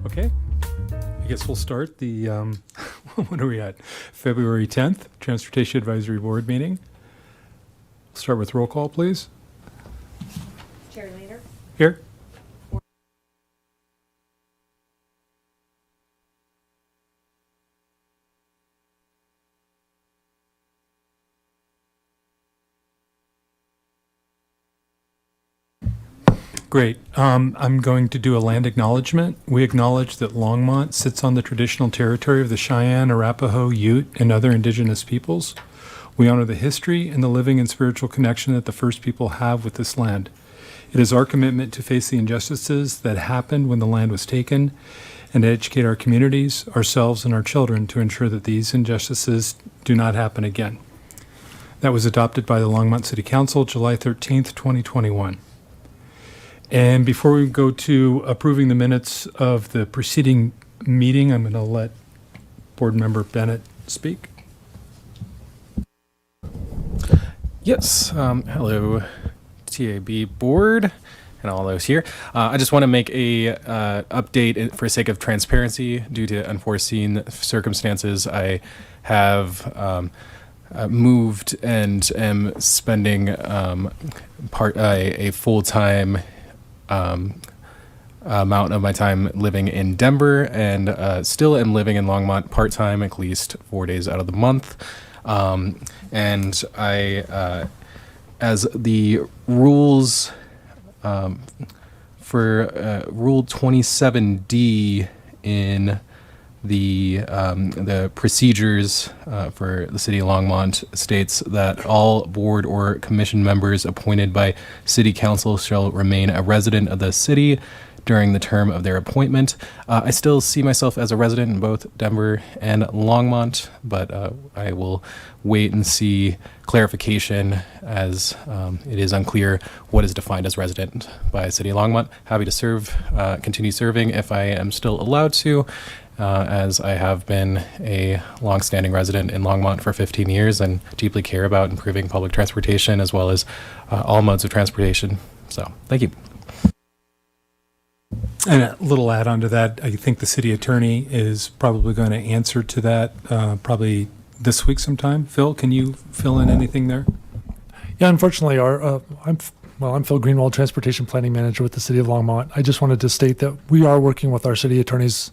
Okay, I guess we'll start the, what are we at? February 10th, Transportation Advisory Board meeting. Start with roll call, please. Chair Lander. Here. Great. I'm going to do a land acknowledgement. We acknowledge that Longmont sits on the traditional territory of the Cheyenne, Arapaho, Ute, and other indigenous peoples. We honor the history and the living and spiritual connection that the first people have with this land. It is our commitment to face the injustices that happened when the land was taken and to educate our communities, ourselves, and our children to ensure that these injustices do not happen again. That was adopted by the Longmont City Council July 13th, 2021. And before we go to approving the minutes of the preceding meeting, I'm going to let Board Member Bennett speak. Yes. Hello, TAB Board and all those here. I just want to make a update for sake of transparency. Due to unforeseen circumstances, I have moved and am spending a full-time amount of my time living in Denver, and still am living in Longmont part-time at least 4 days out of the month. And I, as the rules for Rule 27D in the procedures for the City of Longmont states that all board or commission members appointed by City Council shall remain a resident of the city during the term of their appointment. I still see myself as a resident in both Denver and Longmont, but I will wait and see clarification as it is unclear what is defined as resident by City of Longmont. Happy to serve, continue serving if I am still allowed to, as I have been a longstanding resident in Longmont for 15 years and deeply care about improving public transportation as well as all modes of transportation. So, thank you. And a little add-on to that, I think the city attorney is probably going to answer to that probably this week sometime. Phil, can you fill in anything there? Yeah, unfortunately, I'm Phil Greenwald, Transportation Planning Manager with the City of Longmont. I just wanted to state that we are working with our city attorney's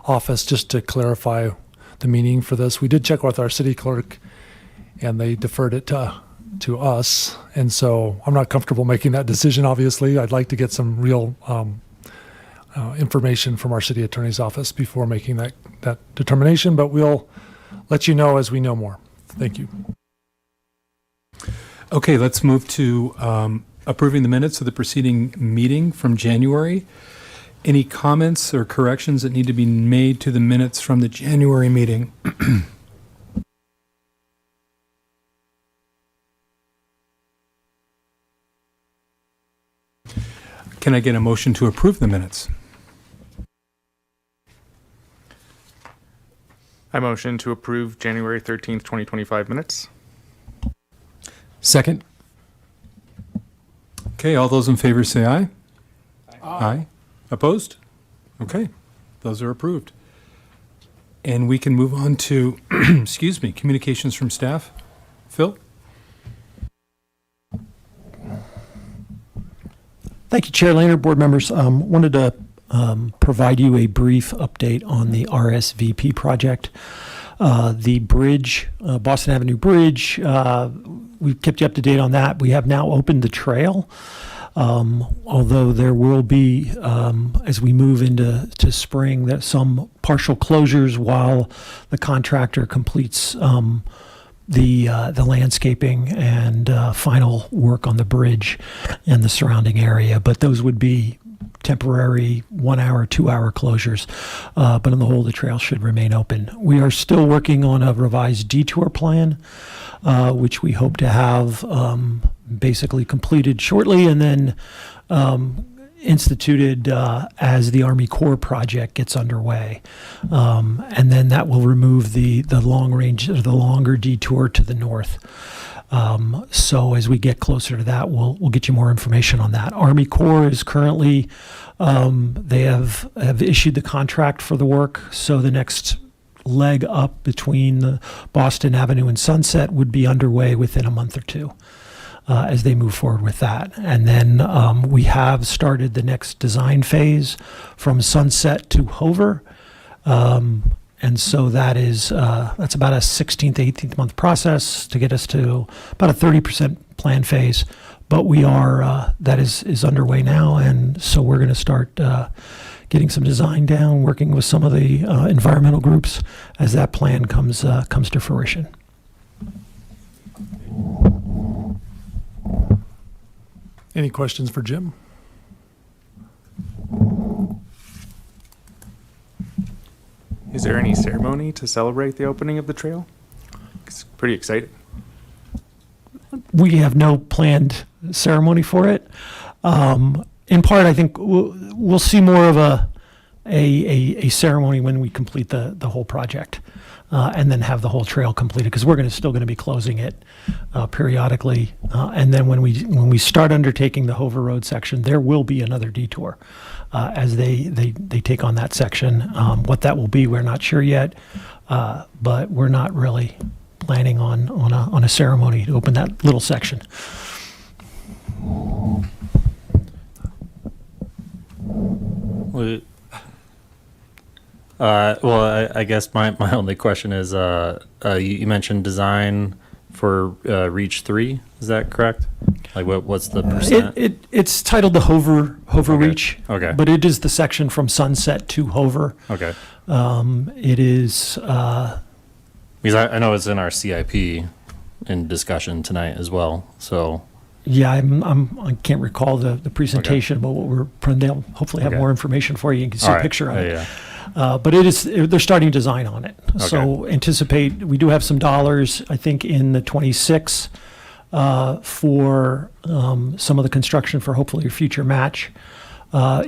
office just to clarify the meaning for this. We did check with our city clerk, and they deferred it to us. And so I'm not comfortable making that decision, obviously. I'd like to get some real information from our city attorney's office before making that determination, but we'll let you know as we know more. Thank you. Okay, let's move to approving the minutes of the preceding meeting from January. Any comments or corrections that need to be made to the minutes from the January meeting? Can I get a motion to approve the minutes? I motion to approve January 13th, 2025 minutes. Second. Okay, all those in favor say aye. Aye. Opposed? Okay, those are approved. And we can move on to, excuse me, communications from staff. Phil? Thank you, Chair Lander, board members. Wanted to provide you a brief update on the RSVP project. The bridge, Boston Avenue Bridge, we've kept you up to date on that. We have now opened the trail. Although there will be, as we move into spring, that some partial closures while the contractor completes the landscaping and final work on the bridge and the surrounding area. But those would be temporary 1 hour, 2 hour closures. But on the whole, the trail should remain open. We are still working on a revised detour plan, which we hope to have basically completed shortly and then instituted as the Army Corps project gets underway. And then that will remove the long range, or the longer detour to the north. So as we get closer to that, we'll get you more information on that. Army Corps is currently They have issued the contract for the work, so the next leg up between the Boston Avenue and Sunset would be underway within a month or two as they move forward with that. And then we have started the next design phase from Sunset to Hover. And so that's about a 16th, 18th month process to get us to about a 30% plan phase. But that is underway now. And so we're going to start getting some design down, working with some of the environmental groups as that plan comes to fruition. Any questions for Jim? Is there any ceremony to celebrate the opening of the trail? It's pretty exciting. We have no planned ceremony for it. In part, I think we'll see more of a ceremony when we complete the whole project, and then have the whole trail completed, because we're still going to be closing it periodically. And then when we start undertaking the Hover Road section, there will be another detour as they take on that section. What that will be, we're not sure yet, but we're not really planning on a ceremony to open that little section. Well, I guess my only question is, you mentioned design for Reach 3. Is that correct? Like, what's the percent? It's titled the Hover Okay. Reach. Okay. But it is the section from Sunset to Hover. Okay. It is. Because I know it's in our CIP in discussion tonight as well. So Yeah, I can't recall the presentation, but what they'll hopefully have Okay. more information for you. You can see all a right. pfor of it. Yeah. But they're starting design on it. So anticipate, we do have some dollars, I think, in the 26 for some of the construction for hopefully a future match. There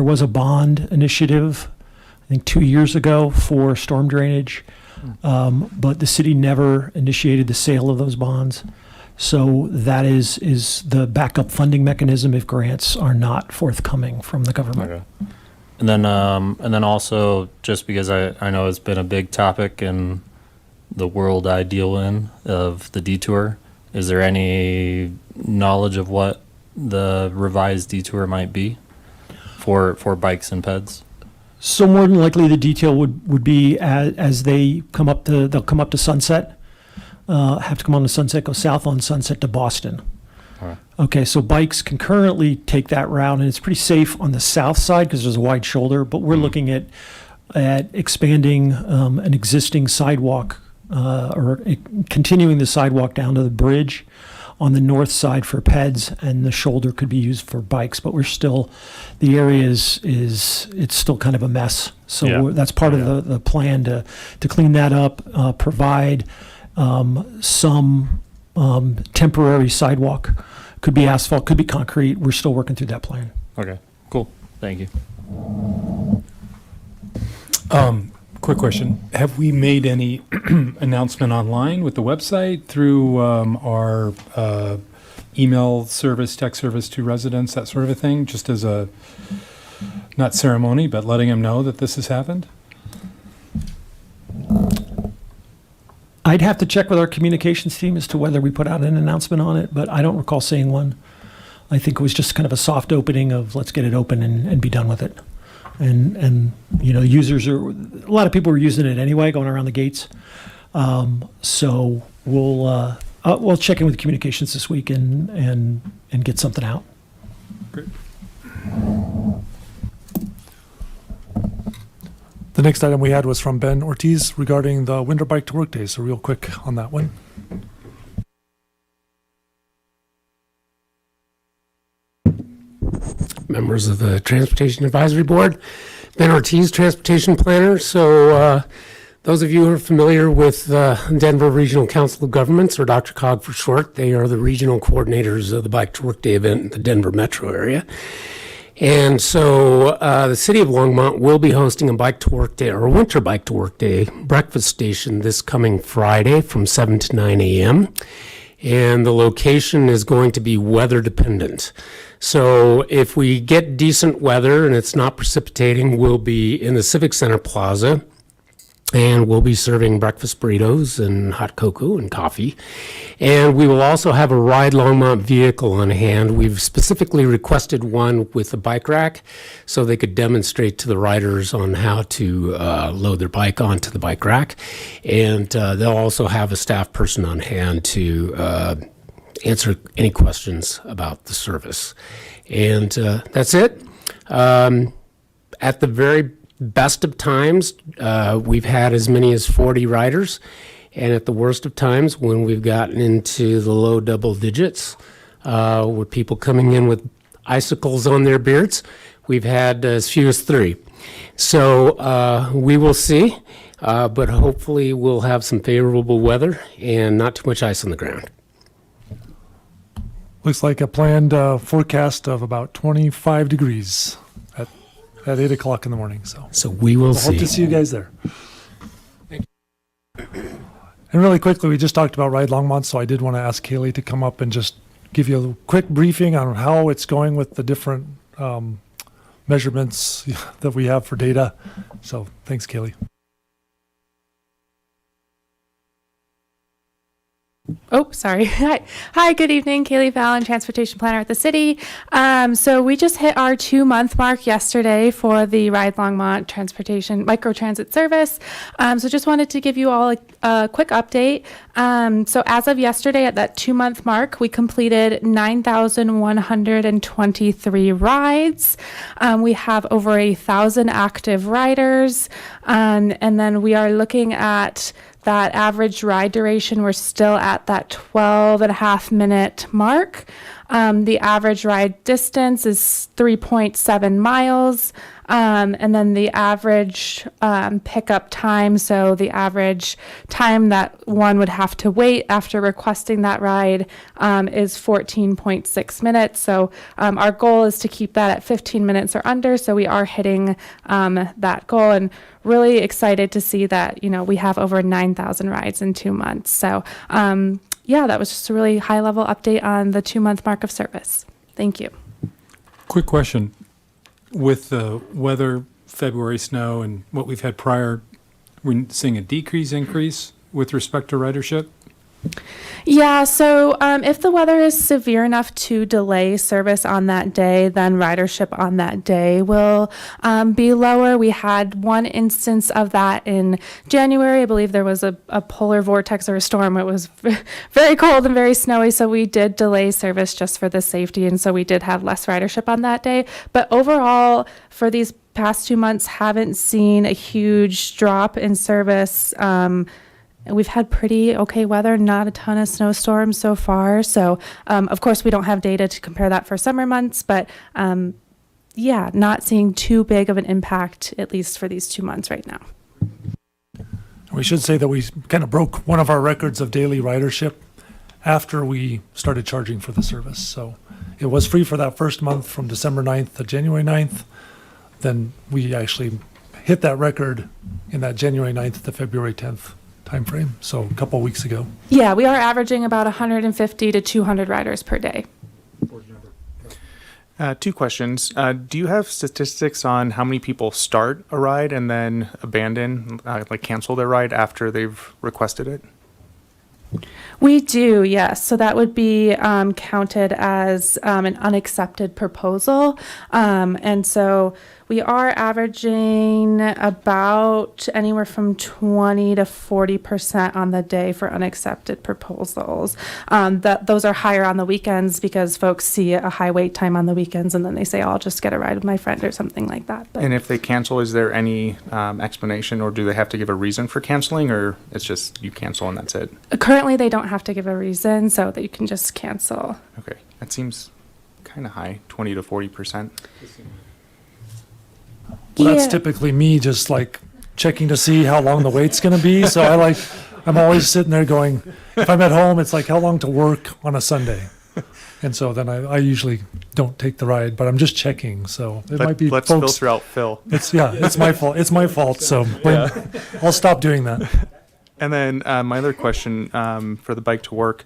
was a bond initiative, I think 2 years ago, for storm drainage. But the city never initiated the sale of those bonds. So that is the backup funding mechanism if grants are not forthcoming from the government. Okay. And then also, just because I know it's been a big topic in the world I deal in of the detour, is there any knowledge of what the revised detour might be for bikes and peds? So more than likely, the detail would be as they'll come up to Sunset, have to come on to Sunset, go south on Sunset to Boston. All right. Okay, so bikes can currently take that route, and it's pretty safe on the south side because there's a wide shoulder. But we're looking at expanding an existing sidewalk or continuing the sidewalk down to the bridge on the north side for peds, and the shoulder could be used for bikes. But the area is it's still kind of a mess. So Yeah. that's part of the plan to clean that up, provide some temporary sidewalk. Could be asphalt, could be concrete. We're still working through that plan. Okay, cool. Thank you. Quick question. Have we made any announcement online with the website through our email service, text service to residents, that sort of a thing, just as a, not ceremony, but letting them know that this has happened? I'd have to check with our communications team as to whether we put out an announcement on it, but I don't recall seeing one. I think it was just kind of a soft opening of let's get it open and be done with it. And users a lot of people are using it anyway, going around the gates. So we'll check in with communications this week and get something out. Great. The next item we had was from Ben Ortiz regarding the winter bike to work day. So real quick on that one. Members of the Transportation Advisory Board, Ben Ortiz, Transportation Planner. So those of you who are familiar with Denver Regional Council of Governments, or Dr. COG for short, they are the regional coordinators of the Bike to Work Day event in the Denver metro area. And so the City of Longmont will be hosting a Bike to Work Day, or a Winter Bike to Work Day breakfast station this coming Friday from 7 to 9 a.m. and the location is going to be weather dependent. So if we get decent weather and it's not precipitating, we'll be in the Civic Center Plaza, and we'll be serving breakfast burritos and hot cocoa and coffee. And we will also have a Ride Longmont vehicle on hand. We've specifically requested one with a bike rack so they could demonstrate to the riders on how to load their bike onto the bike rack. And they'll also have a staff person on hand to answer any questions about the service. And that's it. At the very best of times, we've had as many as 40 riders, and at the worst of times, when we've gotten into the low double digits, with people coming in with icicles on their beards, we've had as few as 3. So we will see, but hopefully we'll have some favorable weather and not too much ice on the ground. Looks like a planned forecast of about 25 degrees at 8 o'clock in the morning. So we will we'll see. hope to see you guys there. And really quickly, we just talked about Ride Longmont, so I did want to ask Kaylee to come up and just give you a quick briefing on how it's going with the different measurements that we have for data. So thanks, Kaylee. Oh, sorry. Hi, good evening. Kaylee Fallon, Transportation Planner at the city. So we just hit our 2-month mark yesterday for the Ride Longmont Transportation Microtransit Service. So just wanted to give you all a quick update. So as of yesterday, at that 2-month mark, we completed 9,123 rides. We have over 1,000 active riders. And then we are looking at that average ride duration. We're still at that 12.5 minute mark. The average ride distance is 3.7 miles. And then the average pickup time, so the average time that one would have to wait after requesting that ride is 14.6 minutes. So our goal is to keep that at 15 minutes or under. So we are hitting that goal, and really excited to see that, we have over 9,000 rides in 2 months. So yeah, that was just a really high level update on the 2-month mark of service. Thank you. Quick question. With the weather, February snow, and what we've had prior, we're seeing a decrease, increase with respect to ridership? Yeah, so if the weather is severe enough to delay service on that day, then ridership on that day will be lower. We had one instance of that in January. I believe there was a polar vortex or a storm. It was very cold and very snowy, so we did delay service just for the safety, and so we did have less ridership on that day. But overall, for these past 2 months, haven't seen a huge drop in service. We've had pretty okay weather, not a ton of snowstorms so far. So, of course, we don't have data to compare that for summer months, but yeah, not seeing too big of an impact, at least for these 2 months right now. We should say that we kind of broke one of our records of daily ridership after we started charging for the service. So it was free for that first month from December 9th to January 9th. Then we actually hit that record in that January 9th to February 10th timeframe, so a couple weeks ago. Yeah, we are averaging about 150 to 200 riders per day. 2 questions. Do you have statistics on how many people start a ride and then abandon, like cancel their ride after they've requested it? We do, yes. So that would be counted as an unaccepted proposal. And so we are averaging about anywhere from 20 to 40% on the day for unaccepted proposals. Those are higher on the weekends because folks see a high wait time on the weekends, and then they say, oh, I'll just get a ride with my friend or something like that. But And if they cancel, is there any explanation, or do they have to give a reason for canceling, or it's just you cancel and that's it? currently, they don't have to give a reason, so that you can just cancel. Okay, that seems kind of high, 20 to 40%. Well, that's Yeah. typically me just like checking to see how long the wait's going to be. So I'm always sitting there going, if I'm at home, it's like how long to work on a Sunday. And so then I usually don't take the ride, but I'm just checking. So it might be Let's folks. filter out Phil. It's my fault. It's my fault. So I'll stop doing that. And then my other question for the bike to work,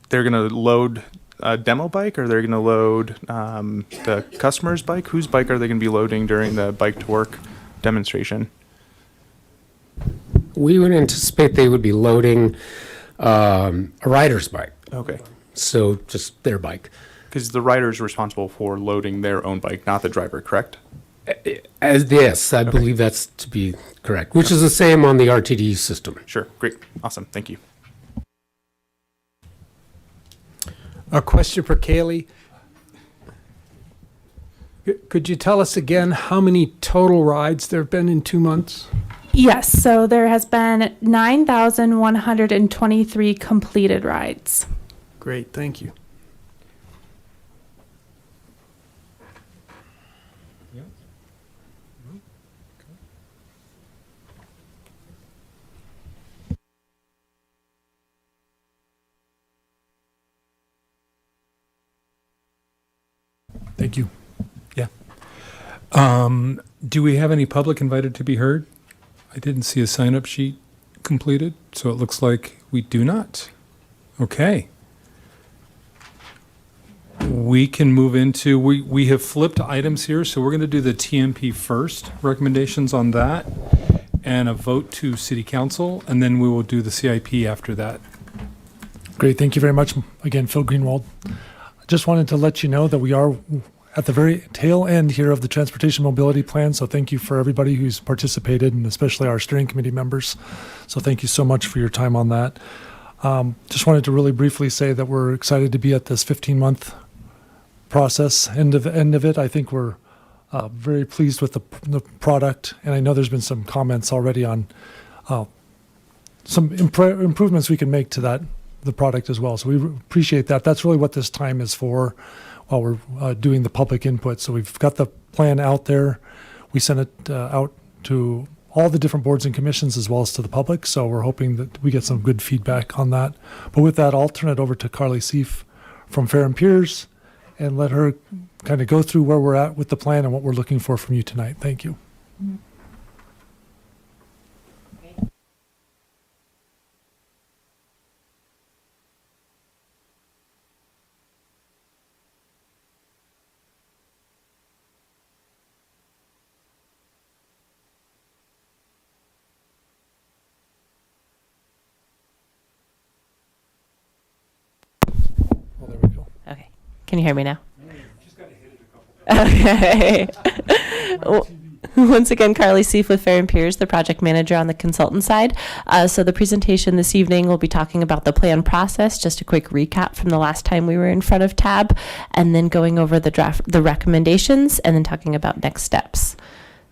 they're going to load a demo bike, or they're going to load the customer's bike? Whose bike are they going to be loading during the bike to work demonstration? We would anticipate they would be loading a rider's bike, Okay. so just their bike. Because the rider is responsible for loading their own bike, not the driver, correct? Yes, I believe that's to be correct, which is the same on the RTD system. Sure. Great. Awesome. Thank you. A question for Kaylee. Could you tell us again how many total rides there have been in 2 months? Yes, so there has been 9,123 completed rides. Great, thank you. Thank you. Do we have any public invited to be heard? I didn't see a sign-up sheet completed, so it looks like we do not. Okay. We can move into, we have flipped items here, so we're going to do the TMP first, recommendations on that, and a vote to City Council, and then we will do the CIP after that. Great. Thank you very much. Again, Phil Greenwald. Just wanted to let you know that we are at the very tail end here of the Transportation Mobility Plan. So thank you for everybody who's participated, and especially our steering committee members. So thank you so much for your time on that. Just wanted to really briefly say that we're excited to be at this 15-month process, end of it. I think we're very pleased with the product, and I know there's been some comments already on some improvements we can make to the product as well. So we appreciate that. That's really what this time is for, while we're doing the public input. So we've got the plan out there. We sent it out to all the different boards and commissions as well as to the public. So we're hoping that we get some good feedback on that. But with that, I'll turn it over to Carly Seif from Fair and Peers and let her kind of go through where we're at with the plan and what we're looking for from you tonight. Thank you. Well, there we go. Okay. Can you hear me now? Okay. Once again, Carly Seif with Fair and Peers, the project manager on the consultant side. So the presentation this evening, we'll be talking about the plan process, just a quick recap from the last time we were in front of TAB, and then going over the recommendations, and then talking about next steps.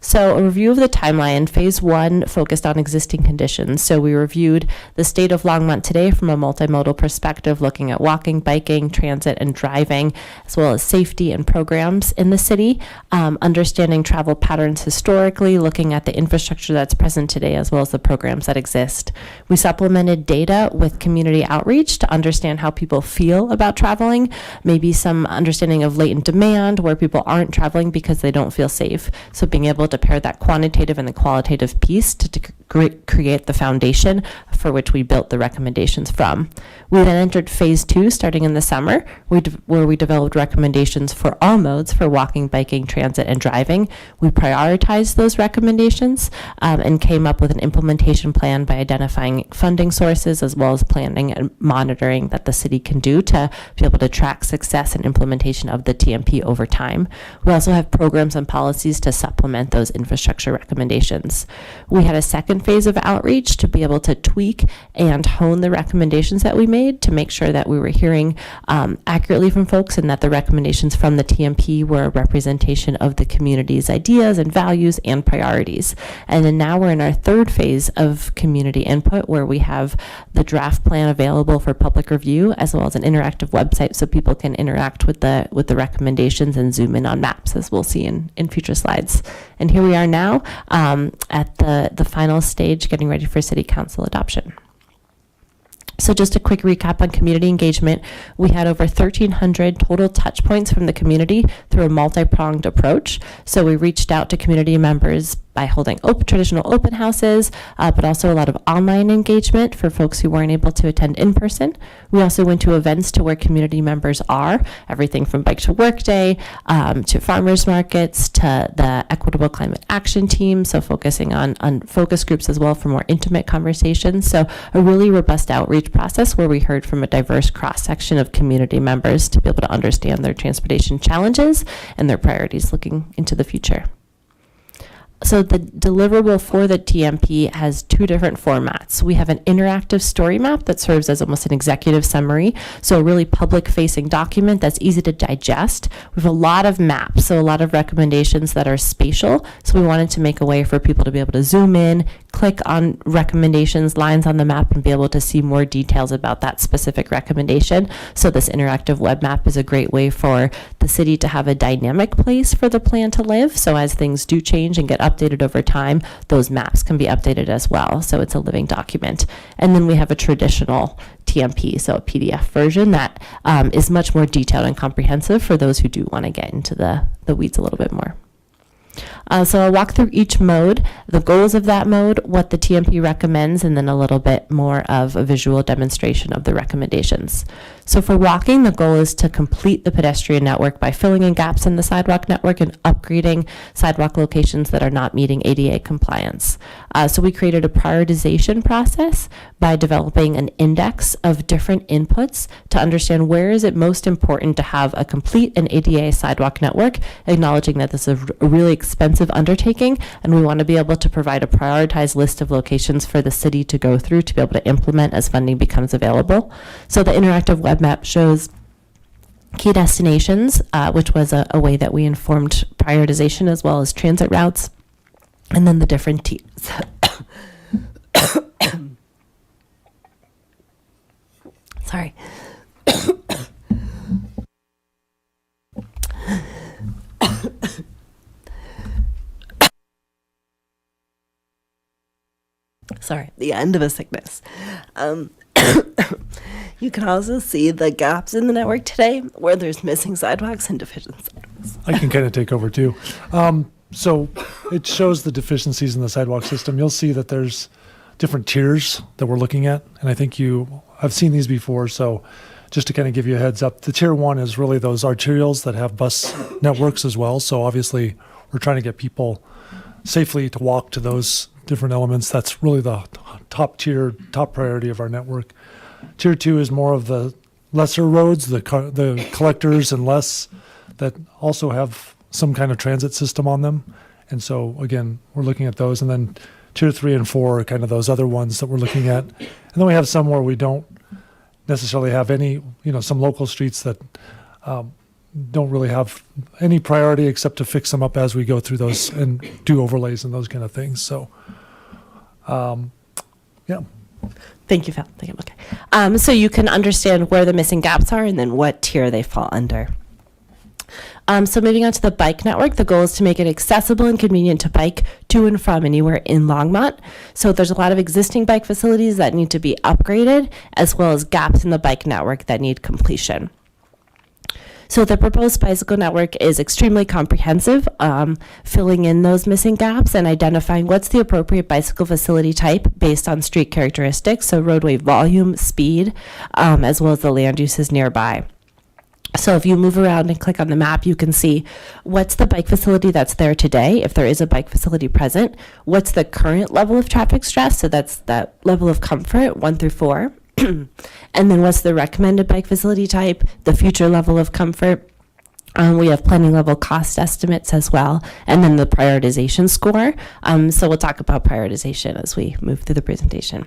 So a review of the timeline. Phase 1 focused on existing conditions. So we reviewed the state of Longmont today from a multimodal perspective, looking at walking, biking, transit, and driving, as well as safety and programs in the city, understanding travel patterns historically, looking at the infrastructure that's present today, as well as the programs that exist. We supplemented data with community outreach to understand how people feel about traveling, maybe some understanding of latent demand where people aren't traveling because they don't feel safe. So being able to pair that quantitative and the qualitative piece to create the foundation for which we built the recommendations from. We then entered phase 2 starting in the summer, where we developed recommendations for all modes for walking, biking, transit, and driving. We prioritized those recommendations and came up with an implementation plan by identifying funding sources as well as planning and monitoring that the city can do to be able to track success and implementation of the TMP over time. We also have programs and policies to supplement those infrastructure recommendations. We had a second phase of outreach to be able to tweak and hone the recommendations that we made to make sure that we were hearing accurately from folks, and that the recommendations from the TMP were a representation of the community's ideas and values and priorities. And then now we're in our third phase of community input, where we have the draft plan available for public review, as well as an interactive website so people can interact with the recommendations and zoom in on maps, as we'll see in future slides. And here we are now at the final stage, getting ready for City Council adoption. So just a quick recap on community engagement. We had over 1,300 total touch points from the community through a multi-pronged approach. So we reached out to community members by holding traditional open houses, but also a lot of online engagement for folks who weren't able to attend in person. We also went to events to where community members are, everything from Bike to Work Day to farmers markets to the Equitable Climate Action Team, so focusing on focus groups as well for more intimate conversations. So a really robust outreach process where we heard from a diverse cross-section of community members to be able to understand their transportation challenges and their priorities looking into the future. So the deliverable for the TMP has two different formats. We have an interactive story map that serves as almost an executive summary, so a really public-facing document that's easy to digest. We have a lot of maps, so a lot of recommendations that are spatial, so we wanted to make a way for people to be able to zoom in, click on recommendations, lines on the map, and be able to see more details about that specific recommendation. So this interactive web map is a great way for the city to have a dynamic place for the plan to live, so as things do change and get updated over time, those maps can be updated as well. So it's a living document. And then we have a traditional TMP, so a PDF version that is much more detailed and comprehensive for those who do want to get into the weeds a little bit more. So I'll walk through each mode, the goals of that mode, what the TMP recommends, and then a little bit more of a visual demonstration of the recommendations. So for walking, the goal is to complete the pedestrian network by filling in gaps in the sidewalk network and upgrading sidewalk locations that are not meeting ADA compliance. So we created a prioritization process by developing an index of different inputs to understand where is it most important to have a complete and ADA sidewalk network, acknowledging that this is a really expensive undertaking, and we want to be able to provide a prioritized list of locations for the city to go through to be able to implement as funding becomes available. So the interactive web map shows key destinations, which was a way that we informed prioritization, as well as transit routes, and then the different tiers. Sorry. Sorry, the end of a sickness. You can also see the gaps in the network today where there's missing sidewalks and deficient sidewalks. I can kind of take over too. So it shows the deficiencies in the sidewalk system. You'll see that there's different tiers that we're looking at, and I think I've seen these before, so just to kind of give you a heads up, the tier 1 is really those arterials that have bus networks as well. So obviously we're trying to get people safely to walk to those different elements. That's really the top tier, top priority of our network. Tier 2 is more of the lesser roads, the collectors and less that also have some kind of transit system on them. And so again, we're looking at those. And then tier 3 and 4 are kind of those other ones that we're looking at. And then we have some where we don't necessarily have any, some local streets that don't really have any priority except to fix them up as we go through those and do overlays and those kind of things. So, yeah. Thank you, Val. Okay. So you can understand where the missing gaps are and then what tier they fall under. So moving on to the bike network, the goal is to make it accessible and convenient to bike to and from anywhere in Longmont. So there's a lot of existing bike facilities that need to be upgraded, as well as gaps in the bike network that need completion. So the proposed bicycle network is extremely comprehensive, filling in those missing gaps and identifying what's the appropriate bicycle facility type based on street characteristics, so roadway volume, speed, as well as the land uses nearby. So if you move around and click on the map, you can see what's the bike facility that's there today, if there is a bike facility present, what's the current level of traffic stress, so that's that level of comfort, 1 through 4, and then what's the recommended bike facility type, the future level of comfort. We have planning level cost estimates as well, and then the prioritization score. So we'll talk about prioritization as we move through the presentation.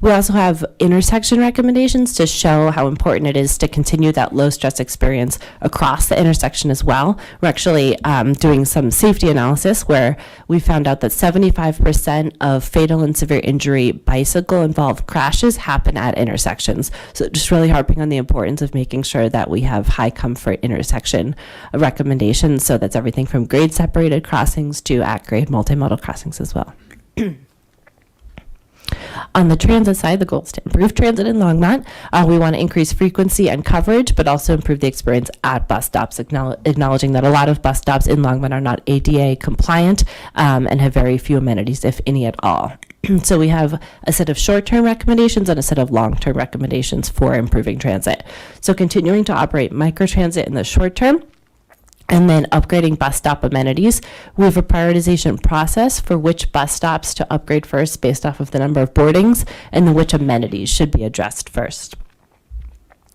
We also have intersection recommendations to show how important it is to continue that low stress experience across the intersection as well. We're actually doing some safety analysis where we found out that 75% of fatal and severe injury bicycle involved crashes happen at intersections. So just really harping on the importance of making sure that we have high comfort intersection recommendations. So that's everything from grade separated crossings to at grade multimodal crossings as well. On the transit side, the goal is to improve transit in Longmont. We want to increase frequency and coverage, but also improve the experience at bus stops, acknowledging that a lot of bus stops in Longmont are not ADA compliant and have very few amenities, if any at all. So we have a set of short-term recommendations and a set of long-term recommendations for improving transit. So continuing to operate microtransit in the short term, and then upgrading bus stop amenities. We have a prioritization process for which bus stops to upgrade first based off of the number of boardings, and then which amenities should be addressed first.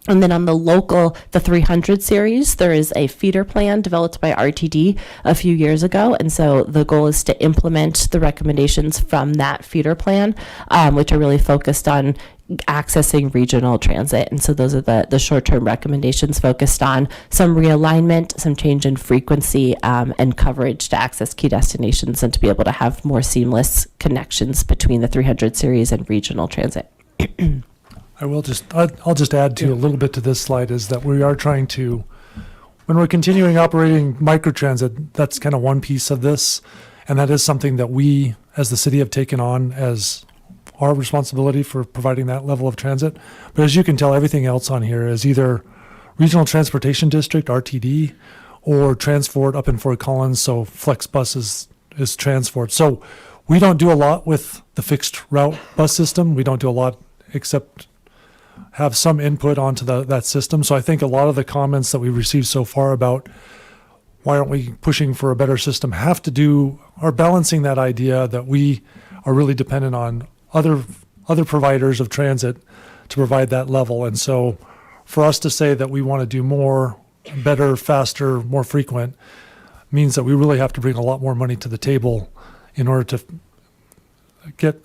And then on the local, the 300 series, there is a feeder plan developed by RTD a few years ago. And so the goal is to implement the recommendations from that feeder plan, which are really focused on accessing regional transit. And so those are the short-term recommendations focused on some realignment, some change in frequency, and coverage to access key destinations and to be able to have more seamless connections between the 300 series and regional transit. I'll just add to a little bit to this slide is that we are trying to, when we're continuing operating microtransit, that's kind of one piece of this. And that is something that we as the city have taken on as our responsibility for providing that level of transit. But as you can tell, everything else on here is either Regional Transportation District, RTD, or Transport up in Fort Collins. So Flex Bus is Transport. So we don't do a lot with the fixed route bus system. We don't do a lot except have some input onto that system. So I think a lot of the comments that we've received so far about why aren't we pushing for a better system are balancing that idea that we are really dependent on other providers of transit to provide that level. And so for us to say that we want to do more, better, faster, more frequent means that we really have to bring a lot more money to the table in order to get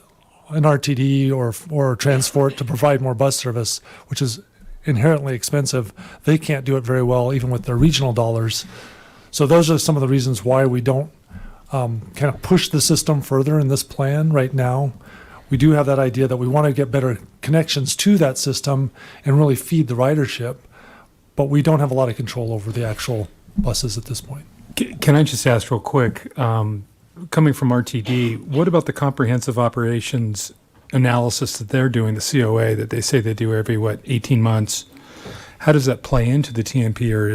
an RTD or Transport to provide more bus service, which is inherently expensive. They can't do it very well, even with their regional dollars. So those are some of the reasons why we don't kind of push the system further in this plan right now. We do have that idea that we want to get better connections to that system and really feed the ridership, but we don't have a lot of control over the actual buses at this point. Can I just ask real quick, coming from RTD, what about the comprehensive operations analysis that they're doing, the COA that they say they do every, 18 months? How does that play into the TMP, or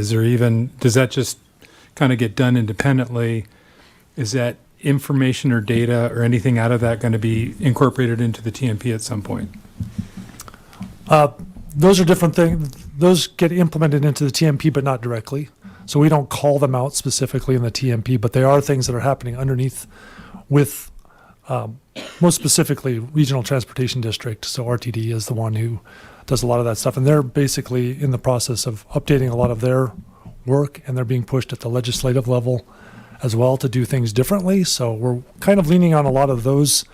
does that just kind of get done independently? Is that information or data or anything out of that going to be incorporated into the TMP at some point? Those are different things. Those get implemented into the TMP, but not directly. So we don't call them out specifically in the TMP, but they are things that are happening underneath with, most specifically, Regional Transportation District. So RTD is the one who does a lot of that stuff. And they're basically in the process of updating a lot of their work, and they're being pushed at the legislative level as well to do things differently. So we're kind of leaning on a lot of those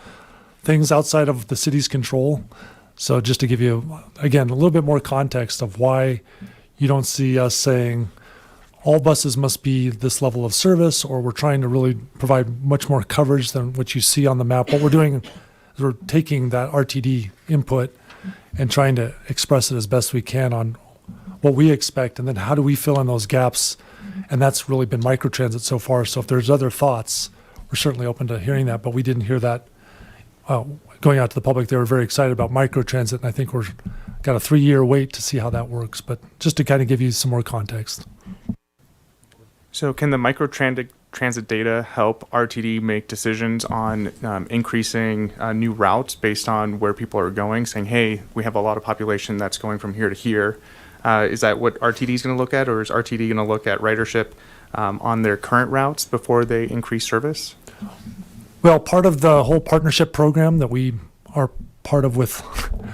things outside of the city's control. So just to give you, again, a little bit more context of why you don't see us saying all buses must be this level of service, or we're trying to really provide much more coverage than what you see on the map. What we're doing is we're taking that RTD input and trying to express it as best we can on what we expect, and then how do we fill in those gaps. And that's really been microtransit so far. So if there's other thoughts, we're certainly open to hearing that, but we didn't hear that going out to the public. They were very excited about microtransit, and I think we're got a 3-year wait to see how that works. But just to kind of give you some more context. So can the microtransit data help RTD make decisions on increasing new routes based on where people are going, saying, hey, we have a lot of population that's going from here to here? Is that what RTD is going to look at, or is RTD going to look at ridership on their current routes before they increase service? Well, part of the whole partnership program that we are part of with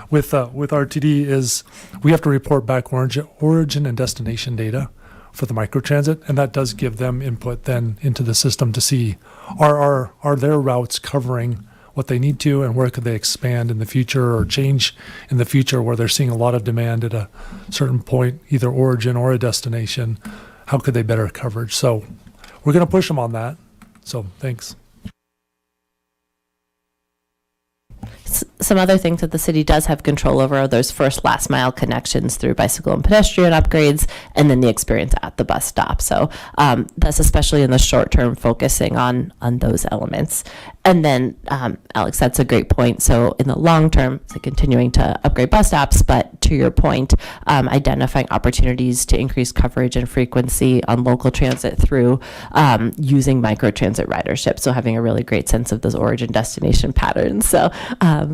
RTD is we have to report back origin and destination data for the microtransit, and that does give them input then into the system to see are their routes covering what they need to, and where could they expand in the future or change in the future where they're seeing a lot of demand at a certain point, either origin or a destination. How could they better coverage? So we're going to push them on that. So thanks. Some other things that the city does have control over are those first last mile connections through bicycle and pedestrian upgrades, and then the experience at the bus stop. So that's especially in the short term, focusing on those elements. And then, Alex, that's a great point. So in the long term, it's like continuing to upgrade bus stops, but to your point, identifying opportunities to increase coverage and frequency on local transit through using microtransit ridership. So having a really great sense of those origin destination patterns. So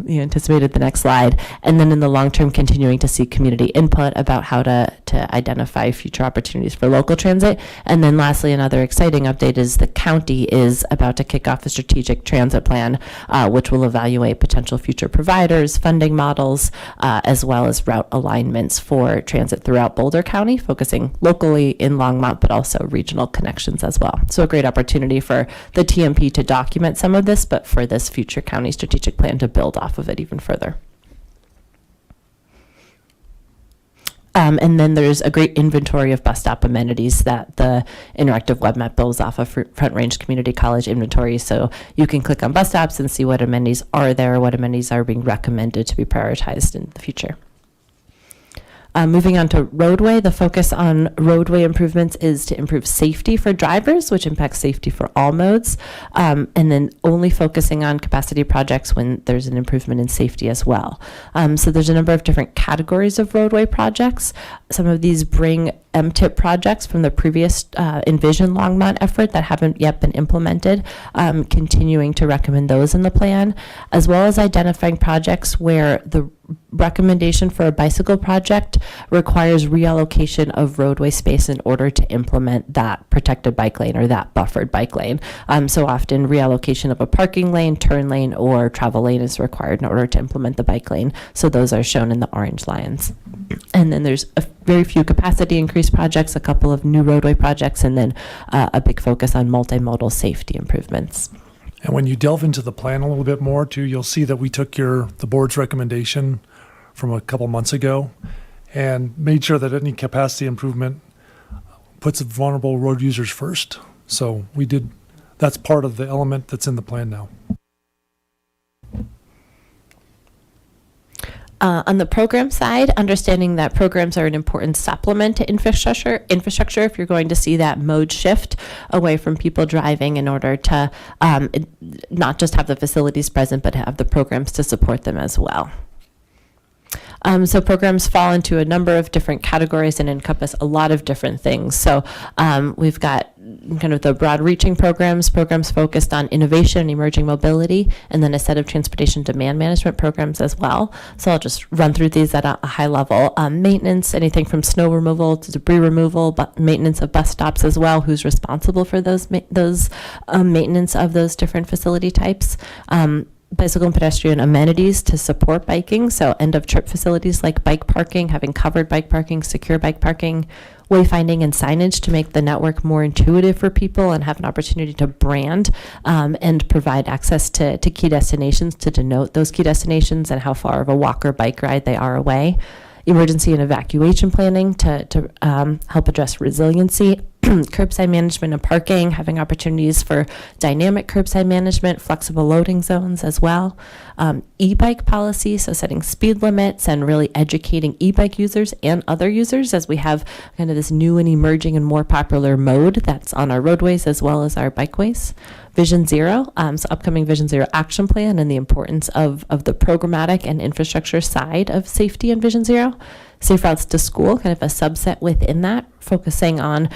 you anticipated the next slide. And then in the long term, continuing to seek community input about how to identify future opportunities for local transit. And then lastly, another exciting update is the county is about to kick off a strategic transit plan, which will evaluate potential future providers, funding models, as well as route alignments for transit throughout Boulder County, focusing locally in Longmont, but also regional connections as well. So a great opportunity for the TMP to document some of this, but for this future county strategic plan to build off of it even further. And then there's a great inventory of bus stop amenities that the interactive web map builds off of Front Range Community College inventory. So you can click on bus stops and see what amenities are there, what amenities are being recommended to be prioritized in the future. Moving on to roadway, the focus on roadway improvements is to improve safety for drivers, which impacts safety for all modes, and then only focusing on capacity projects when there's an improvement in safety as well. So there's a number of different categories of roadway projects. Some of these bring MTIP projects from the previous Envision Longmont effort that haven't yet been implemented, continuing to recommend those in the plan, as well as identifying projects where the recommendation for a bicycle project requires reallocation of roadway space in order to implement that protected bike lane or that buffered bike lane. So often reallocation of a parking lane, turn lane, or travel lane is required in order to implement the bike lane. So those are shown in the orange lines. And then there's a very few capacity increase projects, a couple of new roadway projects, and then a big focus on multimodal safety improvements. And when you delve into the plan a little bit more too, you'll see that we took the board's recommendation from a couple months ago and made sure that any capacity improvement puts vulnerable road users first. So that's part of the element that's in the plan now. On the program side, understanding that programs are an important supplement to infrastructure if you're going to see that mode shift away from people driving in order to not just have the facilities present, but have the programs to support them as well. So programs fall into a number of different categories and encompass a lot of different things. So we've got kind of the broad reaching programs focused on innovation and emerging mobility, and then a set of transportation demand management programs as well. So I'll just run through these at a high level. Maintenance, anything from snow removal to debris removal, but maintenance of bus stops as well. Who's responsible for those maintenance of those different facility types? Bicycle and pedestrian amenities to support biking. So end of trip facilities like bike parking, having covered bike parking, secure bike parking, wayfinding and signage to make the network more intuitive for people and have an opportunity to brand and provide access to key destinations to denote those key destinations and how far of a walk or bike ride they are away. Emergency and evacuation planning to help address resiliency. Curbside management and parking, having opportunities for dynamic curbside management, flexible loading zones as well. E-bike policy, so setting speed limits and really educating e-bike users and other users as we have kind of this new and emerging and more popular mode that's on our roadways as well as our bikeways. Vision Zero, so upcoming Vision Zero action plan and the importance of the programmatic and infrastructure side of safety in Vision Zero. Safe routes to school, kind of a subset within that, focusing on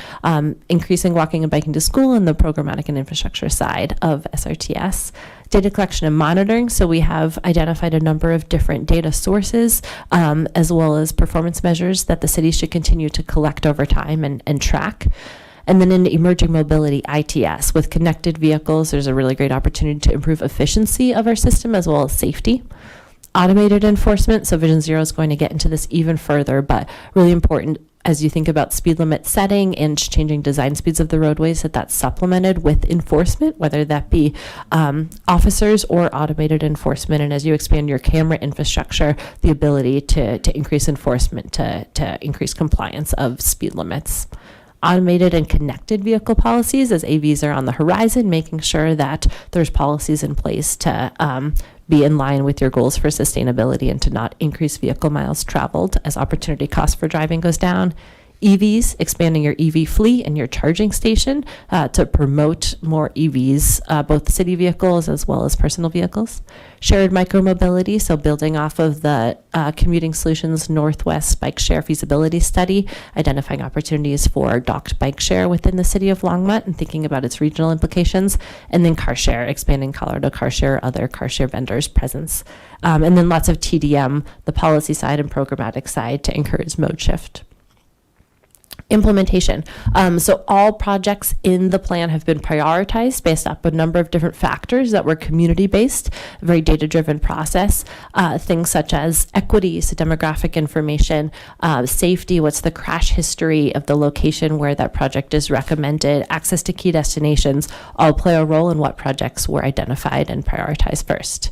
increasing walking and biking to school and the programmatic and infrastructure side of SRTS. Data collection and monitoring, so we have identified a number of different data sources as well as performance measures that the city should continue to collect over time and track. And then in emerging mobility, ITS, with connected vehicles, there's a really great opportunity to improve efficiency of our system as well as safety. Automated enforcement, so Vision Zero is going to get into this even further, but really important as you think about speed limit setting and changing design speeds of the roadways, that's supplemented with enforcement, whether that be officers or automated enforcement. And as you expand your camera infrastructure, the ability to increase enforcement, to increase compliance of speed limits. Automated and connected vehicle policies as AVs are on the horizon, making sure that there's policies in place to be in line with your goals for sustainability and to not increase vehicle miles traveled as opportunity cost for driving goes down. EVs, expanding your EV fleet and your charging station to promote more EVs, both city vehicles as well as personal vehicles. Shared micromobility, so building off of the Commuting Solutions Northwest Bike Share feasibility study, identifying opportunities for docked bike share within the city of Longmont and thinking about its regional implications. And then car share, expanding Colorado car share, other car share vendors' presence. And then lots of TDM, the policy side and programmatic side to encourage mode shift. Implementation. So all projects in the plan have been prioritized based off a number of different factors that were community-based, very data-driven process. Things such as equity, so demographic information, safety, what's the crash history of the location where that project is recommended, access to key destinations, all play a role in what projects were identified and prioritized first.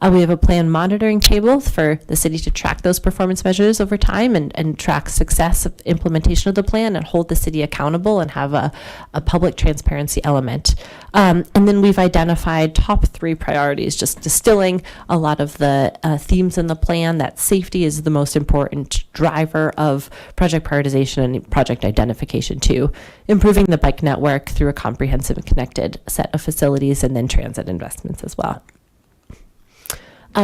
We have a plan monitoring table for the city to track those performance measures over time and track success of implementation of the plan and hold the city accountable and have a public transparency element. And then we've identified top 3 priorities, just distilling a lot of the themes in the plan, that safety is the most important driver of project prioritization and project identification too. Improving the bike network through a comprehensive and connected set of facilities, and then transit investments as well.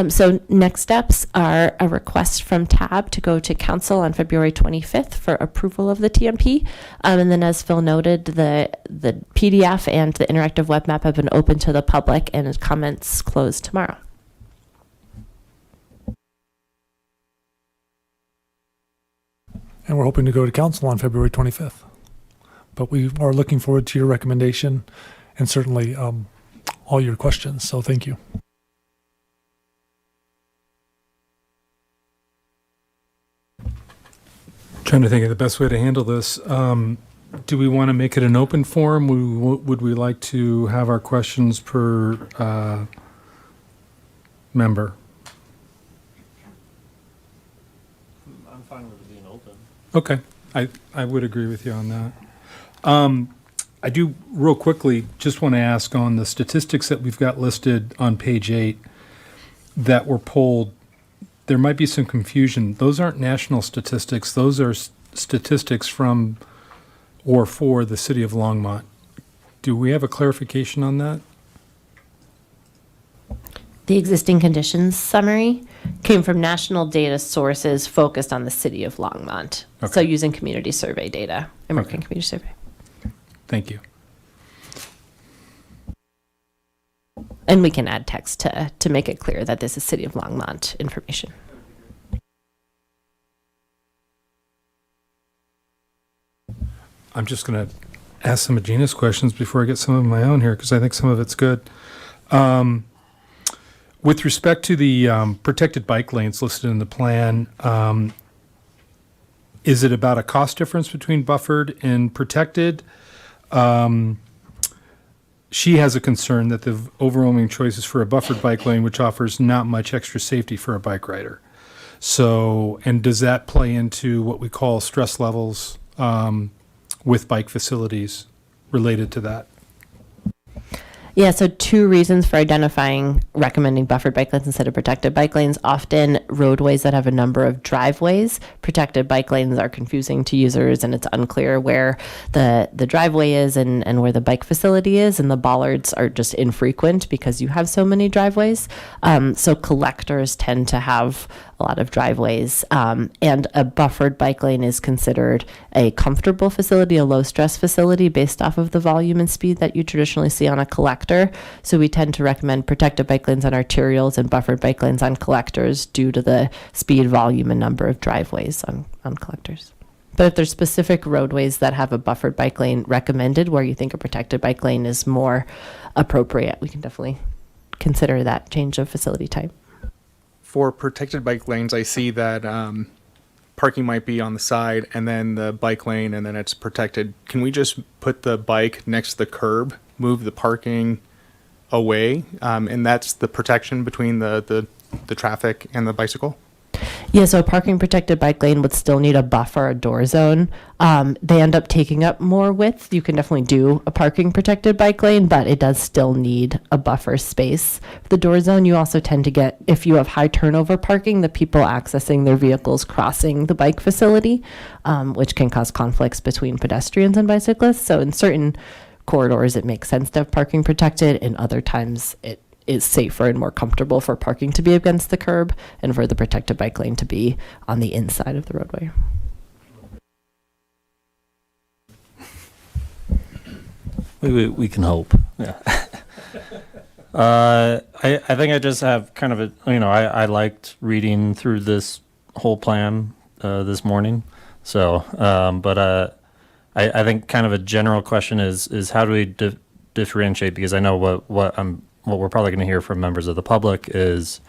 So next steps are a request from TAB to go to council on February 25th for approval of the TMP. And then as Phil noted, the PDF and the interactive web map have been open to the public and comments closed tomorrow. And we're hoping to go to council on February 25th. But we are looking forward to your recommendation and certainly all your questions. So thank you. Trying to think of the best way to handle this. Do we want to make it an open forum? Would we like to have our questions per member? I'm fine with it being open. Okay, I would agree with you on that. I do, real quickly, just want to ask on the statistics that we've got listed on page 8 that were polled. There might be some confusion. Those aren't national statistics. Those are statistics from or for the City of Longmont. Do we have a clarification on that? The existing conditions summary came from national data sources focused on the city of Longmont. Okay. So using community survey data, American Community Survey. Thank you. And we can add text to make it clear that this is City of Longmont information. I'm just going to ask some of Gina's questions before I get some of my own here, because I think some of it's good. With respect to the protected bike lanes listed in the plan, is it about a cost difference between buffered and protected? She has a concern that the overwhelming choice is for a buffered bike lane, which offers not much extra safety for a bike rider. So, and does that play into what we call stress levels with bike facilities related to that? Yeah, so 2 reasons for recommending buffered bike lanes instead of protected bike lanes. Often roadways that have a number of driveways, protected bike lanes are confusing to users and it's unclear where the driveway is and where the bike facility is, and the bollards are just infrequent because you have so many driveways. So collectors tend to have a lot of driveways, and a buffered bike lane is considered a comfortable facility, a low stress facility based off of the volume and speed that you traditionally see on a collector. So we tend to recommend protected bike lanes on arterials and buffered bike lanes on collectors due to the speed, volume, and number of driveways on collectors. But if there's specific roadways that have a buffered bike lane recommended where you think a protected bike lane is more appropriate, we can definitely consider that change of facility type. For protected bike lanes, I see that parking might be on the side and then the bike lane and then it's protected. Can we just put the bike next to the curb, move the parking away, and that's the protection between the traffic and the bicycle? Yeah, so a parking protected bike lane would still need a buffer, a door zone. They end up taking up more width. You can definitely do a parking protected bike lane, but it does still need a buffer space. The door zone, you also tend to get, if you have high turnover parking, the people accessing their vehicles crossing the bike facility, which can cause conflicts between pedestrians and bicyclists. So in certain corridors, it makes sense to have parking protected. In other times, it is safer and more comfortable for parking to be against the curb and for the protected bike lane to be on the inside of the roadway. We can hope. Yeah. I think I just have kind of I liked reading through this whole plan this morning. So, I think kind of a general question is how do we differentiate? Because I know what we're probably going to hear from members of the public is,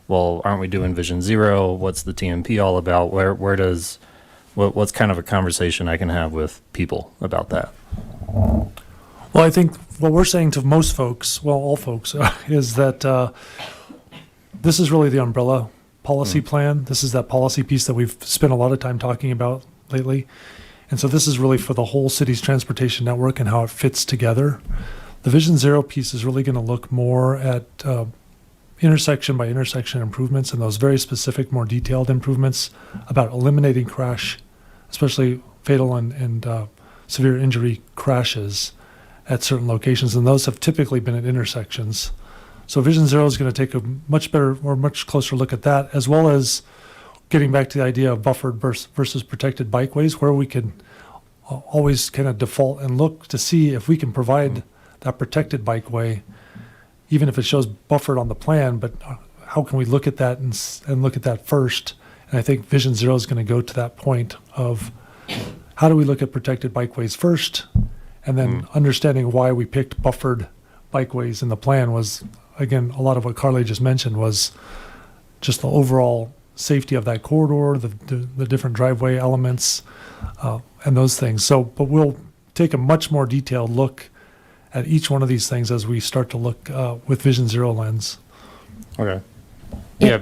well, aren't we doing Vision Zero? What's the TMP all about? What's kind of a conversation I can have with people about that? Well, I think what we're saying to most folks, well, all folks, is that this is really the umbrella policy plan. This is that policy piece that we've spent a lot of time talking about lately. And so this is really for the whole city's transportation network and how it fits together. The Vision Zero piece is really going to look more at intersection by intersection improvements and those very specific, more detailed improvements about eliminating crash, especially fatal and severe injury crashes at certain locations. And those have typically been at intersections. So Vision Zero is going to take a much better or much closer look at that, as well as getting back to the idea of buffered versus protected bikeways, where we can always kind of default and look to see if we can provide that protected bikeway, even if it shows buffered on the plan, but how can we look at that and look at that first? And I think Vision Zero is going to go to that point of how do we look at protected bikeways first, and then understanding why we picked buffered bikeways in the plan was, again, a lot of what Carly just mentioned was just the overall safety of that corridor, the different driveway elements, and those things. So, but we'll take a much more detailed look at each one of these things as we start to look with Vision Zero lens. Okay. Yeah,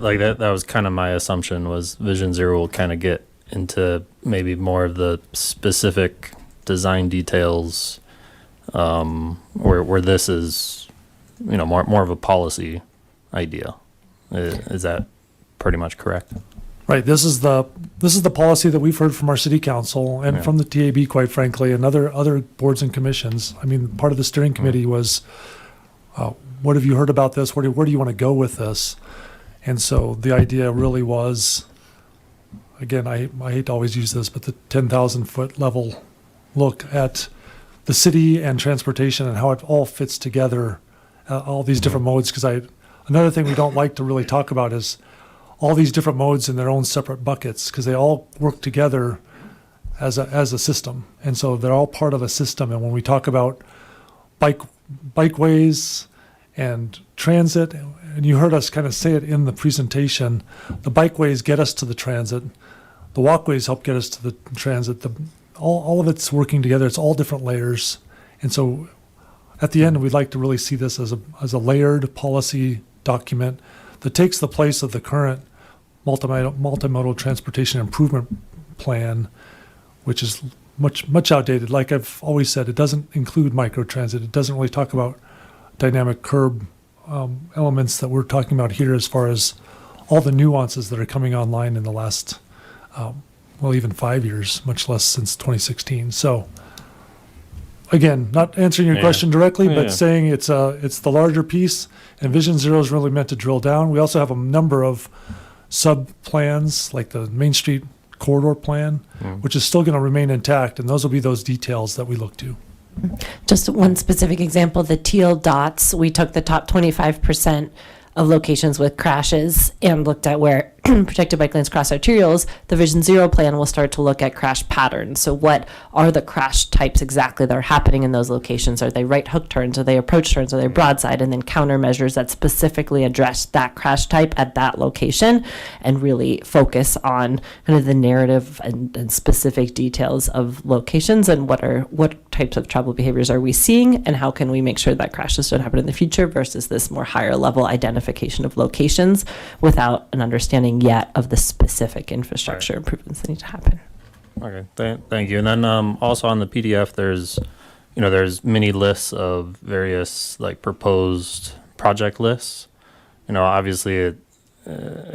like that was kind of my assumption was Vision Zero will kind of get into maybe more of the specific design details, where this is, more of a policy idea. Is that pretty much correct? Right. This is the policy that we've heard from our city council and from the TAB, quite frankly, and other boards and commissions. I mean, part of the steering committee was, what have you heard about this? Where do you want to go with this? And so the idea really was, again, I hate to always use this, but the 10,000 foot level look at the city and transportation and how it all fits together, all these different modes. Because another thing we don't like to really talk about is all these different modes in their own separate buckets, because they all work together as a system. And so they're all part of a system. And when we talk about bikeways and transit, and you heard us kind of say it in the presentation, the bikeways get us to the transit, the walkways help get us to the transit, all of it's working together. It's all different layers. And so at the end, we'd like to really see this as a layered policy document that takes the place of the current multimodal transportation improvement plan, which is much outdated. Like I've always said, it doesn't include microtransit. It doesn't really talk about dynamic curb elements that we're talking about here, as far as all the nuances that are coming online in the last, even 5 years, much less since 2016. So again, not answering your question directly, but saying it's the larger piece, and Vision Zero is really meant to drill down. We also have a number of sub-plans, like the Main Street corridor plan, which is still going to remain intact, and those will be those details that we look to. Just one specific example, the teal dots, we took the top 25% of locations with crashes and looked at where protected bike lanes cross arterials. The Vision Zero plan will start to look at crash patterns. So what are the crash types exactly that are happening in those locations? Are they right hook turns? Are they approach turns? Are they broadside? And then countermeasures that specifically address that crash type at that location, and really focus on kind of the narrative and specific details of locations and what types of travel behaviors are we seeing, and how can we make sure that crashes don't happen in the future, versus this more higher level identification of locations without an understanding yet of the specific infrastructure improvements that need to happen. Okay, thank you. And then also on the PDF, there's many lists of various like proposed project lists. Obviously it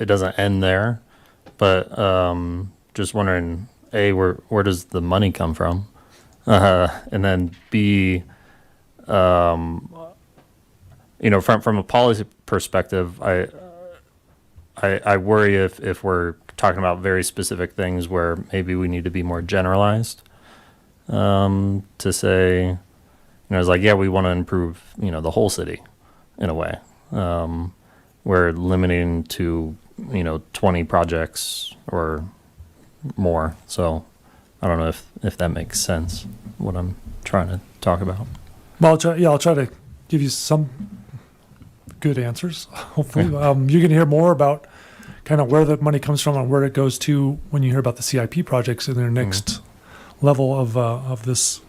doesn't end there, but just wondering, A, where does the money come from? And then B, from a policy perspective, I worry if we're talking about very specific things where maybe we need to be more generalized, to say, it's like, yeah, we want to improve, the whole city in a way. We're limiting to, 20 projects or more. So I don't know if that makes sense, what I'm trying to talk about. Well, I'll try to give you some good answers. Hopefully, you're going to hear more about kind of where the money comes from and where it goes to when you hear about the CIP projects in their next level of this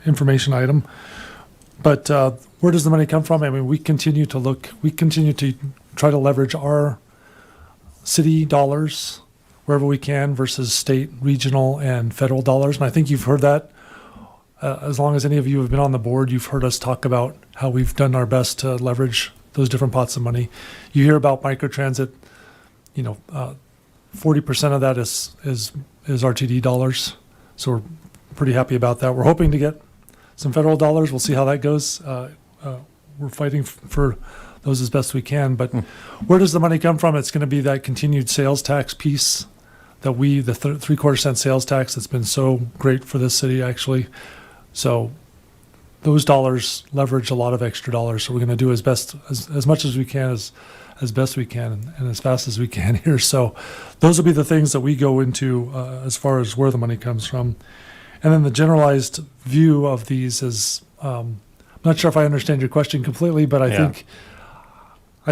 information item. But where does the money come from? I mean, we continue to try to leverage our city dollars wherever we can versus state, regional, and federal dollars. And I think you've heard that. As long as any of you have been on the board, you've heard us talk about how we've done our best to leverage those different pots of money. You hear about microtransit, 40% of that is RTD dollars. So we're pretty happy about that. We're hoping to get some federal dollars. We'll see how that goes. We're fighting for those as best we can. But where does the money come from? It's going to be that continued sales tax piece that the 3/4 cent sales tax that's been so great for this city, actually. So those dollars leverage a lot of extra dollars. So we're going to do as much as we can, as best we can, and as fast as we can here. So those will be the things that we go into as far as where the money comes from. And then the generalized view of these is, I'm not sure if I understand your question completely, but I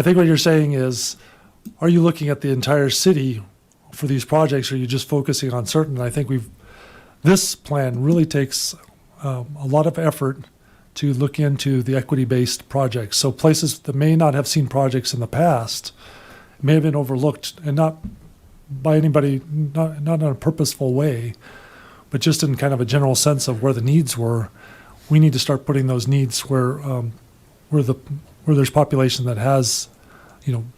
think what you're saying is, are you looking at the entire city for these projects, or are you just focusing on certain? And I think this plan really takes a lot of effort to look into the equity-based projects. So places that may not have seen projects in the past may have been overlooked, and not by anybody, not in a purposeful way, but just in kind of a general sense of where the needs were. We need to start putting those needs where there's population that has,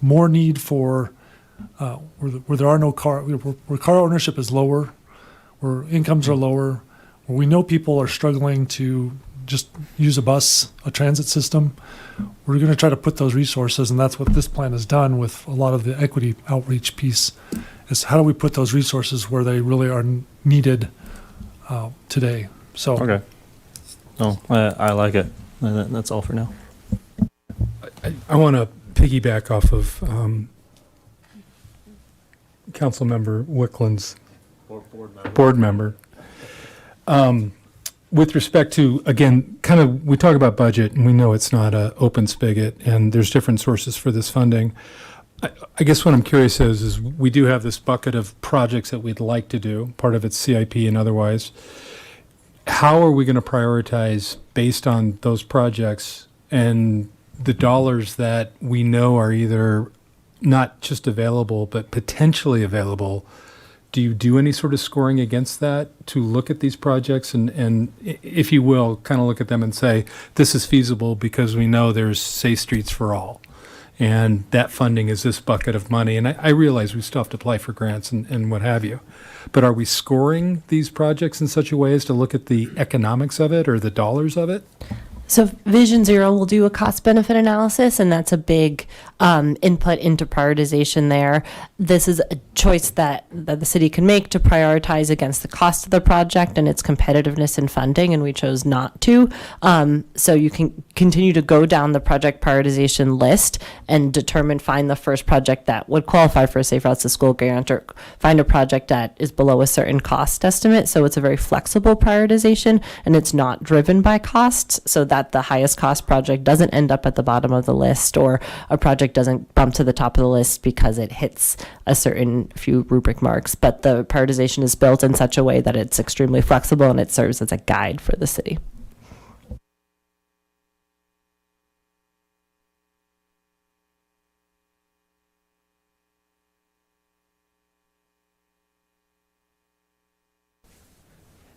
more need for, where there are no where car ownership is lower, where incomes are lower, where we know people are struggling to just use a transit system. We're going to try to put those resources, and that's what this plan has done with a lot of the equity outreach piece, is how do we put those resources where they really are needed today. So Okay. No, I like it. That's all for now. I want to piggyback off of Councilmember Wickland's board member. With respect to, again, we talk about budget, and we know it's not an open spigot, and there's different sources for this funding. I guess what I'm curious is we do have this bucket of projects that we'd like to do, part of it's CIP and otherwise. How are we going to prioritize based on those projects and the dollars that we know are either not just available, but potentially available? Do you do any sort of scoring against that to look at these projects and if you will, kind of look at them and say, this is feasible because we know there's Safe Streets for All, and that funding is this bucket of money. And I realize we still have to apply for grants and what have you. But are we scoring these projects in such a way as to look at the economics of it or the dollars of it? So Vision Zero will do a cost benefit analysis, and that's a big input into prioritization there. This is a choice that the city can make to prioritize against the cost of the project and its competitiveness in funding, and we chose not to. So you can continue to go down the project prioritization list and find the first project that would qualify for a Safe Routes to School grant, or find a project that is below a certain cost estimate. So it's a very flexible prioritization, and it's not driven by costs, so that the highest cost project doesn't end up at the bottom of the list, or a project doesn't bump to the top of the list because it hits a certain few rubric marks. But the prioritization is built in such a way that it's extremely flexible, and it serves as a guide for the city.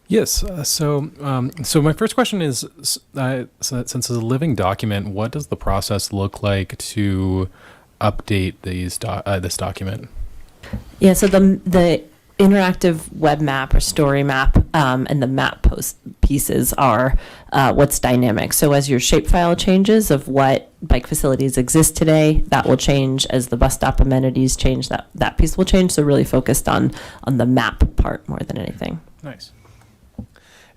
Yes. So my first question is, so since it's a living document, what does the process look like to update this document? Yeah, so the interactive web map or story map and the map post pieces are what's dynamic. So as your shapefile changes of what bike facilities exist today, that will change. As the bus stop amenities change, that piece will change. So really focused on the map part more than anything. Nice.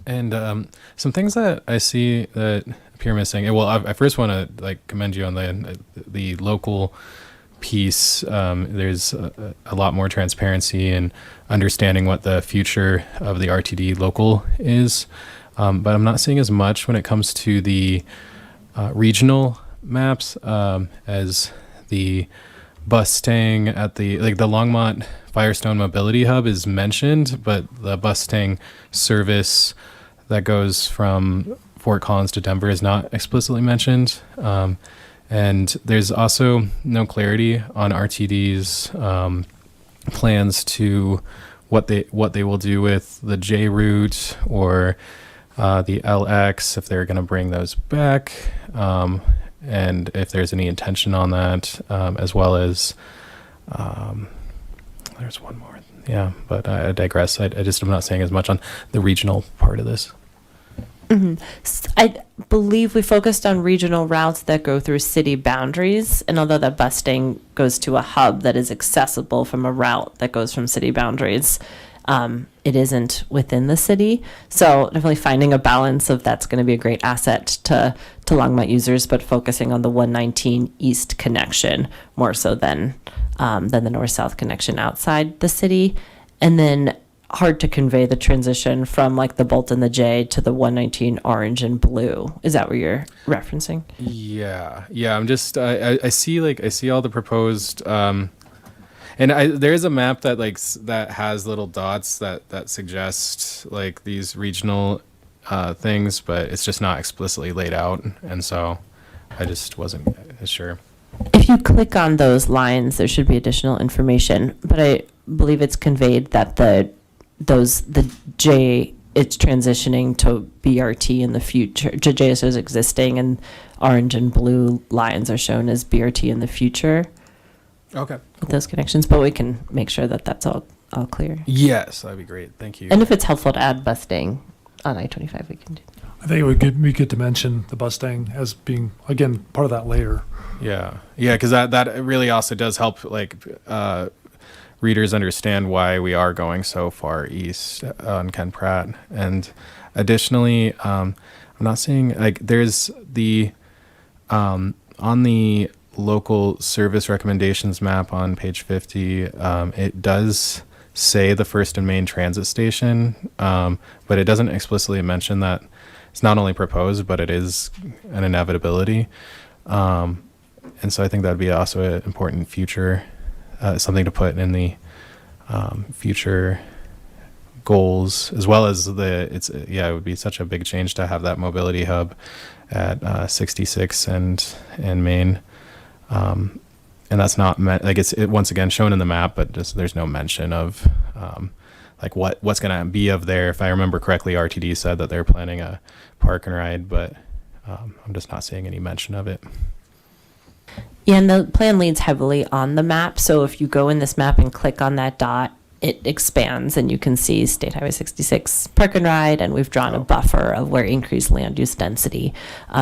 And some things that I see that appear missing. Well, I first want to commend you on the local piece. There's a lot more transparency and understanding what the future of the RTD local is, but I'm not seeing as much when it comes to the regional maps, as the bus staying at the Longmont Firestone Mobility Hub is mentioned, but the bus staying service that goes from Fort Collins to Denver is not explicitly mentioned. And there's also no clarity on RTD's plans to what they will do with the J route or the LX, if they're going to bring those back, and if there's any intention on that, as well as there's one more. Yeah, but I digress. I just am not saying as much on the regional part of this. Mm-hmm. I believe we focused on regional routes that go through city boundaries, and although that bus staying goes to a hub that is accessible from a route that goes from city boundaries, it isn't within the city. So definitely finding a balance of that's going to be a great asset to Longmont users, but focusing on the 119 East connection more so than the north-south connection outside the city. And then hard to convey the transition from the Bolt and the J to the 119 orange and blue. Is that what you're referencing? Yeah. I'm just I see all the proposed and there is a map that that has little dots that suggest these regional things, but it's just not explicitly laid out, and so I just wasn't sure. If you click on those lines, there should be additional information, but I believe it's conveyed that the J, it's transitioning to BRT in the future. J is existing, and orange and blue lines are shown as BRT in the future. Okay. With those connections, but we can make sure that that's all clear. Yes, that'd be great. Thank you. And if it's helpful to add bus staying on I-25, we can do. I think it would be good to mention the bus staying as being, again, part of that layer. Yeah, because that really also does help readers understand why we are going so far east on Ken Pratt. And additionally, I'm not seeing there's the on the local service recommendations map on page 50, it does say the First and Main Transit Station, but it doesn't explicitly mention that it's not only proposed, but it is an inevitability. And so I think that would be also an important future, something to put in the future goals, as well as it would be such a big change to have that mobility hub at 66 and Main. And that's not meant, it's once again shown in the map, but just there's no mention of what's going to be of there. If I remember correctly, RTD said that they're planning a park and ride, but I'm just not seeing any mention of it. Yeah, and the plan leans heavily on the map. So if you go in this map and click on that dot, it expands and you can see State Highway 66 park and ride, and we've drawn a buffer of where increased land use density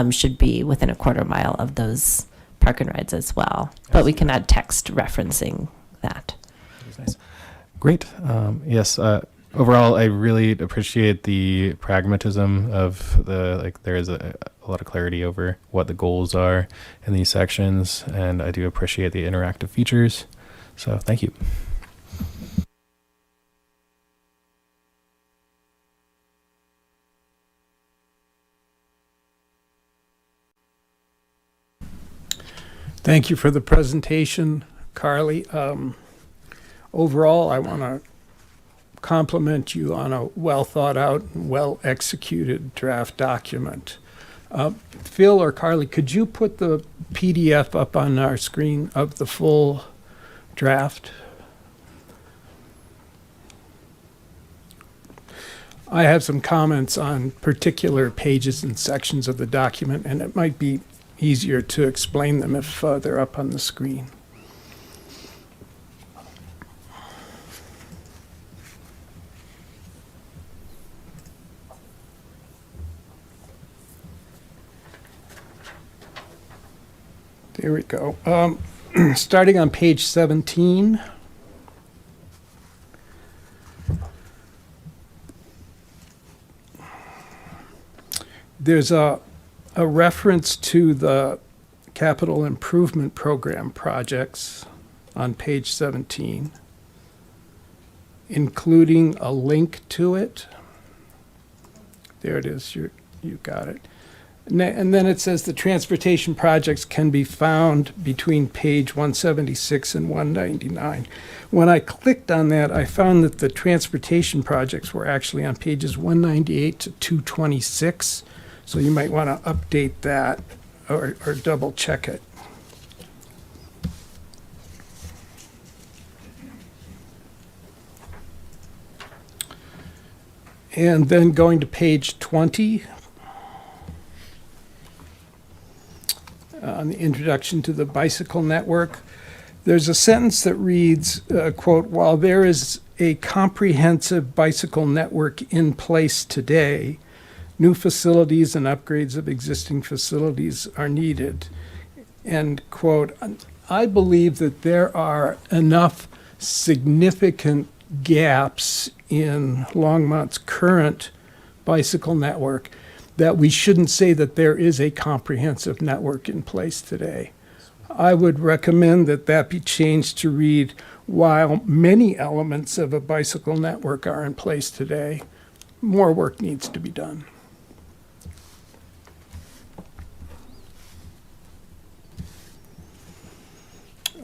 should be within a quarter mile of those park and rides as well. But we can add text referencing that. Nice. Great. Yes. Overall, I really appreciate the pragmatism of there is a lot of clarity over what the goals are in these sections, and I do appreciate the interactive features. So thank you. Thank you for the presentation, Carly. Overall, I want to compliment you on a well thought out, well executed draft document. Phil or Carly, could you put the PDF up on our screen of the full draft? I have some comments on particular pages and sections of the document, and it might be easier to explain them if they're up on the screen. There we go. Starting on page 17. There's a reference to the capital improvement program projects on page 17, including a link to it. There it is. You got it. And then it says the transportation projects can be found between page 176 and 199. When I clicked on that, I found that the transportation projects were actually on pages 198 to 226. So you might want to update that or double check it. And then going to page 20, on the introduction to the bicycle network, there's a sentence that reads, quote, while there is a comprehensive bicycle network in place today, new facilities and upgrades of existing facilities are needed, end quote. I believe that there are enough significant gaps in Longmont's current bicycle network that we shouldn't say that there is a comprehensive network in place today. I would recommend that that be changed to read, while many elements of a bicycle network are in place today, more work needs to be done.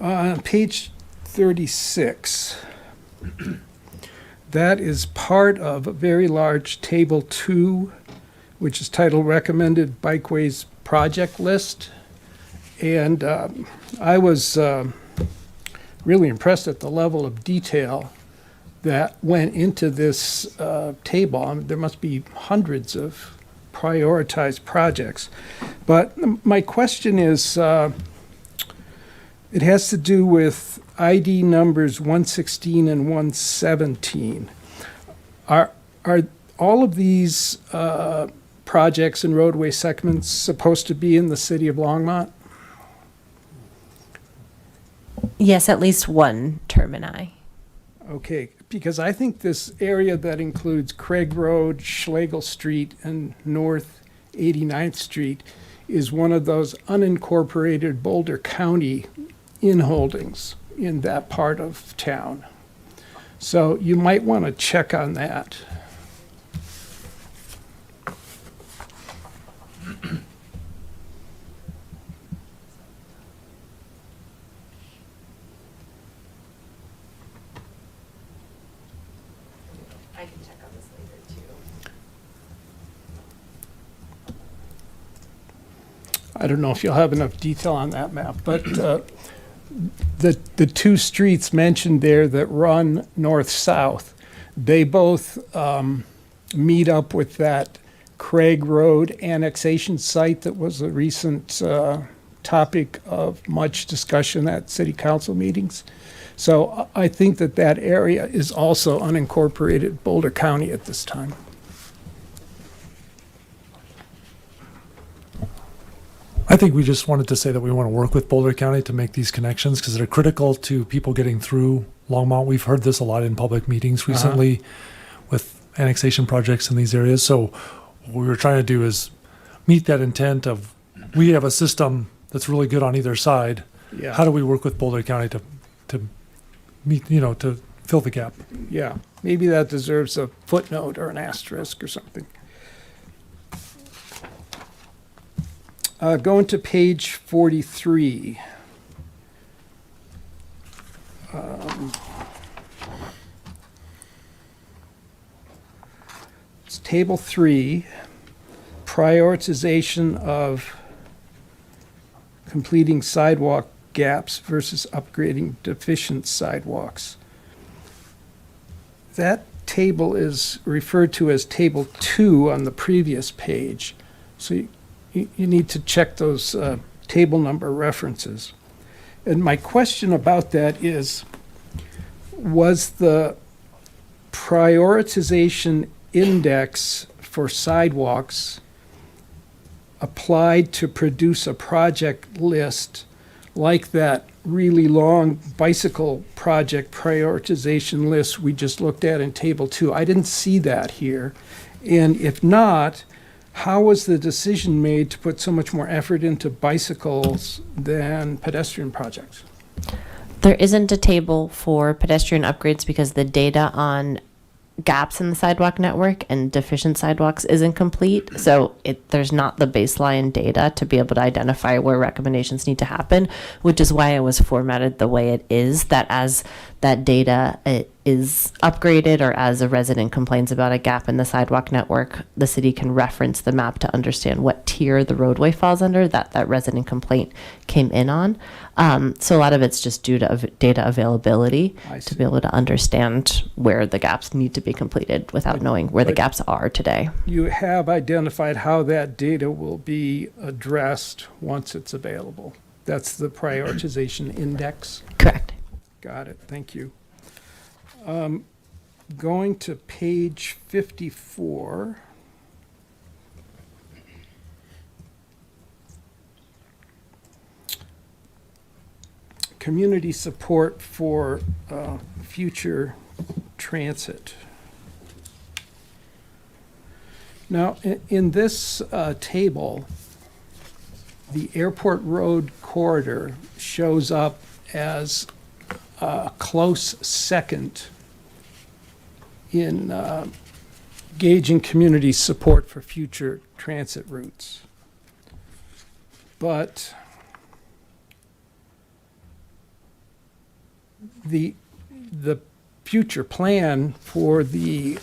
On page 36, that is part of a very large table 2, which is titled Recommended Bikeways Project List. And I was really impressed at the level of detail that went into this table. I mean, there must be hundreds of prioritized projects. But my question is, it has to do with ID numbers 116 and 117. Are all of these projects and roadway segments supposed to be in the city of Longmont? Yes, at least one termini. Okay, because I think this area that includes Craig Road, Schlegel Street, and North 89th Street is one of those unincorporated Boulder County inholdings in that part of town. So you might want to check on that. I can check on this later too. I don't know if you'll have enough detail on that map, but the two streets mentioned there that run north-south, they both meet up with that Craig Road annexation site that was a recent topic of much discussion at city council meetings. So I think that that area is also unincorporated Boulder County at this time. I think we just wanted to say that we want to work with Boulder County to make these connections because they're critical to people getting through Longmont. We've heard this a lot in public meetings recently. annexation projects in these areas. So what we were trying to do is meet that intent of, we have a system that's really good on either side. Yeah. How do we work with Boulder County to meet, to fill the gap? Yeah, maybe that deserves a footnote or an asterisk or something. Going to page 43. It's table 3, prioritization of completing sidewalk gaps versus upgrading deficient sidewalks. That table is referred to as table 2 on the previous page. So you need to check those table number references. And my question about that is, was the prioritization index for sidewalks applied to produce a project list like that really long bicycle project prioritization list we just looked at in table 2? I didn't see that here. And if not, how was the decision made to put so much more effort into bicycles than pedestrian projects? There isn't a table for pedestrian upgrades because the data on gaps in the sidewalk network and deficient sidewalks isn't complete. So there's not the baseline data to be able to identify where recommendations need to happen, which is why it was formatted the way it is, that as that data is upgraded or as a resident complains about a gap in the sidewalk network, the city can reference the map to understand what tier the roadway falls under that resident complaint came in on. So a lot of it's just due to data availability to be able to understand where the gaps need to be completed without knowing where the gaps are today. You have identified how that data will be addressed once it's available. That's the prioritization index. Correct. Got it. Thank you. Going to page 54. Community support for future transit. Now, in this table, the Airport Road corridor shows up as a close second in gauging community support for future transit routes. But the future plan for the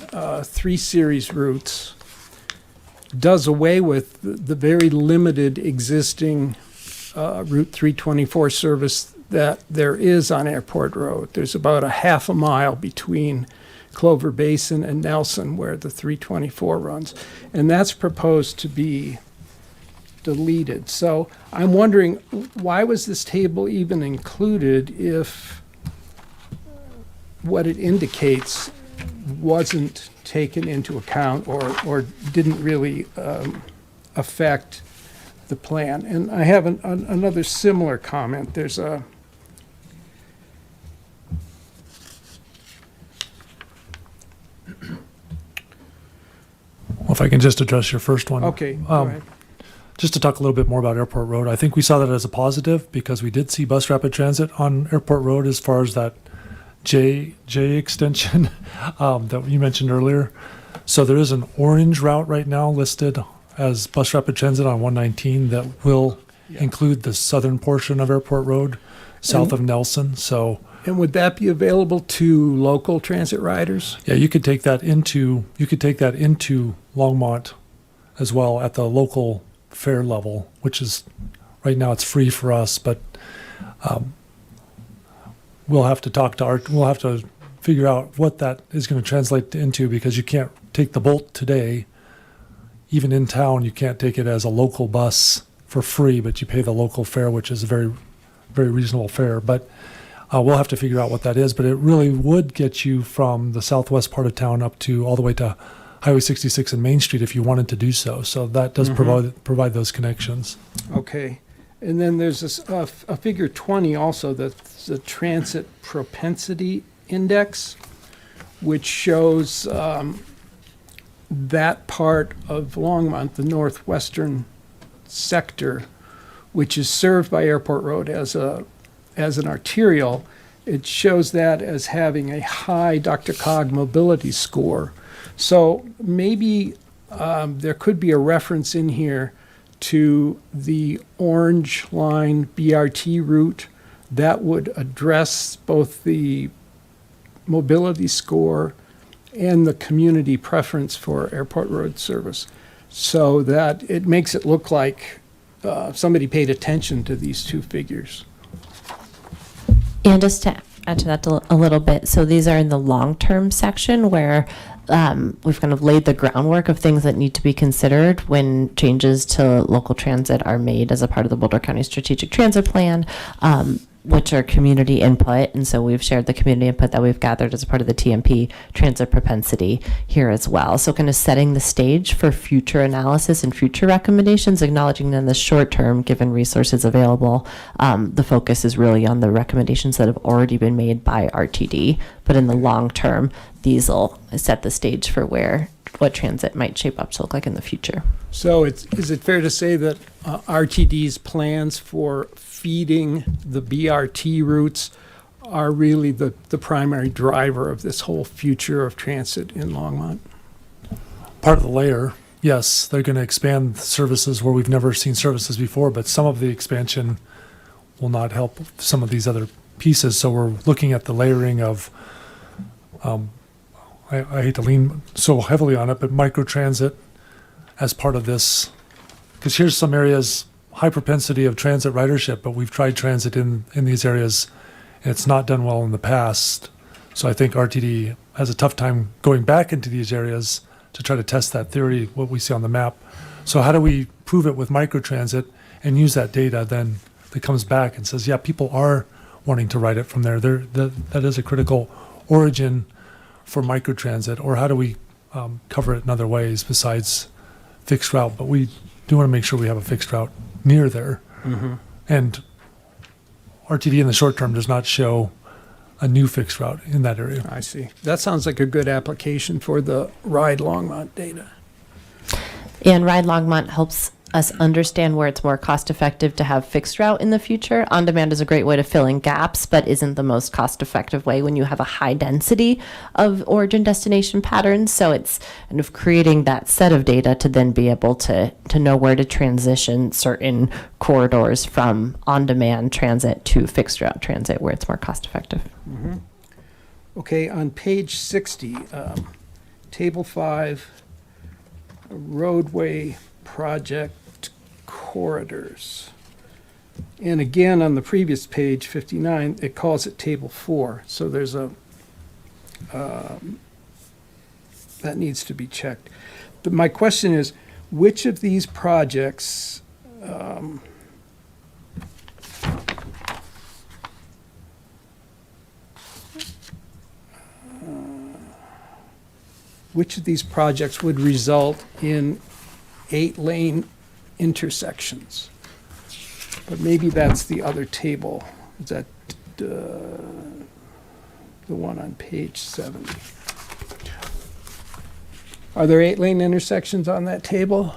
3 series routes does away with the very limited existing Route 324 service that there is on Airport Road. There's about a half a mile between Clover Basin and Nelson where the 324 runs, and that's proposed to be deleted. So I'm wondering, why was this table even included if what it indicates wasn't taken into account or didn't really affect the plan? And I have another similar comment. There's a Well, if I can just address your first one. okay. Go ahead. Just to talk a little bit more about Airport Road, I think we saw that as a positive because we did see bus rapid transit on Airport Road as far as that J extension that you mentioned earlier. So there is an orange route right now listed as bus rapid transit on 119 that will include the southern portion of Airport Road south of Nelson. So, And would that be available to local transit riders? yeah, you could take that into Longmont as well at the local fare level, which is right now it's free for us, but we'll have to figure out what that is going to translate into, because you can't take the Bolt today. Even in town, you can't take it as a local bus for free, but you pay the local fare, which is a very, very reasonable fare. But we'll have to figure out what that is. But it really would get you from the southwest part of town up to all the way to Highway 66 and Main Street if you wanted to do so. So that does provide those connections. Okay. And then there's this, a figure 20 also, that's the transit propensity index, which shows that part of Longmont, the northwestern sector, which is served by Airport Road as an arterial, it shows that as having a high DRCOG mobility score. So maybe there could be a reference in here to the Orange Line BRT route that would address both the mobility score and the community preference for Airport Road service, so that it makes it look like somebody paid attention to these two figures. And just to add to that a little bit, so these are in the long-term section where we've kind of laid the groundwork of things that need to be considered when changes to local transit are made as a part of the Boulder County Strategic Transit Plan, which are community input. And so we've shared the community input that we've gathered as a part of the TMP transit propensity here as well. So kind of setting the stage for future analysis and future recommendations, acknowledging that in the short term, given resources available, the focus is really on the recommendations that have already been made by RTD. But in the long term, these will set the stage for what transit might shape up to look like in the future. So is it fair to say that RTD's plans for feeding the BRT routes are really the primary driver of this whole future of transit in Longmont? Part of the layer, yes, they're going to expand services where we've never seen services before, but some of the expansion will not help some of these other pieces. So we're looking at the layering of, I hate to lean so heavily on it, but microtransit as part of this, because here's some areas, high propensity of transit ridership, but we've tried transit in these areas and it's not done well in the past. So I think RTD has a tough time going back into these areas to try to test that theory, what we see on the map. So how do we prove it with microtransit and use that data then that comes back and says, yeah, people are wanting to ride it from there. That is a critical origin for microtransit. Or how do we cover it in other ways besides fixed route? But we do want to make sure we have a fixed route near there. Mm-hmm. And RTD in the short term does not show a new fixed route in that area. I see. That sounds like a good application for the Ride Longmont data. And Ride Longmont helps us understand where it's more cost effective to have fixed route in the future. On demand is a great way to fill in gaps, but isn't the most cost effective way when you have a high density of origin destination patterns. So it's kind of creating that set of data to then be able to know where to transition certain corridors from on demand transit to fixed route transit where it's more cost effective. Mm-hmm. Okay, on page 60, table 5, roadway project corridors. And again, on the previous page, 59, it calls it table 4. So there's a, that needs to be checked. But my question is, which of these projects, would result in 8-lane intersections? But maybe that's the other table. Is that the one on page 70? Are there 8-lane intersections on that table?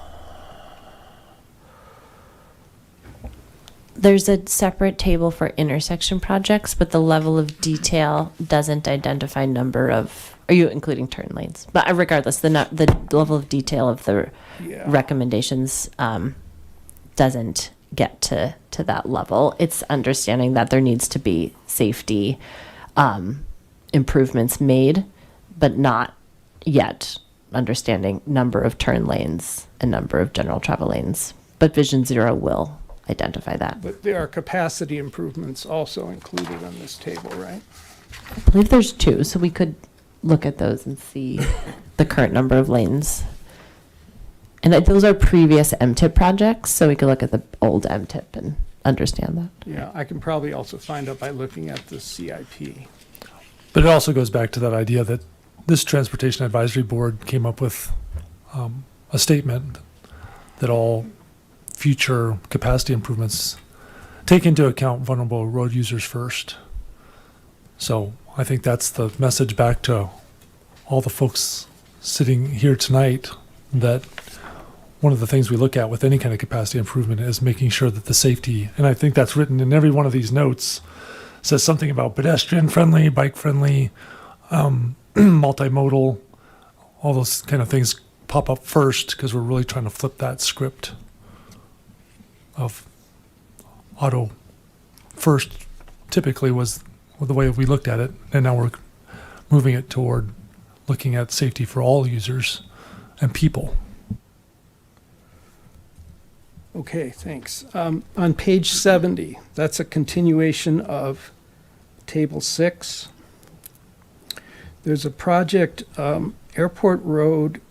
There's a separate table for intersection projects, but the level of detail doesn't identify number of. Are you including turn lanes? But regardless, the level of detail of the recommendations doesn't get to that level. It's understanding that there needs to be safety improvements made, but not yet understanding number of turn lanes and number of general travel lanes. But Vision Zero will identify that. But there are capacity improvements also included on this table, right? I believe there's 2, so we could look at those and see the current number of lanes. And those are previous MTIP projects, so we could look at the old MTIP and understand that. Yeah, I can probably also find out by looking at the CIP. But it also goes back to that idea that this Transportation Advisory Board came up with a statement that all future capacity improvements take into account vulnerable road users first. So I think that's the message back to all the folks sitting here tonight that one of the things we look at with any kind of capacity improvement is making sure that the safety, and I think that's written in every one of these notes, says something about pedestrian friendly, bike friendly, multimodal, all those kind of things pop up first because we're really trying to flip that script of auto first typically was the way we looked at it, and now we're moving it toward looking at safety for all users and people. Okay, thanks. On page 70, that's a continuation of table 6. There's a project, Airport Road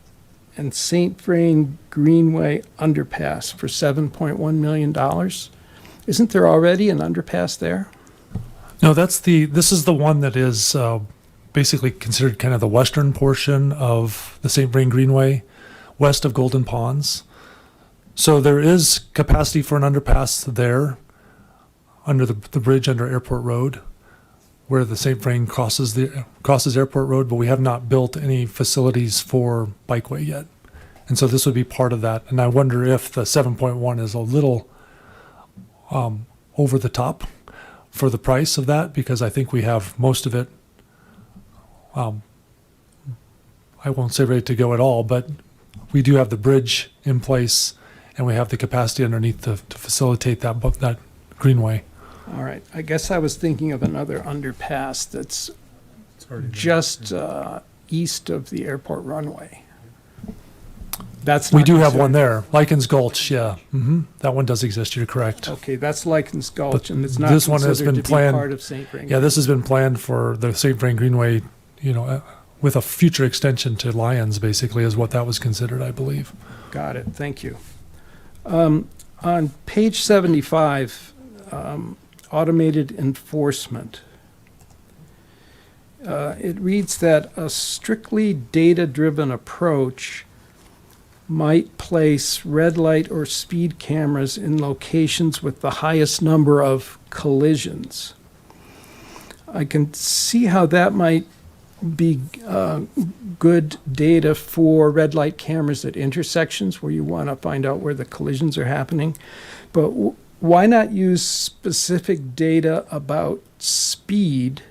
and St. Vrain Greenway underpass for $7.1 million. Isn't there already an underpass there? No, this is the one that is basically considered kind of the western portion of the St. Vrain Greenway, west of Golden Ponds. So there is capacity for an underpass there under the bridge under Airport Road, where the St. Vrain crosses Airport Road, but we have not built any facilities for bikeway yet. And so this would be part of that. And I wonder if the 7.1 is a little over the top for the price of that, because I think we have most of it, I won't say ready to go at all, but we do have the bridge in place and we have the capacity underneath to facilitate that greenway. All right, I guess I was thinking of another underpass that's just east of the airport runway. That's We not do have considered- one there, Likens Gulch, yeah. That one does exist, you're correct. Okay, that's Likens Gulch, But and it's not this one has considered been to planned- be part of St. Vrain. Yeah, this has been planned for the St. Vrain Greenway, with a future extension to Lyons, basically, is what that was considered, I believe. Got it, thank you. On page 75, automated enforcement. It reads that a strictly data-driven approach might place red light or speed cameras in locations with the highest number of collisions. I can see how that might be good data for red light cameras at intersections where you want to find out where the collisions are happening. But why not use specific data about speed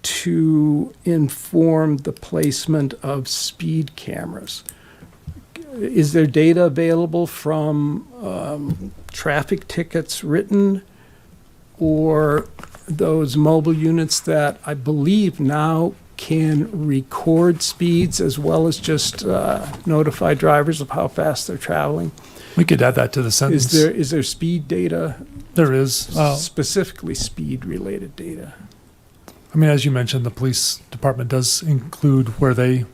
to inform the placement of speed cameras? Is there data available from traffic tickets written, or those mobile units that I believe now can record speeds as well as just notify drivers of how fast they're traveling? We could add that to the sentence. Is there speed data, There is. specifically speed-related data? I mean, as you mentioned, the police department does include where they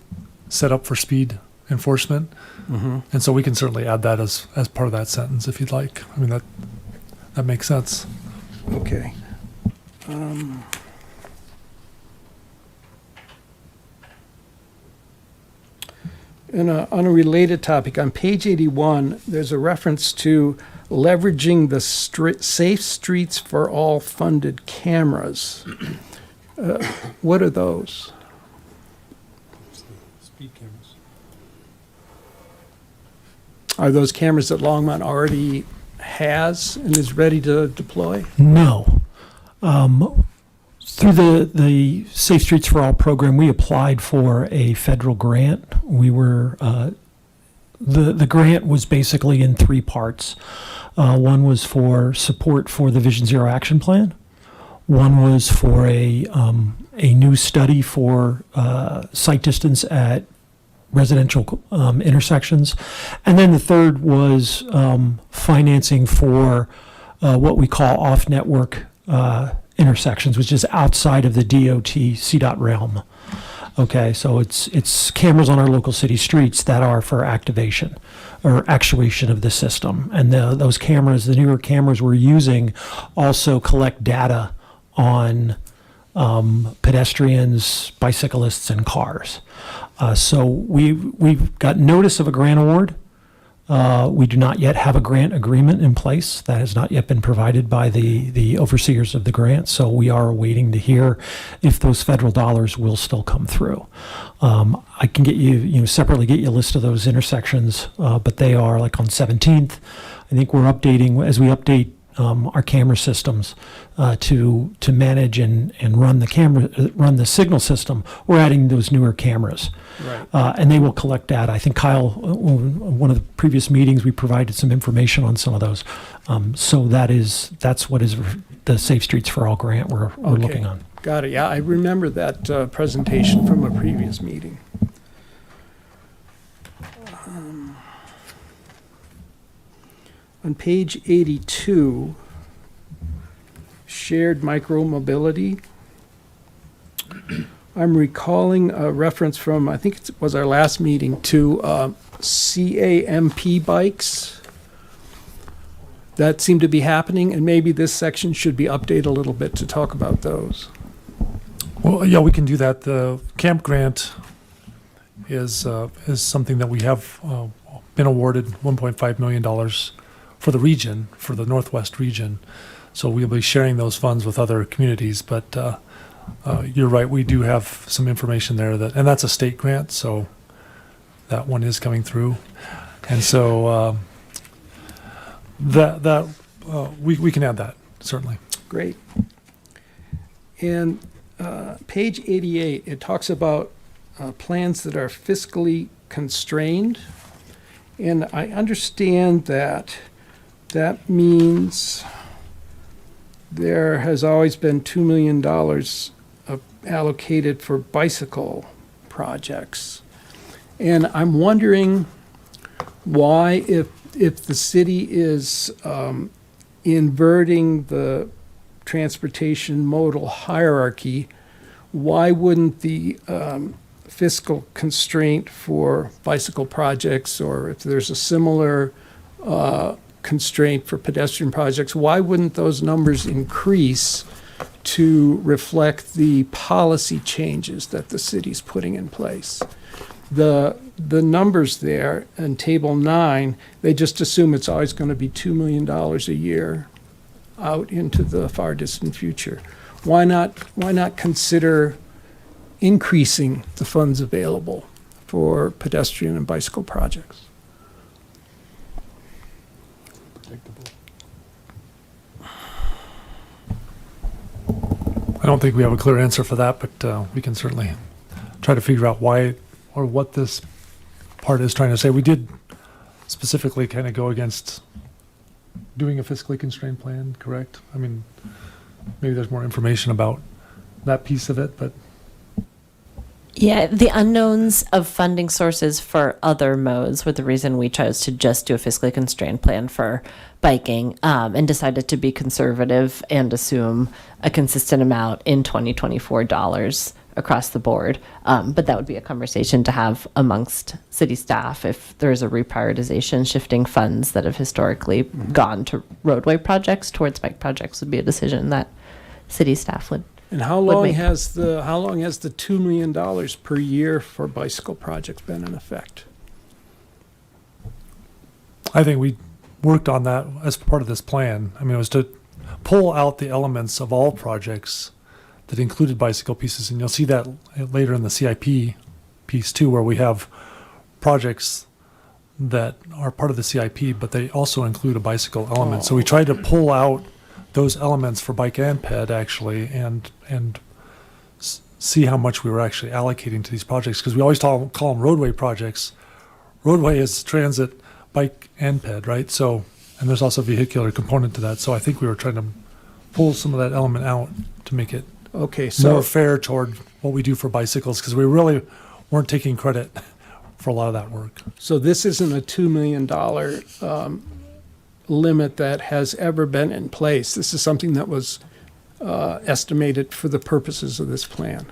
set up for speed enforcement. And so we can certainly add that as part of that sentence if you'd like. I mean, that makes sense. Okay. And on a related topic, on page 81, there's a reference to leveraging the Safe Streets for All funded cameras. What are those? Speed cameras. Are those cameras that Longmont already has and is ready to deploy? No. Through the Safe Streets for All program, we applied for a federal grant. We were the grant was basically in three parts. One was for support for the Vision Zero action plan. One was for a new study for sight distance at residential intersections, and then the third was financing for what we call off-network intersections, which is outside of the DOT CDOT realm. Okay, so it's cameras on our local city streets that are for activation or actuation of the system. And those cameras, the newer cameras we're using, also collect data on pedestrians, bicyclists, and cars. So we've got notice of a grant award We do not yet have a grant agreement in place. That has not yet been provided by the overseers of the grant. So we are waiting to hear if those federal dollars will still come through. I can get you, separately get you a list of those intersections, but they are like on 17th. I think we're updating, as we update our camera systems to manage and run the signal system. We're adding those newer cameras, Right. and they will collect data. I think Kyle, one of the previous meetings, we provided some information on some of those. So that's what is the Safe Streets for All grant we're Okay. looking on. Got it. Yeah, I remember that presentation from a previous meeting. On page 82, shared micromobility. I'm recalling a reference from, I think it was our last meeting, to CAMP bikes that seem to be happening, and maybe this section should be updated a little bit to talk about those. Well, yeah, we can do that. The camp grant is something that we have been awarded $1.5 million for the region, for the Northwest region. So we'll be sharing those funds with other communities. But you're right, we do have some information there and that's a state grant, so that one is coming through. And so we can add that, certainly. Great. And page 88, it talks about plans that are fiscally constrained. And I understand that means there has always been $2 million allocated for bicycle projects. And I'm wondering why, if the city is inverting the transportation modal hierarchy, why wouldn't the fiscal constraint for bicycle projects, or if there's a similar constraint for pedestrian projects, why wouldn't those numbers increase to reflect the policy changes that the city's putting in place? The numbers there in table 9, they just assume it's always going to be $2 million a year out into the far distant future. Why not consider increasing the funds available for pedestrian and bicycle projects? I don't think we have a clear answer for that, but we can certainly try to figure out why or what this part is trying to say. We did specifically kind of go against doing a fiscally constrained plan, correct? I mean, maybe there's more information about that piece of it, but Yeah, the unknowns of funding sources for other modes were the reason we chose to just do a fiscally constrained plan for biking, and decided to be conservative and assume a consistent amount in 2024 dollars across the board. But that would be a conversation to have amongst city staff if there's a reprioritization, shifting funds that have historically gone to roadway projects towards bike projects would be a decision that city staff would. And how long has the $2 million per year for bicycle projects been in effect? I think we worked on that as part of this plan. I mean, it was to pull out the elements of all projects that included bicycle pieces, and you'll see that later in the CIP piece too, where we have projects that are part of the CIP, but they also include a bicycle element. So we tried to pull out those elements for bike and ped actually, and see how much we were actually allocating to these projects, because we always call them roadway projects. Roadway is transit, bike and ped, right? So, and there's also a vehicular component to that. So I think we were trying to pull some of that element out to make it more fair toward what we do for bicycles, because we really weren't taking credit for a lot of that work. So this isn't a $2 million limit that has ever been in place. This is something that was estimated for the purposes of this plan.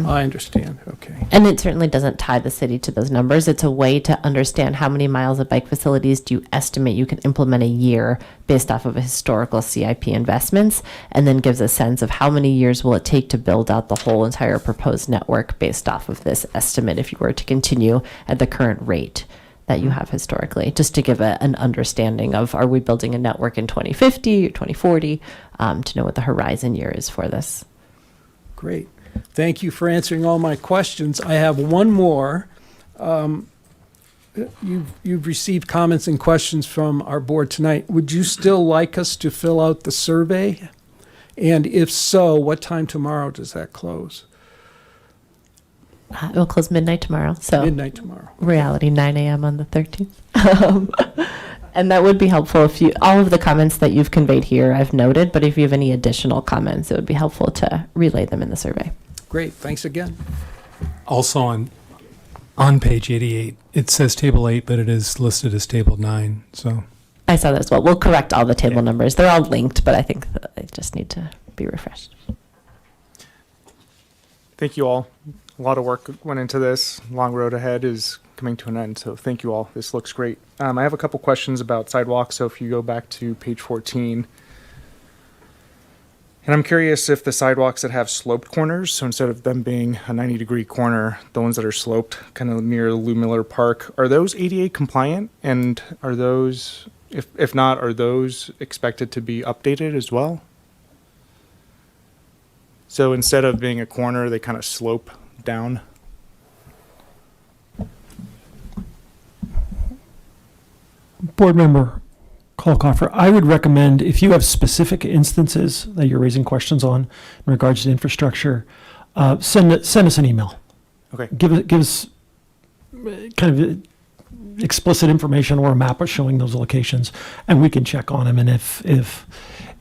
I understand. Okay. And it certainly doesn't tie the city to those numbers. It's a way to understand how many miles of bike facilities do you estimate you can implement a year based off of historical CIP investments, and then gives a sense of how many years will it take to build out the whole entire proposed network based off of this estimate if you were to continue at the current rate that you have historically, just to give an understanding of, are we building a network in 2050 or 2040, to know what the horizon year is for this. Great. Thank you for answering all my questions. I have one more. You've received comments and questions from our board tonight. Would you still like us to fill out the survey? And if so, what time tomorrow does that close? It will close midnight tomorrow. So Midnight tomorrow. reality 9 a.m. on the 13th. And that would be helpful if you, all of the comments that you've conveyed here, I've noted, but if you have any additional comments, it would be helpful to relay them in the survey. Great. Thanks again. Also on page 88, it says table 8, but it is listed as table 9. So I saw that as well. We'll correct all the table numbers. They're all linked, but I think that they just need to be refreshed. Thank you all. A lot of work went into this. Long road ahead is coming to an end, so thank you all. This looks great. I have a couple questions about sidewalks, so if you go back to page 14. And I'm curious if the sidewalks that have sloped corners, so instead of them being a 90-degree corner, the ones that are sloped kind of near Lou Miller Park, are those ADA compliant? And are those, if not, are those expected to be updated as well? So instead of being a corner, they kind of slope down. Board member Kolkoffer, I would recommend, if you have specific instances that you're raising questions on in regards to infrastructure, send us an email. Okay. Give us kind of explicit information or a map showing those locations, and we can check on them. And if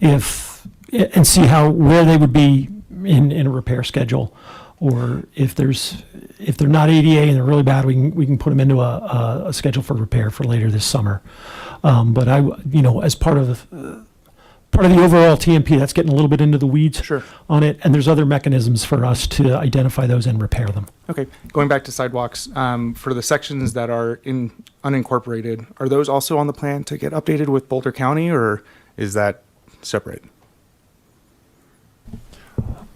and see where they would be in a repair schedule, or if they're not ADA and they're really bad, we can put them into a schedule for repair for later this summer. But as part of the overall TMP, that's getting a little bit into the weeds Sure. on it, and there's other mechanisms for us to identify those and repair them. Okay, going back to sidewalks, for the sections that are unincorporated, are those also on the plan to get updated with Boulder County, or is that separate?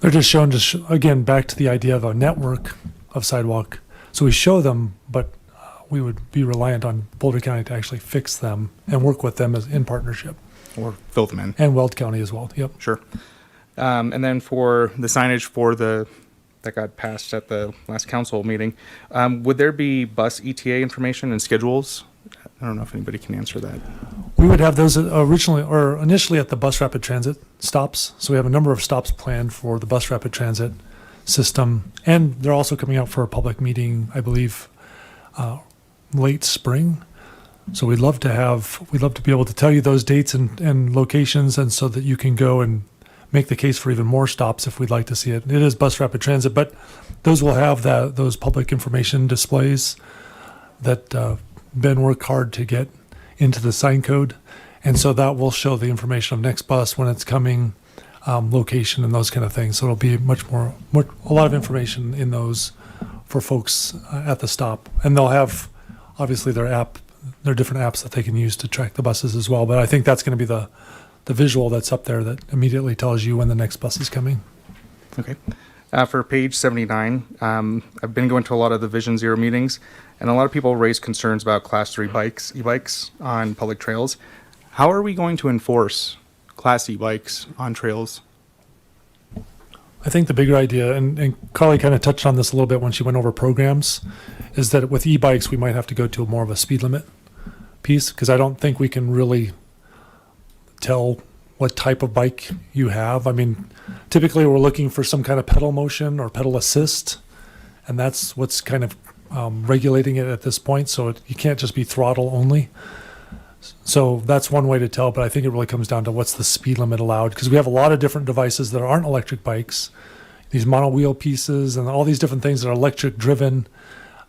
They're just shown, again, back to the idea of a network of sidewalk. So we show them, but we would be reliant on Boulder County to actually fix them and work with them as in partnership. Or fill them in? And Weld County as well, yep. Sure. And then for the signage that got passed at the last council meeting, would there be bus ETA information and schedules? I don't know if anybody can answer that. We would have those initially at the bus rapid transit stops. So we have a number of stops planned for the bus rapid transit system. And they're also coming out for a public meeting, I believe, late spring. So we'd love to be able to tell you those dates and locations, and so that you can go and make the case for even more stops if we'd like to see it. It is bus rapid transit, but those will have those public information displays that Ben worked hard to get into the sign code. And so that will show the information of next bus, when it's coming, location, and those kind of things. So it'll be a lot of information in those for folks at the stop. And they'll have, obviously, their different apps that they can use to track the buses as well. But I think that's going to be the visual that's up there that immediately tells you when the next bus is coming. Okay. For page 79, I've been going to a lot of the Vision Zero meetings, and a lot of people raise concerns about Class 3 e-bikes on public trails. How are we going to enforce Class e-bikes on trails? I think the bigger idea, and Carly kind of touched on this a little bit when she went over programs, is that with e-bikes, we might have to go to more of a speed limit piece, because I don't think we can really tell what type of bike you have. I mean, typically we're looking for some kind of pedal motion or pedal assist, and that's what's kind of regulating it at this point. So you can't just be throttle only. So that's one way to tell, but I think it really comes down to what's the speed limit allowed, because we have a lot of different devices that aren't electric bikes, these monowheel pieces and all these different things that are electric driven,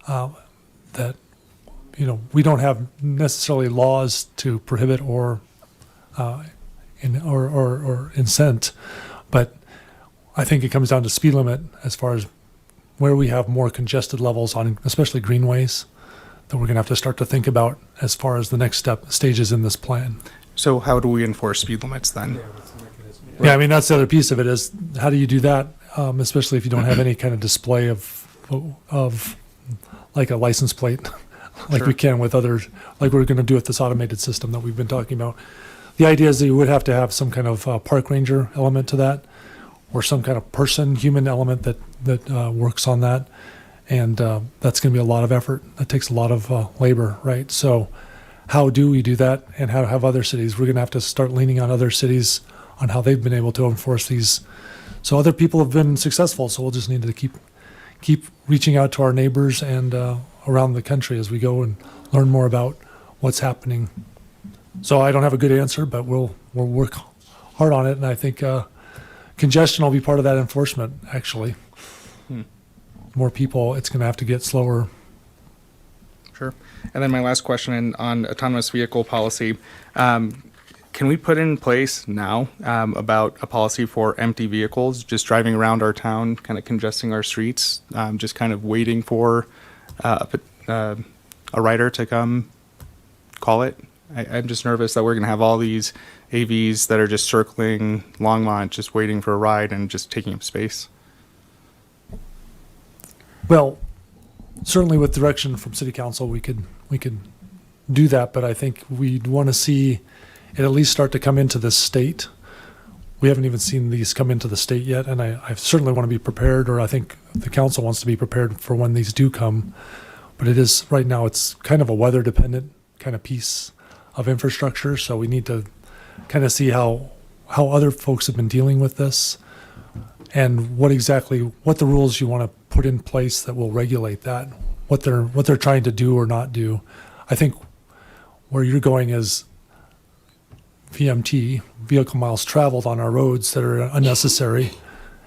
that, we don't have necessarily laws to prohibit or incent, but I think it comes down to speed limit as far as where we have more congested levels on, especially greenways, that we're going to have to start to think about as far as the next stages in this plan. So how do we enforce speed limits then? Yeah, I mean, that's the other piece of it, is how do you do that, especially if you don't have any kind of display of like a license plate like Sure. we can with others, like we're going to do with this automated system that we've been talking about. The idea is that you would have to have some kind of park ranger element to that, or some kind of human element that works on that, and that's going to be a lot of effort. That takes a lot of labor, right? So, how do we do that, and how have other cities? We're going to have to start leaning on other cities on how they've been able to enforce these. So other people have been successful. So we'll just need to keep reaching out to our neighbors and around the country as we go and learn more about what's happening. So I don't have a good answer, but we'll work hard on it, and I think congestion will be part of that enforcement. Actually, more people, it's going to have to get slower. Sure. And then my last question on autonomous vehicle policy. Can we put in place now about a policy for empty vehicles, just driving around our town, kind of congesting our streets, just kind of waiting for a rider to come call it? I'm just nervous that we're going to have all these AVs that are just circling Longmont, just waiting for a ride and just taking up space. Well, certainly with direction from City Council, we could do that, but I think we'd want to see it at least start to come into the state. We haven't even seen these come into the state yet, and I certainly want to be prepared, or I think the council wants to be prepared for when these do come. But it is, right now, it's kind of a weather-dependent kind of piece of infrastructure, so we need to kind of see how other folks have been dealing with this, and what the rules you want to put in place that will regulate that, what they're trying to do or not do. I think where you're going is VMT, vehicle miles traveled on our roads, that are unnecessary,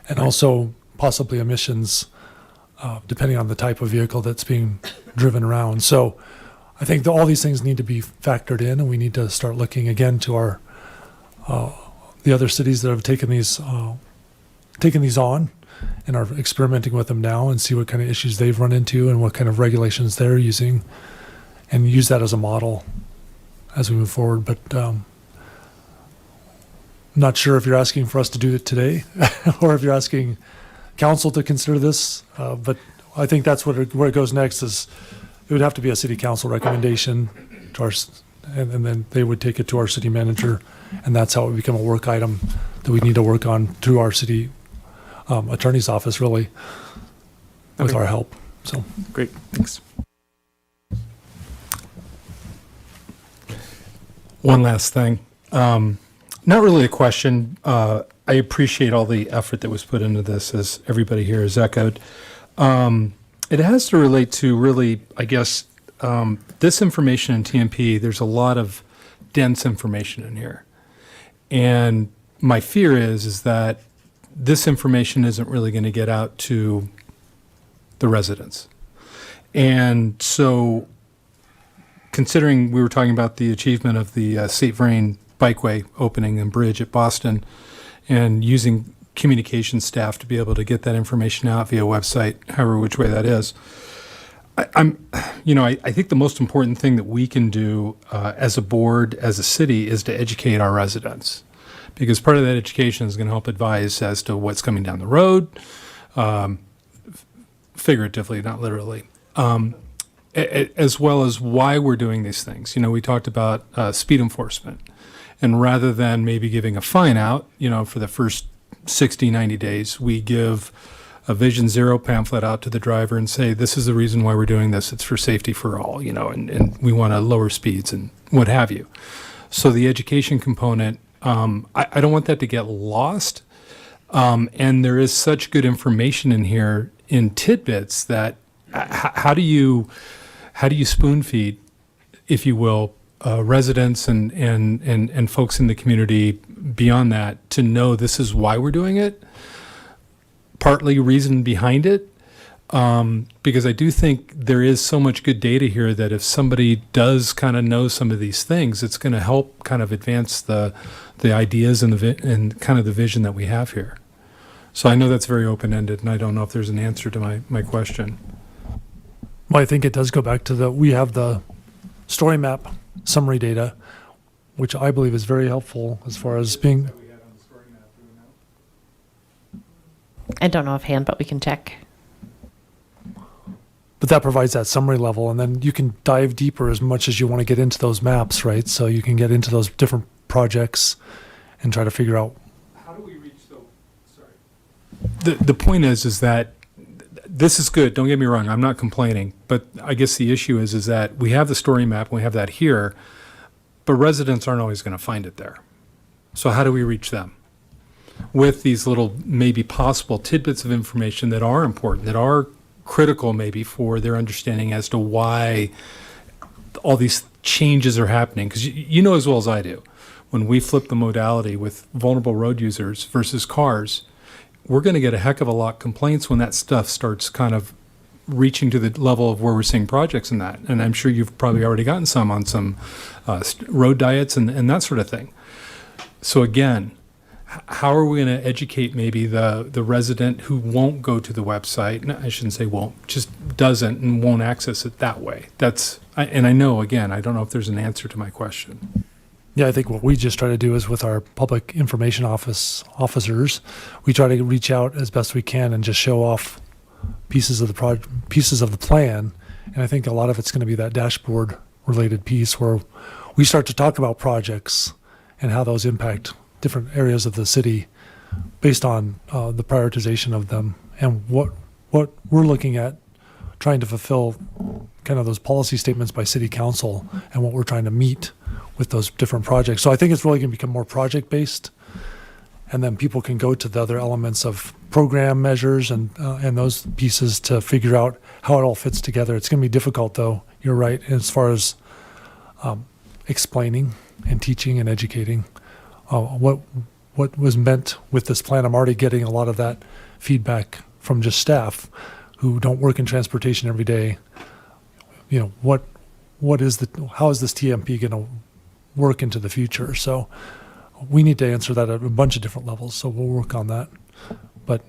and also possibly emissions, depending on the type of vehicle that's being driven around. So I think all these things need to be factored in, and we need to start looking again to our the other cities that have taken these on and are experimenting with them now, and see what kind of issues they've run into and what kind of regulations they're using, and use that as a model as we move forward. But not sure if you're asking for us to do it today or if you're asking council to consider this, but I think that's where it goes next. Is it would have to be a city council recommendation to our, and then they would take it to our city manager, and that's how it would become a work item that we need to work on through our city attorney's office, really, with Okay. our help. So Great, thanks. One last thing. Not really a question. I appreciate all the effort that was put into this, as everybody here has echoed. It has to relate to really, I guess, this information in TMP. There's a lot of dense information in here. And my fear is that this information isn't really going to get out to the residents. And so, considering we were talking about the achievement of the St. Vrain Bikeway opening and bridge at Boston, and using communication staff to be able to get that information out via website, however which way that is, I think the most important thing that we can do as a board, as a city, is to educate our residents, because part of that education is going to help advise as to what's coming down the road, figuratively, not literally. As well as why we're doing these things. We talked about speed enforcement. And rather than maybe giving a fine out, for the first 60, 90 days, we give a Vision Zero pamphlet out to the driver and say, this is the reason why we're doing this. It's for safety for all, and we want to lower speeds and what have you. So the education component, I don't want that to get lost. And there is such good information in here in tidbits that how do you spoon feed, if you will, residents and folks in the community beyond that to know this is why we're doing it, partly reason behind it, because I do think there is so much good data here that if somebody does kind of know some of these things, it's going to help kind of advance the ideas and kind of the vision that we have here. So I know that's very open-ended, and I don't know if there's an answer to my question. well, I think it does go back to we have the story map summary data, which I believe is very helpful as far as being. I don't know offhand, but we can check. but that provides that summary level, and then you can dive deeper as much as you want to get into those maps, right? So you can get into those different projects and try to figure out. How do we reach the point is that this is good. Don't get me wrong. I'm not complaining, but I guess the issue is that we have the story map and we have that here, but residents aren't always going to find it there. So how do we reach them with these little maybe possible tidbits of information that are important, that are critical maybe for their understanding as to why all these changes are happening? Because you know as well as I do, when we flip the modality with vulnerable road users versus cars, we're going to get a heck of a lot of complaints when that stuff starts kind of reaching to the level of where we're seeing projects in that. And I'm sure you've probably already gotten some on some road diets and that sort of thing. So again, how are we going to educate maybe the resident who won't go to the website? No, I shouldn't say won't, just doesn't and won't access it that way. And I know, again, I don't know if there's an answer to my question. Yeah, I think what we just try to do is with our public information officers, we try to reach out as best we can and just show off pieces of the plan. And I think a lot of it's going to be that dashboard related piece where we start to talk about projects and how those impact different areas of the city based on the prioritization of them and what we're looking at trying to fulfill kind of those policy statements by city council and what we're trying to meet with those different projects. So I think it's really going to become more project based, and then people can go to the other elements of program measures and those pieces to figure out how it all fits together. It's going to be difficult, though. You're right as far as explaining and teaching and educating what was meant with this plan. I'm already getting a lot of that feedback from just staff who don't work in transportation every day. You know, how is this TMP going to work into the future? So we need to answer that at a bunch of different levels. So we'll work on that. But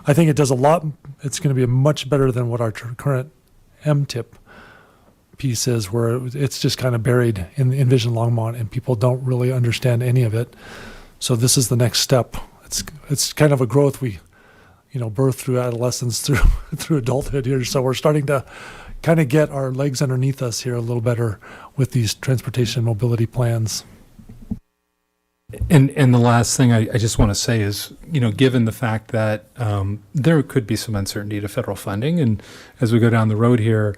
I think it does a lot. It's going to be much better than what our current MTIP piece is, where it's just kind of buried in Envision Longmont and people don't really understand any of it. So this is the next step. It's kind of a growth we, birth through adolescence through adulthood here. So we're starting to kind of get our legs underneath us here a little better with these transportation mobility plans. And the last thing I just want to say is, given the fact that there could be some uncertainty to federal funding, and as we go down the road here,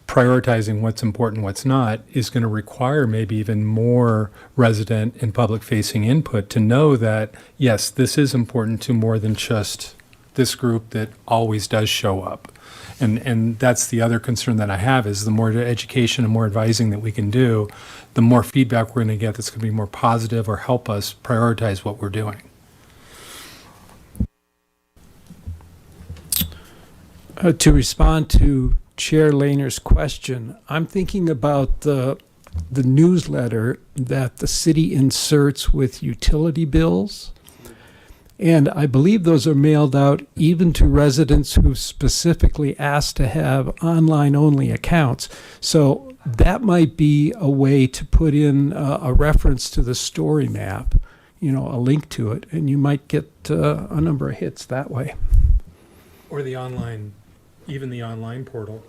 prioritizing what's important, what's not, is going to require maybe even more resident and public-facing input to know that, yes, this is important to more than just this group that always does show up. And that's the other concern that I have, is the more education and more advising that we can do, the more feedback we're going to get that's going to be more positive or help us prioritize what we're doing. To respond to Chair Lehner's question, I'm thinking about the newsletter that the city inserts with utility bills. And I believe those are mailed out even to residents who specifically asked to have online-only accounts. So that might be a way to put in a reference to the story map, a link to it, and you might get a number of hits that way. Or the online, even the online portal.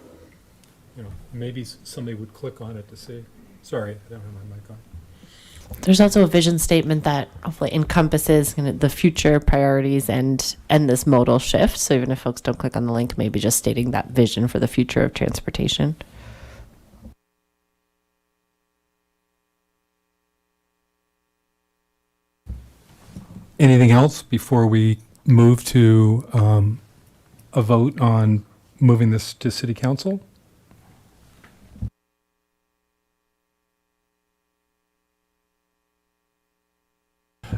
Maybe somebody would click on it to see. Sorry, I don't have my mic on. There's also a vision statement that hopefully encompasses the future priorities and this modal shift. So even if folks don't click on the link, maybe just stating that vision for the future of transportation. Anything else before we move to a vote on moving this to City Council?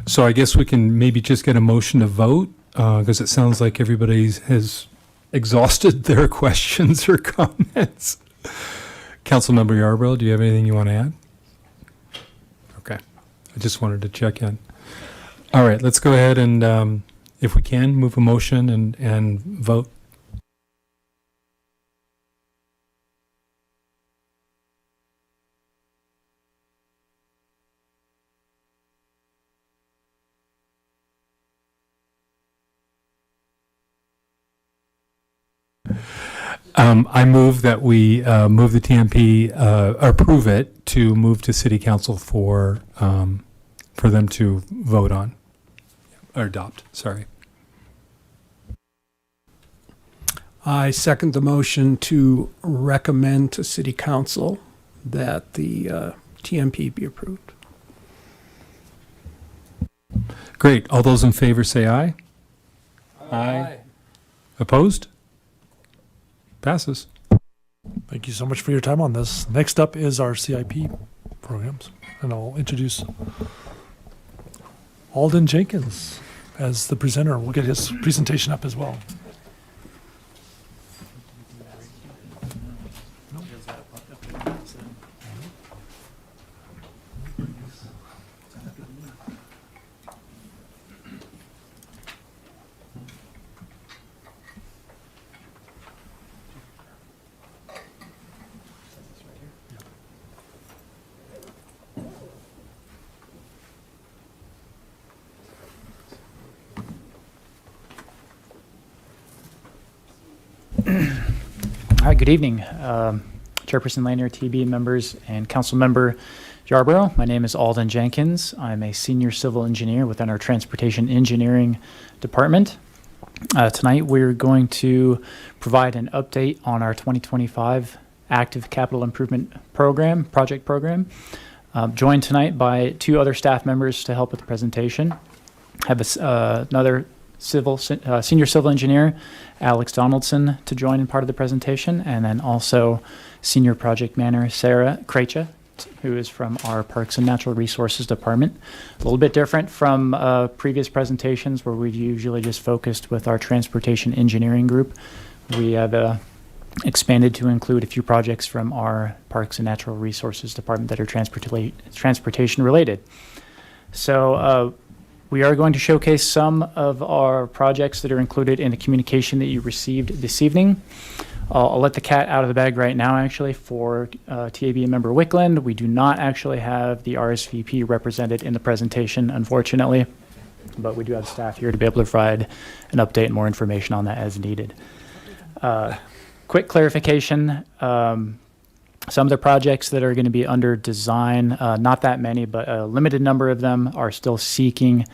So I guess we can maybe just get a motion to vote, because it sounds like everybody has exhausted their questions or comments. Councilmember Yarbrough, do you have anything you want to add? Okay. I just wanted to check in. All right, let's go ahead and, if we can, move a motion and vote. I move that we move the TMP, approve it to move to City Council for them to vote on or adopt. Sorry. I second the motion to recommend to City Council that the TMP be approved. Great. All those in favor say aye. Aye. Opposed? Passes. Thank you so much for your time on this. Next up is our CIP programs, and I'll introduce Alden Jenkins as the presenter. We'll get his presentation up as well. All right, good evening, Chairperson Lanier, TB members, and Council Member Yarborough. My name is Alden Jenkins. I'm a senior civil engineer within our Transportation Engineering Department. Tonight, we're going to provide an update on our 2025 Active Capital Improvement Program, project program. Joined tonight by two other staff members to help with the presentation. I have another senior civil engineer, Alex Donaldson, to join in part of the presentation, and then also senior project manager, Sarah Kreitcha, who is from our Parks and Natural Resources Department. A little bit different from previous presentations where we've usually just focused with our transportation engineering group. We have expanded to include a few projects from our Parks and Natural Resources Department that are transportation related. So we are going to showcase some of our projects that are included in the communication that you received this evening. I'll let the cat out of the bag right now, actually, for TAB member Wickland. We do not actually have the RSVP represented in the presentation, unfortunately, but we do have staff here to be able to provide an update and more information on that as needed. Quick clarification. Some of the projects that are going to be under design, not that many, but a limited number of them are still seeking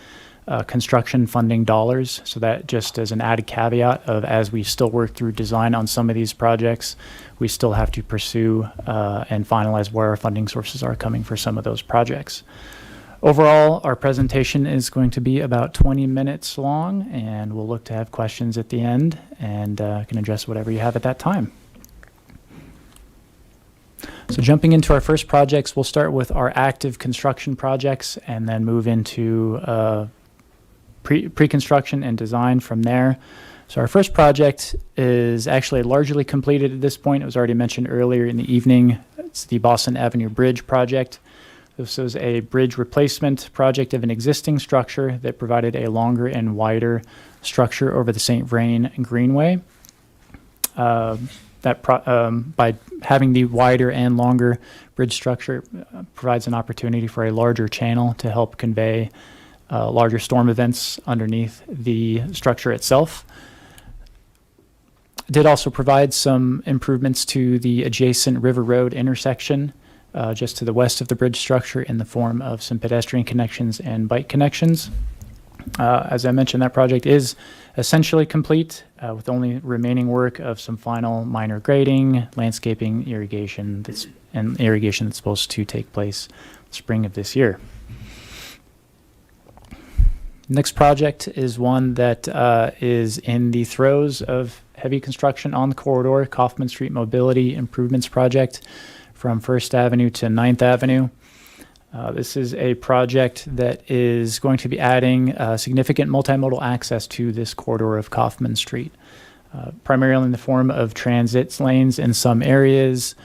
construction funding dollars. So that just as an added caveat of as we still work through design on some of these projects, we still have to pursue and finalize where our funding sources are coming for some of those projects. Overall, our presentation is going to be about 20 minutes long, and we'll look to have questions at the end and can address whatever you have at that time. So jumping into our first projects, we'll start with our active construction projects and then move into pre-construction and design from there. So our first project is actually largely completed at this point. It was already mentioned earlier in the evening. It's the Boston Avenue Bridge project. This was a bridge replacement project of an existing structure that provided a longer and wider structure over the St. Vrain Greenway. By having the wider and longer bridge structure provides an opportunity for a larger channel to help convey larger storm events underneath the structure itself. Did also provide some improvements to the adjacent River Road intersection just to the west of the bridge structure in the form of some pedestrian connections and bike connections. As I mentioned, that project is essentially complete with only remaining work of some final minor grading, landscaping, irrigation that's supposed to take place spring of this year. Next project is one that is in the throes of heavy construction on the corridor, Kaufman Street Mobility Improvements Project from 1st Avenue to 9th Avenue. This is a project that is going to be adding significant multimodal access to this corridor of Kaufman Street, primarily in the form of transit lanes in some areas,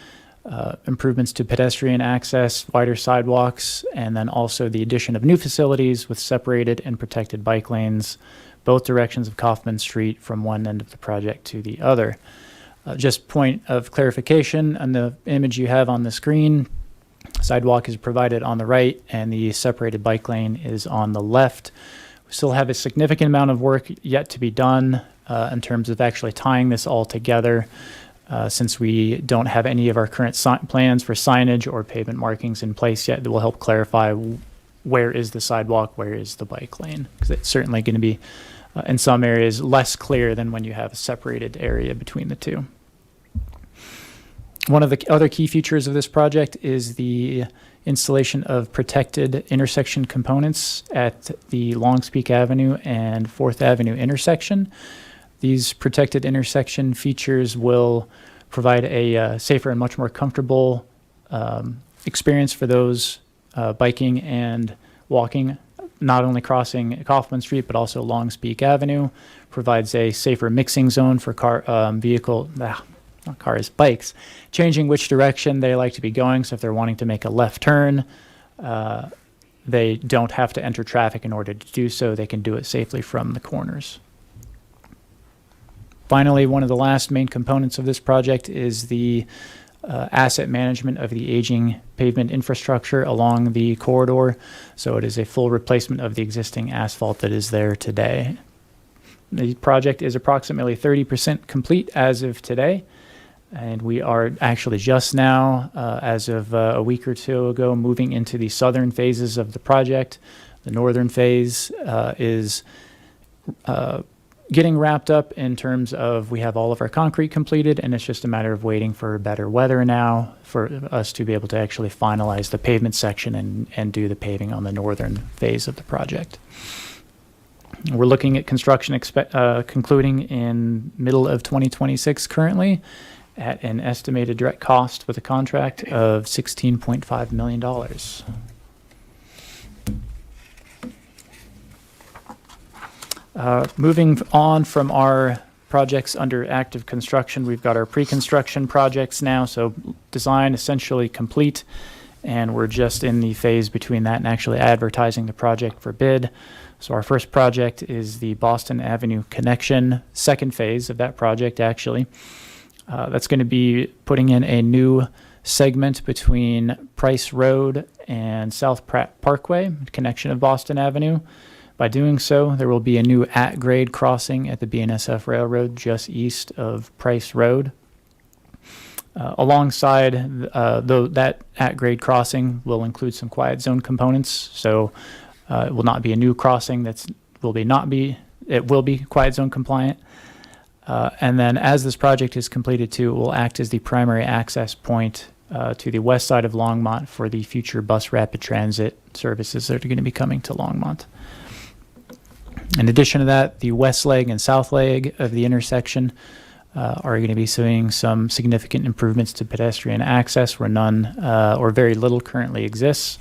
improvements to pedestrian access, wider sidewalks, and then also the addition of new facilities with separated and protected bike lanes, both directions of Kaufman Street from one end of the project to the other. Just point of clarification, on the image you have on the screen, sidewalk is provided on the right and the separated bike lane is on the left. We still have a significant amount of work yet to be done in terms of actually tying this all together. since we don't have any of our current plans for signage or pavement markings in place yet, that will help clarify where is the sidewalk, where is the bike lane, because it's certainly going to be in some areas less clear than when you have a separated area between the two. One of the other key features of this project is the installation of protected intersection components at the Longspeak Avenue and 4th Avenue intersection. These protected intersection features will provide a safer and much more comfortable experience for those biking and walking, not only crossing Kaufman Street, but also Longspeak Avenue. Provides a safer mixing zone for bikes, changing which direction they like to be going. So if they're wanting to make a left turn, they don't have to enter traffic in order to do so. They can do it safely from the corners. Finally, one of the last main components of this project is the asset management of the aging pavement infrastructure along the corridor. So it is a full replacement of the existing asphalt that is there today. The project is approximately 30% complete as of today. And we are actually just now, as of a week or two ago, moving into the southern phases of the project. The northern phase is getting wrapped up in terms of we have all of our concrete completed, and it's just a matter of waiting for better weather now for us to be able to actually finalize the pavement section and do the paving on the northern phase of the project. We're looking at construction concluding in middle of 2026 currently, at an estimated direct cost with a contract of $16.5 million. Moving on from our projects under active construction, we've got our pre-construction projects now. So design essentially complete, and we're just in the phase between that and actually advertising the project for bid. So our first project is the Boston Avenue connection, second phase of that project actually. That's going to be putting in a new segment between Price Road and South Pratt Parkway, connection of Boston Avenue. By doing so, there will be a new at-grade crossing at the BNSF Railroad just east of Price Road. Alongside that at-grade crossing will include some quiet zone components, so it will not be a new crossing. It will be quiet zone compliant. And then as this project is completed too, it will act as the primary access point to the west side of Longmont for the future bus rapid transit services that are going to be coming to Longmont. In addition to that, the west leg and south leg of the intersection are going to be seeing some significant improvements to pedestrian access where none or very little currently exists.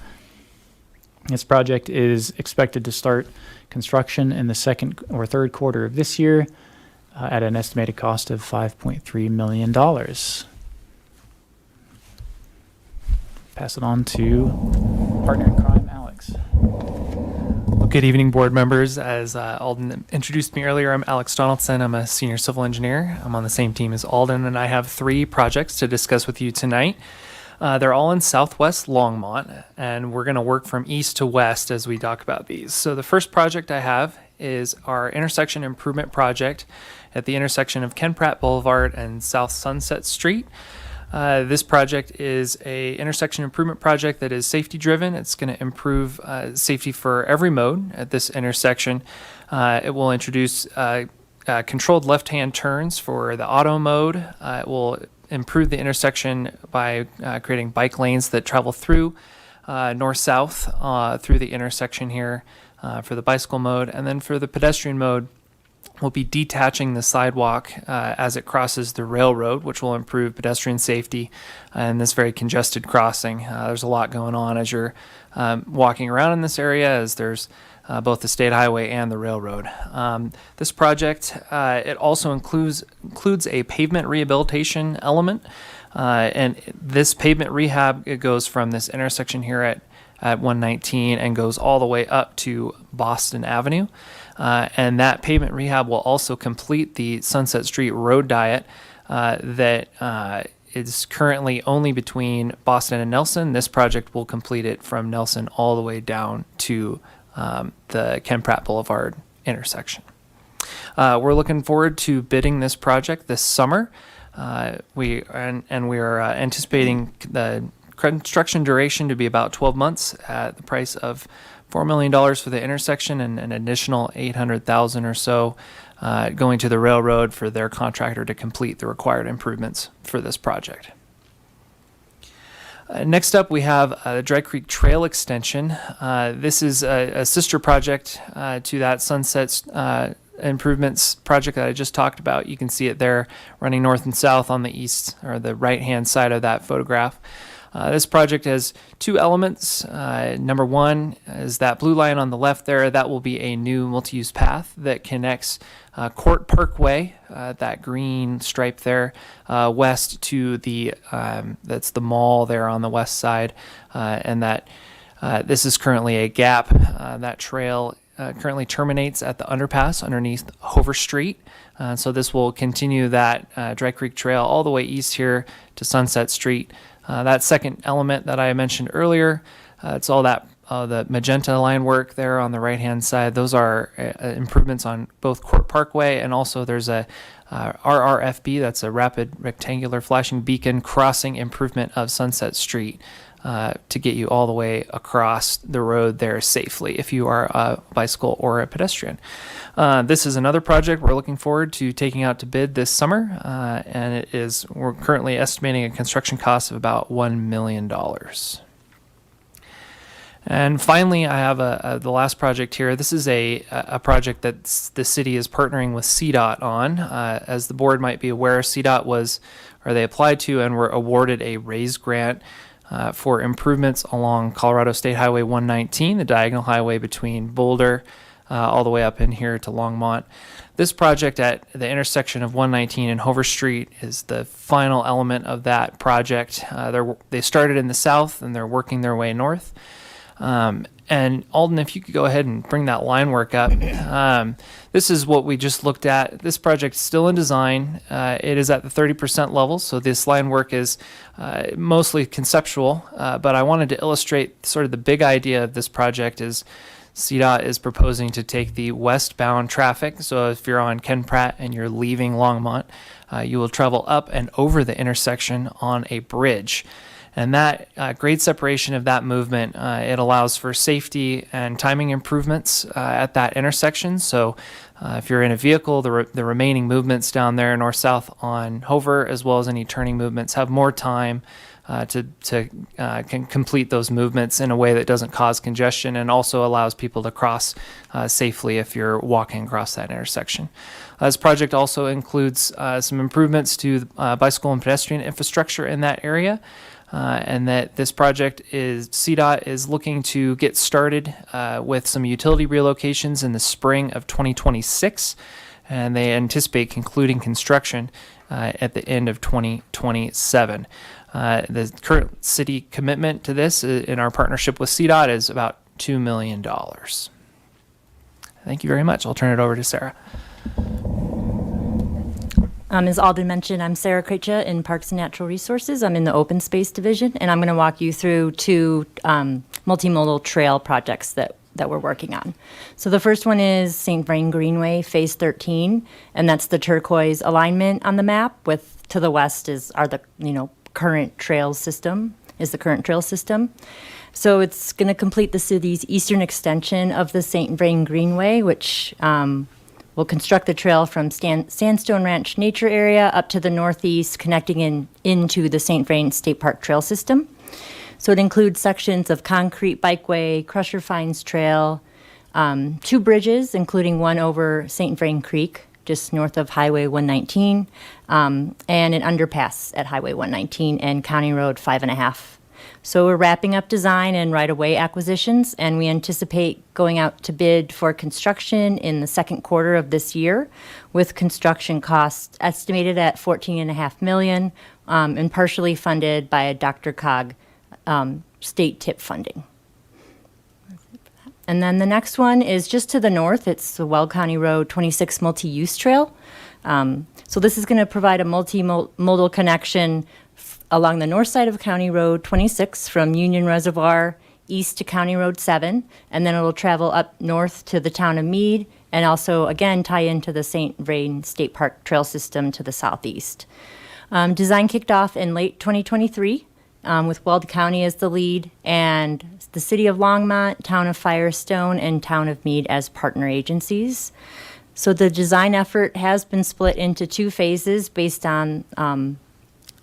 This project is expected to start construction in the second or third quarter of this year at an estimated cost of $5.3 million. Pass it on to partner in crime, Alex. Well, good evening, board members. As Alden introduced me earlier, I'm Alex Donaldson. I'm a senior civil engineer. I'm on the same team as Alden, and I have 3 projects to discuss with you tonight. They're all in Southwest Longmont, and we're going to work from east to west as we talk about these. So the first project I have is our intersection improvement project at the intersection of Ken Pratt Boulevard and South Sunset Street. This project is a intersection improvement project that is safety driven. It's going to improve safety for every mode at this intersection. It will introduce controlled left-hand turns for the auto mode. It will improve the intersection by creating bike lanes that travel through north-south through the intersection here for the bicycle mode. And then for the pedestrian mode, we'll be detaching the sidewalk as it crosses the railroad, which will improve pedestrian safety in this very congested crossing. There's a lot going on as you're walking around in this area, as there's both the state highway and the railroad. This project, it also includes a pavement rehabilitation element. And this pavement rehab, it goes from this intersection here at 119 and goes all the way up to Boston Avenue. And that pavement rehab will also complete the Sunset Street road diet that is currently only between Boston and Nelson. This project will complete it from Nelson all the way down to the Ken Pratt Boulevard intersection. We're looking forward to bidding this project this summer. We are anticipating the construction duration to be about 12 months at the price of $4 million for the intersection and an additional $800,000 or so going to the railroad for their contractor to complete the required improvements for this project. Next up, we have the Dry Creek Trail Extension. This is a sister project to that Sunset improvements project that I just talked about. You can see it there running north and south on the east or the right-hand side of that photograph. This project has two elements. Number one is that blue line on the left there. That will be a new multi-use path that connects Court Parkway, that green stripe there, west to the, that's the mall there on the west side. And that this is currently a gap. That trail currently terminates at the underpass underneath Hover Street. So this will continue that Dry Creek Trail all the way east here to Sunset Street. That second element that I mentioned earlier, it's all that the magenta line work there on the right-hand side. Those are improvements on both Court Parkway, and also there's a RRFB, that's a rapid rectangular flashing beacon crossing improvement of Sunset Street to get you all the way across the road there safely if you are a bicycle or a pedestrian. This is another project we're looking forward to taking out to bid this summer, and we're currently estimating a construction cost of about $1 million. And finally, I have the last project here. This is a project that the city is partnering with CDOT on. As the board might be aware, they applied to and were awarded a RAISE grant for improvements along Colorado State Highway 119, the diagonal highway between Boulder all the way up in here to Longmont. This project at the intersection of 119 and Hover Street is the final element of that project. They started in the south and they're working their way north. And Alden, if you could go ahead and bring that line work up. This is what we just looked at. This project is still in design. It is at the 30% level, so this line work is mostly conceptual, but I wanted to illustrate sort of the big idea of this project is CDOT is proposing to take the westbound traffic. So if you're on Ken Pratt and you're leaving Longmont, you will travel up and over the intersection on a bridge. And that grade separation of that movement, it allows for safety and timing improvements at that intersection. So if you're in a vehicle, the remaining movements down there north-south on Hover, as well as any turning movements, have more time to can complete those movements in a way that doesn't cause congestion and also allows people to cross safely if you're walking across that intersection. This project also includes some improvements to bicycle and pedestrian infrastructure in that area. And that this project CDOT is looking to get started with some utility relocations in the spring of 2026, and they anticipate concluding construction at the end of 2027. The current city commitment to this in our partnership with CDOT is about $2 million. Thank you very much. I'll turn it over to Sarah. As Alden mentioned, I'm Sarah Kreitcha in Parks and Natural Resources. I'm in the Open Space Division, and I'm going to walk you through two multimodal trail projects that we're working on. So the first one is St. Vrain Greenway, Phase 13, and that's the turquoise alignment on the map. With to the west current trail system. So it's going to complete the city's eastern extension of the St. Vrain Greenway, which we'll construct the trail from Sandstone Ranch Nature Area up to the northeast, connecting into the St. Vrain State Park Trail System. So it includes sections of concrete bikeway, Crusher Fines Trail, two bridges, including one over St. Vrain Creek, just north of Highway 119, and an underpass at Highway 119 and County Road 5.5. So we're wrapping up design and right-of-way acquisitions, and we anticipate going out to bid for construction in the second quarter of this year, with construction costs estimated at $14.5 million, and partially funded by a Dr. Cog state tip funding. And then the next one is just to the north. It's the Weld County Road 26 multi-use trail. So this is going to provide a multimodal connection along the north side of County Road 26 from Union Reservoir east to County Road 7, and then it'll travel up north to the town of Meade and also, again, tie into the St. Vrain State Park Trail System to the southeast. Design kicked off in late 2023 with Weld County as the lead and the City of Longmont, Town of Firestone, and Town of Meade as partner agencies. So the design effort has been split into 2 phases based on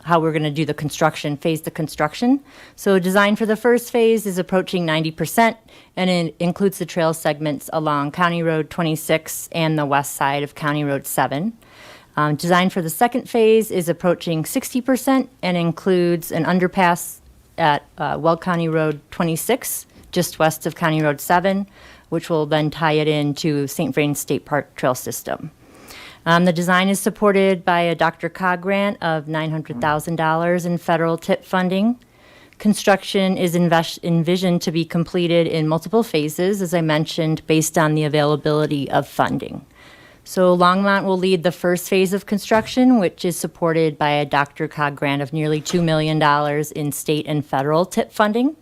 how we're going to do the construction, phase the construction. So design for the first phase is approaching 90%, and it includes the trail segments along County Road 26 and the west side of County Road 7. Design for the second phase is approaching 60% and includes an underpass at Weld County Road 26, just west of County Road 7, which will then tie it into St. Vrain State Park Trail System. The design is supported by a Dr. Cog grant of $900,000 in federal TIP funding. Construction is envisioned to be completed in multiple phases, as I mentioned, based on the availability of funding. So Longmont will lead the first phase of construction, which is supported by a Dr. Cog grant of nearly $2 million in state and federal TIP funding.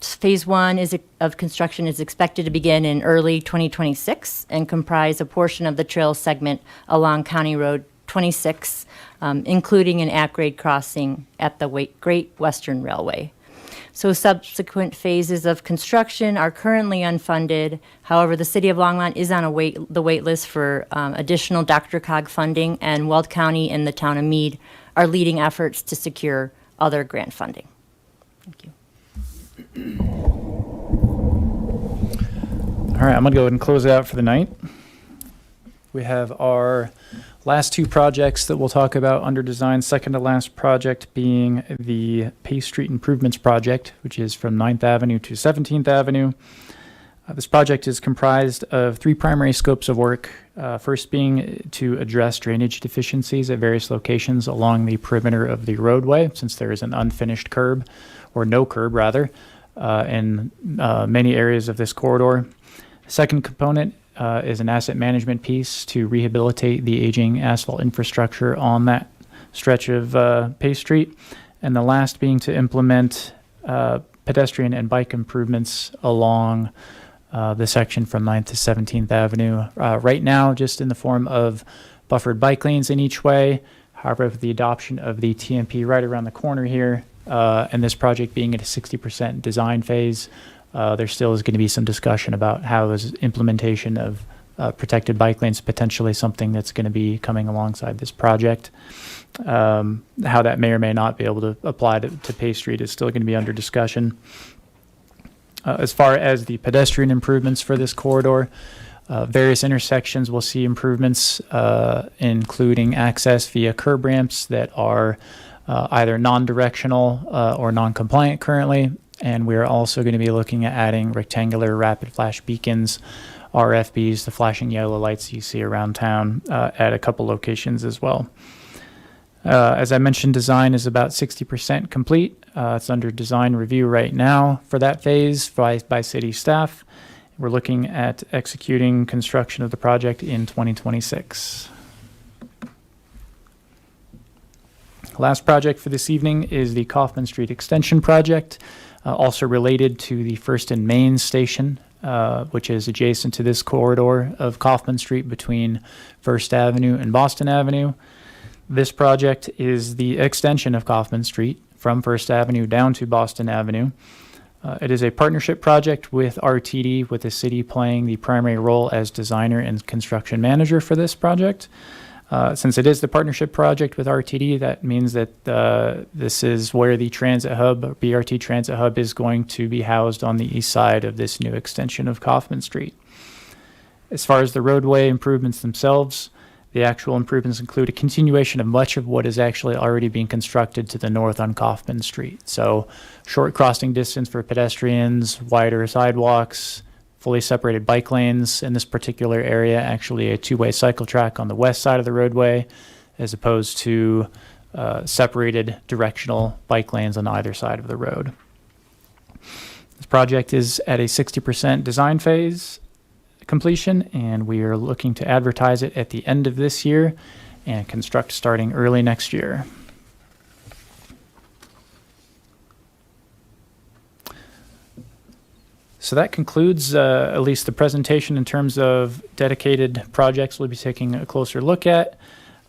Phase 1 of construction is expected to begin in early 2026 and comprise a portion of the trail segment along County Road 26, including an at-grade crossing at the Great Western Railway. So subsequent phases of construction are currently unfunded. However, the City of Longmont is on the wait list for additional Dr. Cog funding, and Weld County and the Town of Meade are leading efforts to secure other grant funding. Thank you. All right, I'm going to go ahead and close it out for the night. We have our last 2 projects that we'll talk about under design. Second to last project being the Pace Street Improvements Project, which is from 9th Avenue to 17th Avenue. This project is comprised of 3 primary scopes of work. First being to address drainage deficiencies at various locations along the perimeter of the roadway, since there is an unfinished curb, or no curb rather, in many areas of this corridor. Second component is an asset management piece to rehabilitate the aging asphalt infrastructure on that stretch of Pace Street. And the last being to implement pedestrian and bike improvements along the section from 9th to 17th Avenue. Right now, just in the form of buffered bike lanes in each way. However, with the adoption of the TMP right around the corner here, and this project being at a 60% design phase, there still is going to be some discussion about how is implementation of protected bike lanes potentially something that's going to be coming alongside this project. How that may or may not be able to apply to Pace Street is still going to be under discussion. As far as the pedestrian improvements for this corridor, various intersections will see improvements, including access via curb ramps that are either non-directional or non-compliant currently. And we're also going to be looking at adding rectangular rapid flash beacons, RFBs, the flashing yellow lights you see around town at a couple locations as well. As I mentioned, design is about 60% complete. It's under design review right now for that phase by city staff. We're looking at executing construction of the project in 2026. Last project for this evening is the Kaufman Street Extension Project, also related to the First and Main Station, which is adjacent to this corridor of Kaufman Street between First Avenue and Boston Avenue. This project is the extension of Kaufman Street from First Avenue down to Boston Avenue. It is a partnership project with RTD, with the city playing the primary role as designer and construction manager for this project. Since it is the partnership project with RTD, that means that this is where the transit hub, BRT transit hub, is going to be housed on the east side of this new extension of Kaufman Street. As far as the roadway improvements themselves, the actual improvements include a continuation of much of what is actually already being constructed to the north on Kaufman Street. So short crossing distance for pedestrians, wider sidewalks, fully separated bike lanes in this particular area, actually a 2-way cycle track on the west side of the roadway, as opposed to separated directional bike lanes on either side of the road. This project is at a 60% design phase completion, and we are looking to advertise it at the end of this year and construct starting early next year. So that concludes at least the presentation in terms of dedicated projects we'll be taking a closer look at.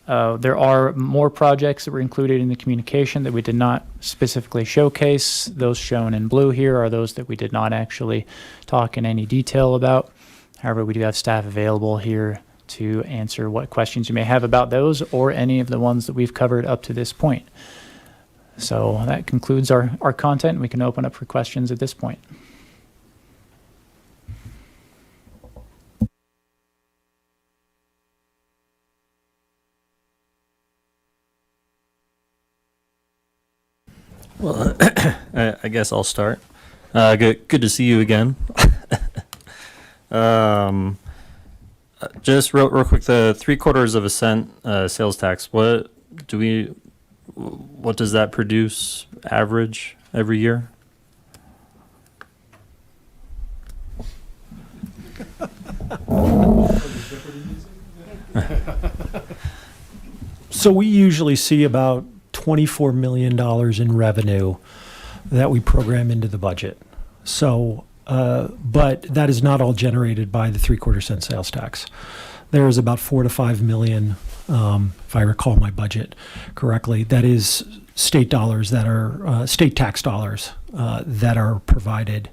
There are more projects that were included in the communication that we did not specifically showcase. Those shown in blue here are those that we did not actually talk in any detail about. However, we do have staff available here to answer what questions you may have about those or any of the ones that we've covered up to this point. So that concludes our content, and we can open up for questions at this point. Well, I guess I'll start. Good to see you again. Just real quick, the 3/4 cent sales tax. What does that produce average every year? So we usually see about $24 million in revenue that we program into the budget. So, but that is not all generated by the 3/4 cent sales tax. There is about 4 to 5 million, if I recall my budget correctly, that is state dollars that are state tax dollars that are provided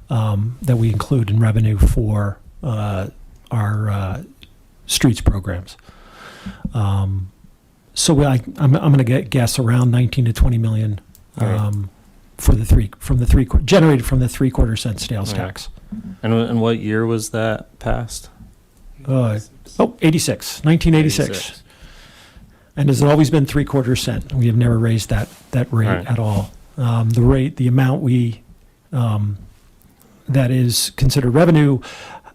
that we include in revenue for our streets programs. So I'm going to guess around 19 to 20 million generated from the 3/4 cent sales tax. And what year was that passed? 86, 1986. And has it always been 3/4 cent? We have never raised that rate at all. The amount that is considered revenue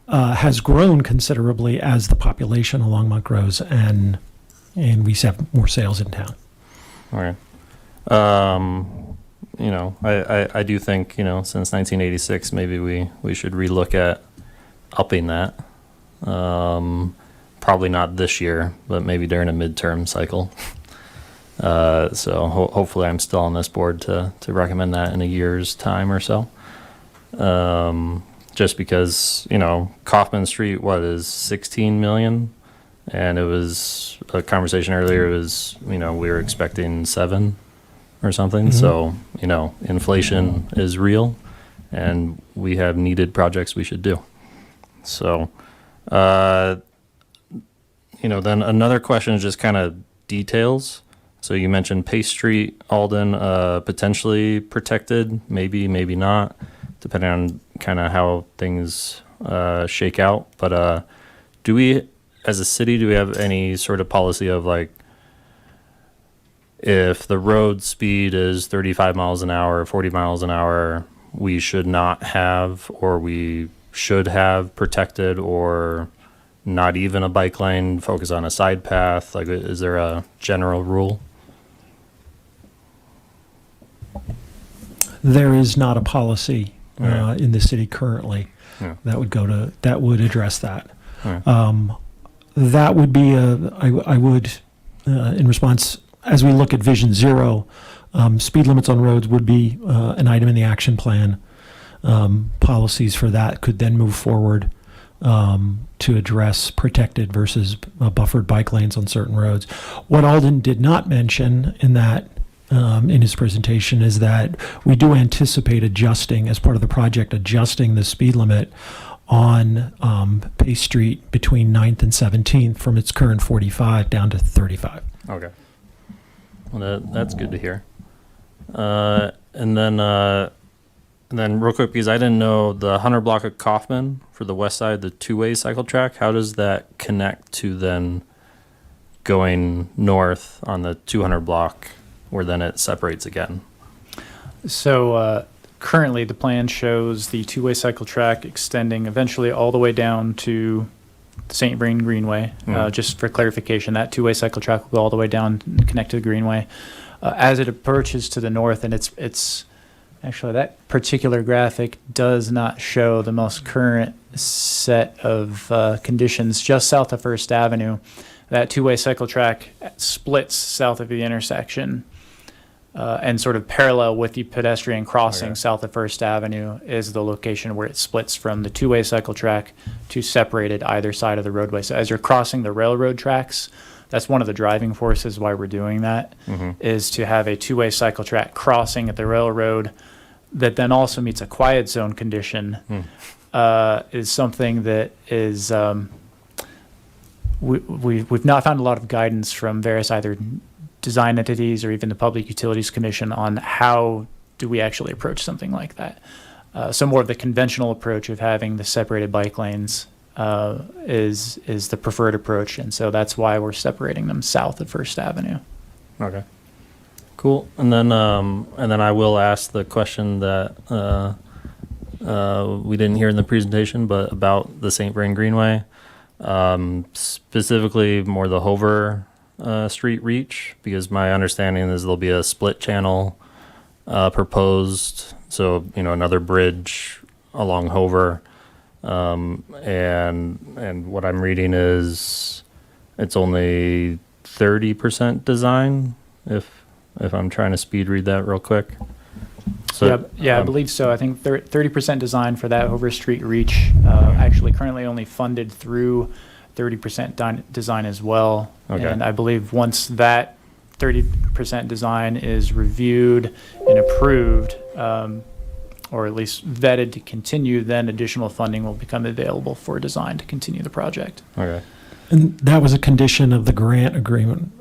has grown considerably as the population of Longmont grows and we have more sales in town. All right. I do think, since 1986, maybe we should relook at upping that. Probably not this year, but maybe during a midterm cycle. So hopefully I'm still on this board to recommend that in a year's time or so. Just because, Kaufman Street, is 16 million? And it was a conversation earlier, we were expecting 7 or something. Mm-hmm. So, inflation is real and we have needed projects we should do. So, then another question is just kind of details. So you mentioned Pace Street, Alden, potentially protected, maybe not, depending on kind of how things shake out. But do we, as a city, do we have any sort of policy of if the road speed is 35 miles an hour, 40 miles an hour, we should not have, or we should have protected, or not even a bike lane, focus on a side path? Is there a general rule? There is not a policy in the city currently that would address that. That would be I would, in response, as we look at Vision Zero, speed limits on roads would be an item in the action plan. Policies for that could then move forward to address protected versus buffered bike lanes on certain roads. What Alden did not mention in his presentation is that we do anticipate adjusting, as part of the project, adjusting the speed limit on Pace Street between 9th and 17th from its current 45 down to 35. Okay. Well, that's good to hear. And then real quick, because I didn't know the 100 block of Kaufman for the west side, the two-way cycle track, how does that connect to then going north on the 200 block where then it separates again? So currently the plan shows the two-way cycle track extending eventually all the way down to the St. Vrain Greenway. Just for clarification, that two-way cycle track will go all the way down and connect to the Greenway. As it approaches to the north, and it's actually, that particular graphic does not show the most current set of conditions just south of First Avenue. That two-way cycle track splits south of the intersection and sort of parallel with the pedestrian crossing south of First Avenue is the location where it splits from the two-way cycle track to separated either side of the roadway. So as you're crossing the railroad tracks, that's one of the driving forces why we're doing that, is to have a two-way cycle track crossing at the railroad that then also meets a quiet zone condition. Is something that is we've not found a lot of guidance from various either design entities or even the Public Utilities Commission on how do we actually approach something like that. So more of the conventional approach of having the separated bike lanes is the preferred approach, and so that's why we're separating them south of First Avenue. Okay. Cool. And then I will ask the question that we didn't hear in the presentation, but about the St. Vrain Greenway, specifically more the Hover Street reach, because my understanding is there'll be a split channel proposed. So, another bridge along Hover. And what I'm reading is it's only 30% design, if I'm trying to speed read that real quick. So, I believe so. I think 30% design for that Hover Street reach, actually currently only funded through 30% design as well. Okay. And I believe once that 30% design is reviewed and approved, or at least vetted to continue, then additional funding will become available for design to continue the project. Okay. And that was a condition of the grant agreement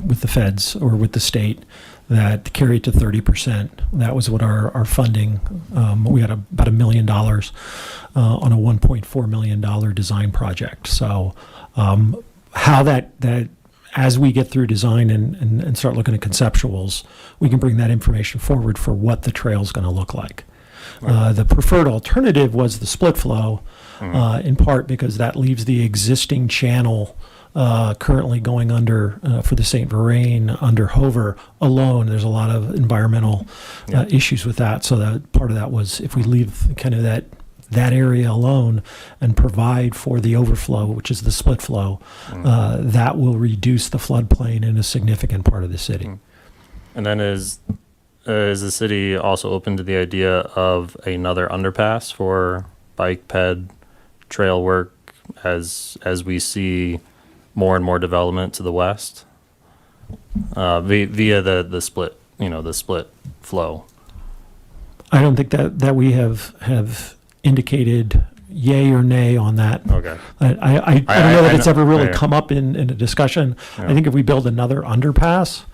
with the feds or with the state that carried to 30%. That was what our funding, we had about $1 million on a $1.4 million design project. So how that as we get through design and start looking at conceptuals, we can bring that information forward for what the trail is going to look like. The preferred alternative was the split flow, in part because that leaves the existing channel currently going under for the St. Vrain under Hover alone. There's a lot of environmental issues with that. So that part of that was if we leave kind of that area alone and provide for the overflow, which is the split flow, that will reduce the floodplain in a significant part of the city. And then is the city also open to the idea of another underpass for bike ped trail work as we see more and more development to the west via the split, the split flow? I don't think that we have indicated yay or nay on that. Okay. I don't know that it's ever really yeah. come up in a discussion. Yeah. I think if we build another underpass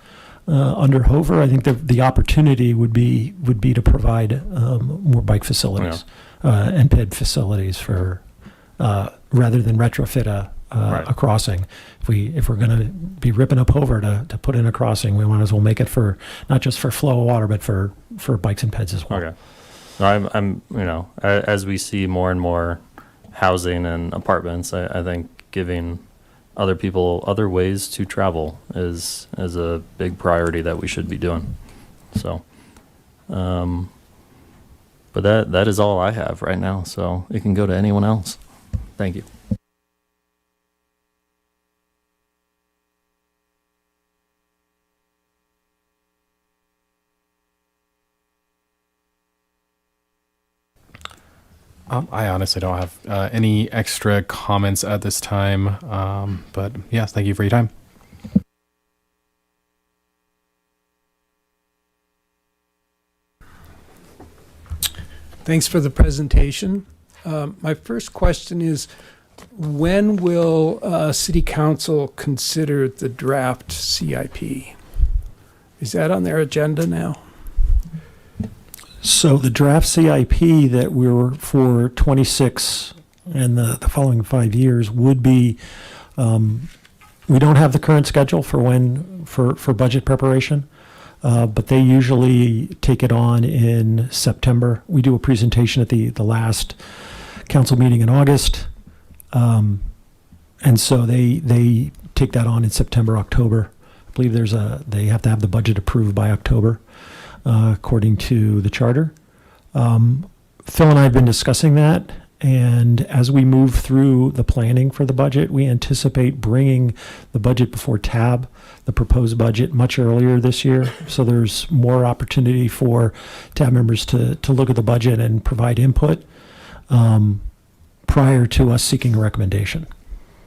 under Hover, I think the opportunity would be to provide more bike facilities and ped facilities for rather than retrofit a crossing. If we're going to be ripping up Hover to put in a crossing, we might as well make it for not just for flow of water, but for bikes and peds as well. Okay. I'm as we see more and more housing and apartments, I think giving other people other ways to travel is a big priority that we should be doing. So, but that is all I have right now. So it can go to anyone else. Thank you. I honestly don't have any extra comments at this time, but yes, thank you for your time. Thanks for the presentation. My first question is, when will City Council consider the draft CIP? Is that on their agenda now? So the draft CIP that we're for 26 and the following 5 years would be, we don't have the current schedule for budget preparation, but they usually take it on in September. We do a presentation at the last council meeting in August. And so they take that on in September, October. I believe they have to have the budget approved by October. According to the charter. Phil and I have been discussing that, and as we move through the planning for the budget, we anticipate bringing the budget before TAB, the proposed budget, much earlier this year. So there's more opportunity for TAB members to look at the budget and provide input prior to us seeking a recommendation.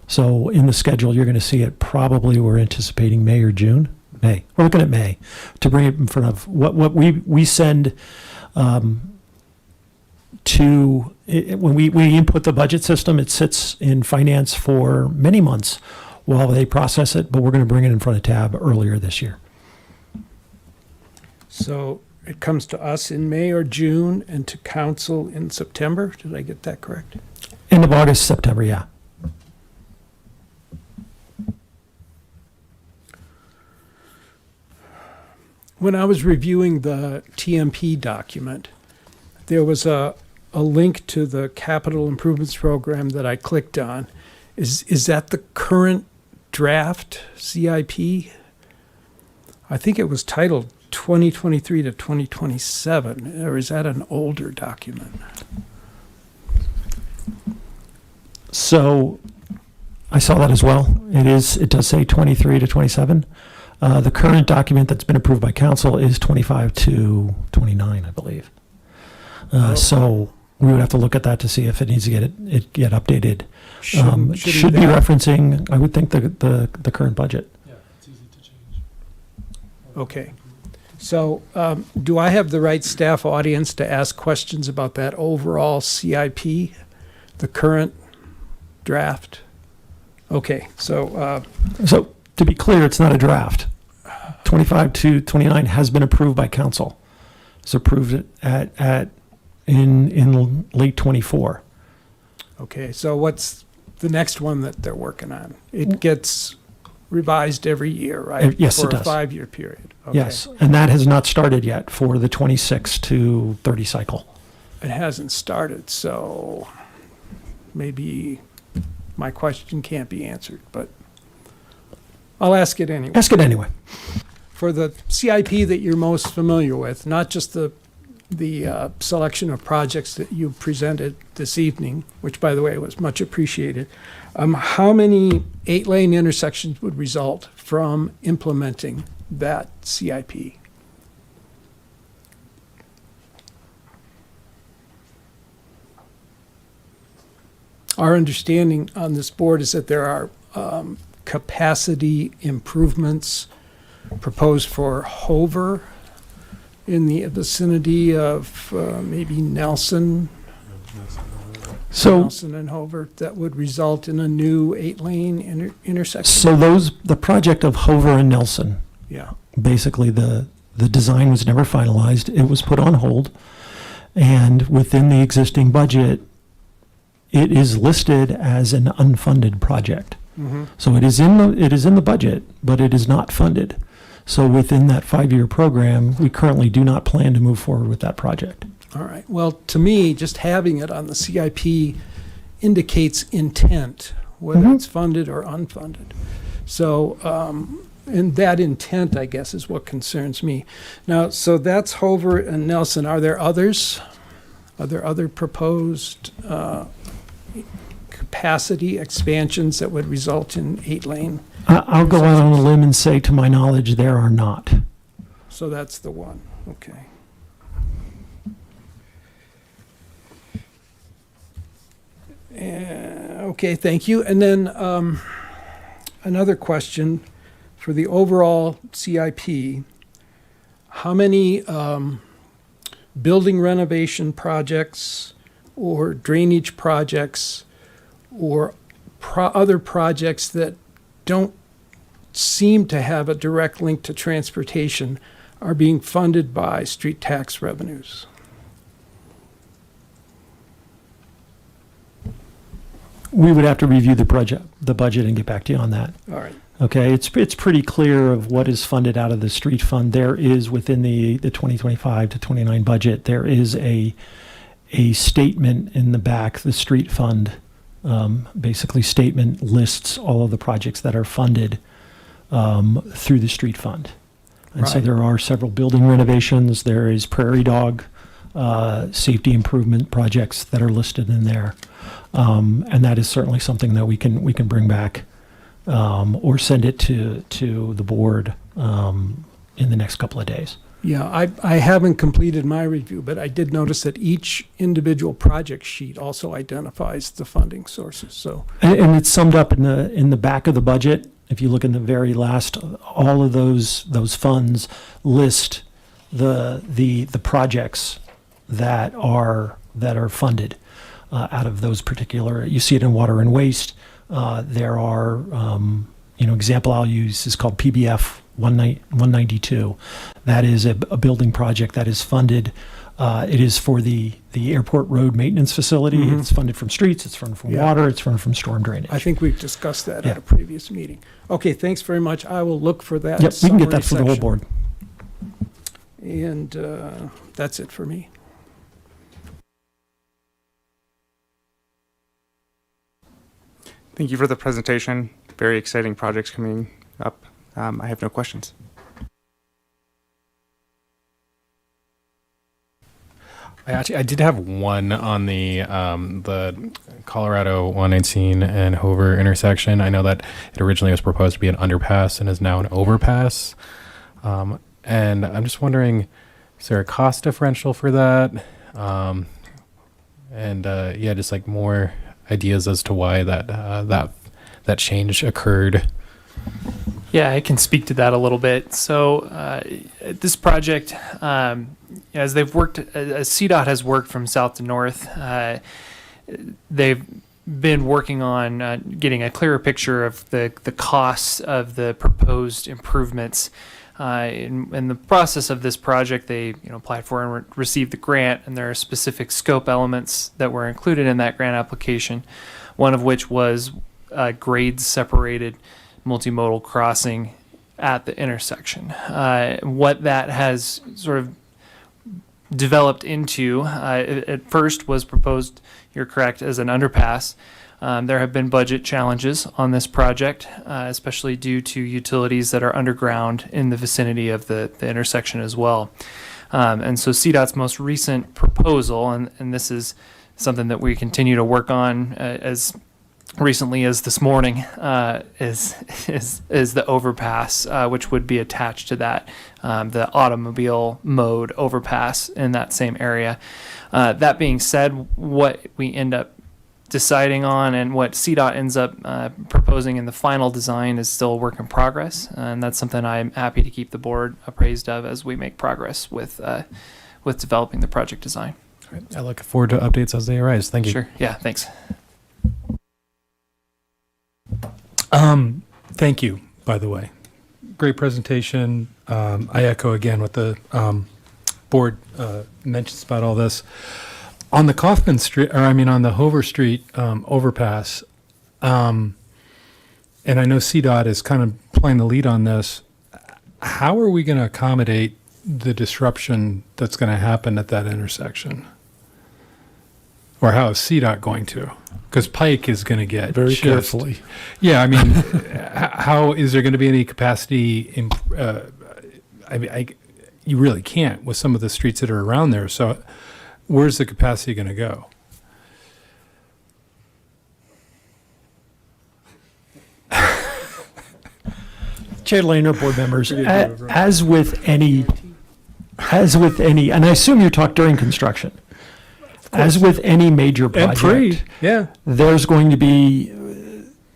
So in the schedule, you're going to see it probably, we're anticipating May or June. May. We're looking at May to bring it in front of what we send when we input the budget system. It sits in finance for many months while they process it, but we're going to bring it in front of TAB earlier this year. So it comes to us in May or June and to council in September. Did I get that correct? End of August, September, yeah. When I was reviewing the TMP document, there was a link to the capital improvements program that I clicked on. Is that the current draft CIP? I think it was titled 2023 to 2027, or is that an older document? So I saw that as well. It does say 23 to 27. The current document that's been approved by council is 25 to 29, I believe. So we would have to look at that to see if it needs to get updated. Should be referencing, I would think, the current budget. Yeah, it's easy to change. Okay. So do I have the right staff audience to ask questions about that overall CIP, the current draft? Okay, so to be clear, it's not a draft. 25 to 29 has been approved by council. It's approved in late 24. okay, so what's the next one that they're working on? It gets revised every year, right? Yes, it For a does. 5-year period. Okay. Yes, and that has not started yet for the 26 to 30 cycle. It hasn't started, so maybe my question can't be answered, but I'll ask it anyway. Ask it anyway. For the CIP that you're most familiar with, not just the selection of projects that you presented this evening, which, by the way, was much appreciated, how many 8-lane intersections would result from implementing that CIP? Our understanding on this board is that there are capacity improvements proposed for Hover in the vicinity of maybe Nelson and Hover that would result in a new 8-lane intersection. So the project of Hover and Nelson, Yeah. basically the design was never finalized. It was put on hold. And within the existing budget, it is listed as an unfunded project. Mhm. So it is in the budget, but it is not funded. So within that 5-year program, we currently do not plan to move forward with that project. All right. Well, to me, just having it on the CIP indicates intent, whether it's funded or unfunded. So, and that intent, I guess, is what concerns me. Now, so that's Hover and Nelson. Are there others? Are there other proposed capacity expansions that would result in 8-lane? I'll go out on a limb and say, to my knowledge, there are not. So that's the one. Okay. Okay, thank you. And then another question for the overall CIP. How many building renovation projects or drainage projects or other projects that don't seem to have a direct link to transportation are being funded by street tax revenues? We would have to review the budget and get back to you on that. All right. Okay, it's pretty clear of what is funded out of the street fund. There is, within the 2025 to 29 budget, there is a statement in the back. The street fund basically statement lists all of the projects that are funded through the street fund. And so Right. there are several building renovations. There is prairie dog safety improvement projects that are listed in there. And that is certainly something that we can bring back or send it to the board in the next couple of days. Yeah, I haven't completed my review, but I did notice that each individual project sheet also identifies the funding sources, so. And it's summed up in the back of the budget. If you look in the very last, all of those funds list the projects that are funded out of those particular. You see it in water and waste. There are example I'll use is called PBF 192. That is a building project that is funded. It is for the airport road maintenance facility. Mhm. It's funded from streets. It's funded from Yeah. water. It's funded from storm drainage. I think we've discussed that Yeah. at a previous meeting. Okay, thanks very much. I will look for that. Yep, we can get that for summary the whole section. board. And that's it for me. Thank you for the presentation. Very exciting projects coming up. I have no questions. I did have one on the Colorado 119 and Hover intersection. I know that it originally was proposed to be an underpass and is now an overpass. And I'm just wondering, is there a cost differential for that? Yeah, just like more ideas as to why that change occurred. Yeah, I can speak to that a little bit. So this project, as CDOT has worked from south to north, they've been working on getting a clearer picture of the costs of the proposed improvements. In the process of this project, they applied for and received the grant, and there are specific scope elements that were included in that grant application, one of which was grades separated multimodal crossing at the intersection. What that has sort of developed into, at first was proposed, you're correct, as an underpass. There have been budget challenges on this project, especially due to utilities that are underground in the vicinity of the intersection as well. And so CDOT's most recent proposal, and this is something that we continue to work on as recently as this morning, is the overpass, which would be attached to that, the automobile mode overpass in that same area. That being said, what we end up deciding on and what CDOT ends up proposing in the final design is still a work in progress, and that's something I'm happy to keep the board appraised of as we make progress with developing the project design. I look forward to updates as they arise. Thank you. Sure. Yeah. Thanks. Thank you, by the way. Great presentation. I echo again what the board mentions about all this. On the Kaufman Street, on the Hover Street overpass, and I know CDOT is kind of playing the lead on this. How are we going to accommodate the disruption that's going to happen at that intersection? Or how is CDOT going to? Because Pike is going to get Very just- carefully. Yeah, how is there going to be any capacity? You really can't with some of the streets that are around there. So, where's the capacity going to go? Chair Lehner, board members, as with any, and I assume you talked during construction. As with any major project, yeah. there's going to be,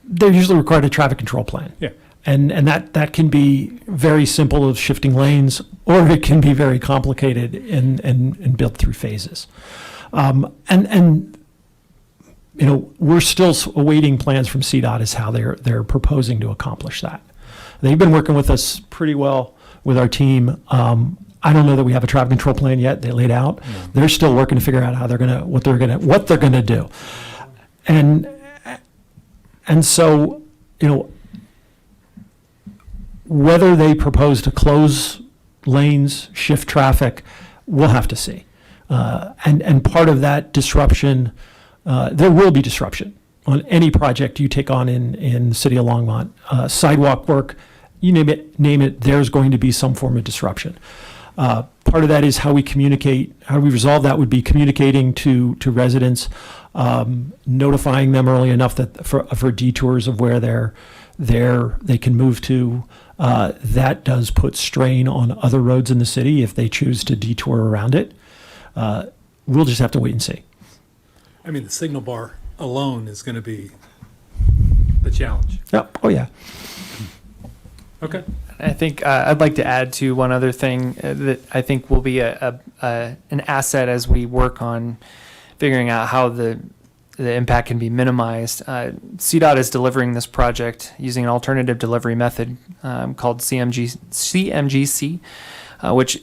they're usually required a traffic control plan. Yeah. And that can be very simple of shifting lanes, or it can be very complicated and built through phases. We're still awaiting plans from CDOT as how they're proposing to accomplish that. They've been working with us pretty well with our team. I don't know that we have a traffic control plan yet. They laid out. They're still working to figure out how what they're gonna do. And so, whether they propose to close lanes, shift traffic, we'll have to see. And part of that disruption, there will be disruption on any project you take on in the City of Longmont. Sidewalk work, you name it, there's going to be some form of disruption. Part of that is how we communicate. How we resolve that would be communicating to residents, notifying them early enough that for detours of where they can move to, That does put strain on other roads in the city if they choose to detour around it. We'll just have to wait and see. I mean, the signal bar alone is going to be the challenge. Yep. Oh, yeah. Okay. I think I'd like to add to one other thing that I think will be an asset as we work on figuring out how the impact can be minimized. CDOT is delivering this project using an alternative delivery method called CMGC, which,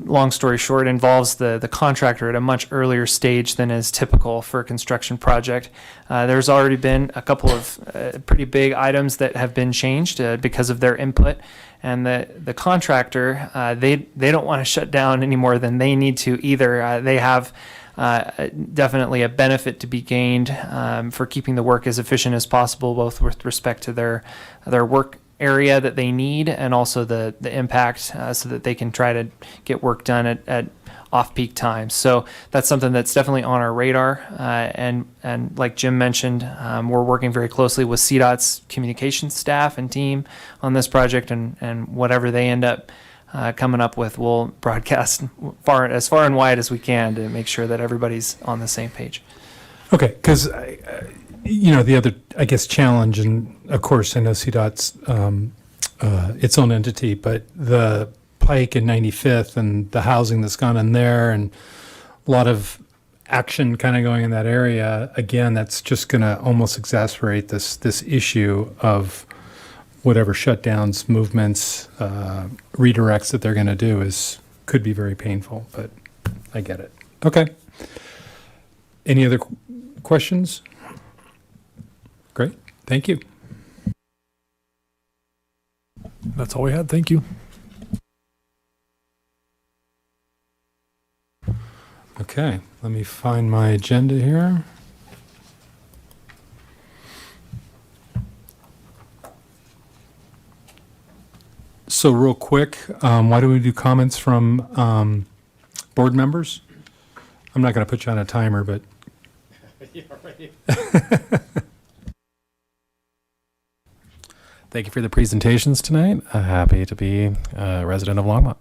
long story short, involves the contractor at a much earlier stage than is typical for a construction project. There's already been a couple of pretty big items that have been changed because of their input. And the contractor, they don't want to shut down any more than they need to either. They have definitely a benefit to be gained for keeping the work as efficient as possible, both with respect to their work area that they need and also the impact so that they can try to get work done at off-peak times. So that's something that's definitely on our radar. And like Jim mentioned, we're working very closely with CDOT's communications staff and team on this project, and whatever they end up coming up with, we'll broadcast as far and wide as we can to make sure that everybody's on the same page. Okay, because the other, I guess, challenge, and of course, I know CDOT's its own entity, but the Pike and 95th and the housing that's gone in there, and a lot of action kind of going in that area. Again, that's just going to almost exacerbate this issue of whatever shutdowns, movements, redirects that they're going to do could be very painful. But I get it. Okay. Any other questions? Great. Thank you. That's all we had. Thank you. Okay, let me find my agenda here. So real quick, why don't we do comments from board members? I'm not going to put you on a timer, but. Thank you for the presentations tonight. Happy to be a resident of Longmont.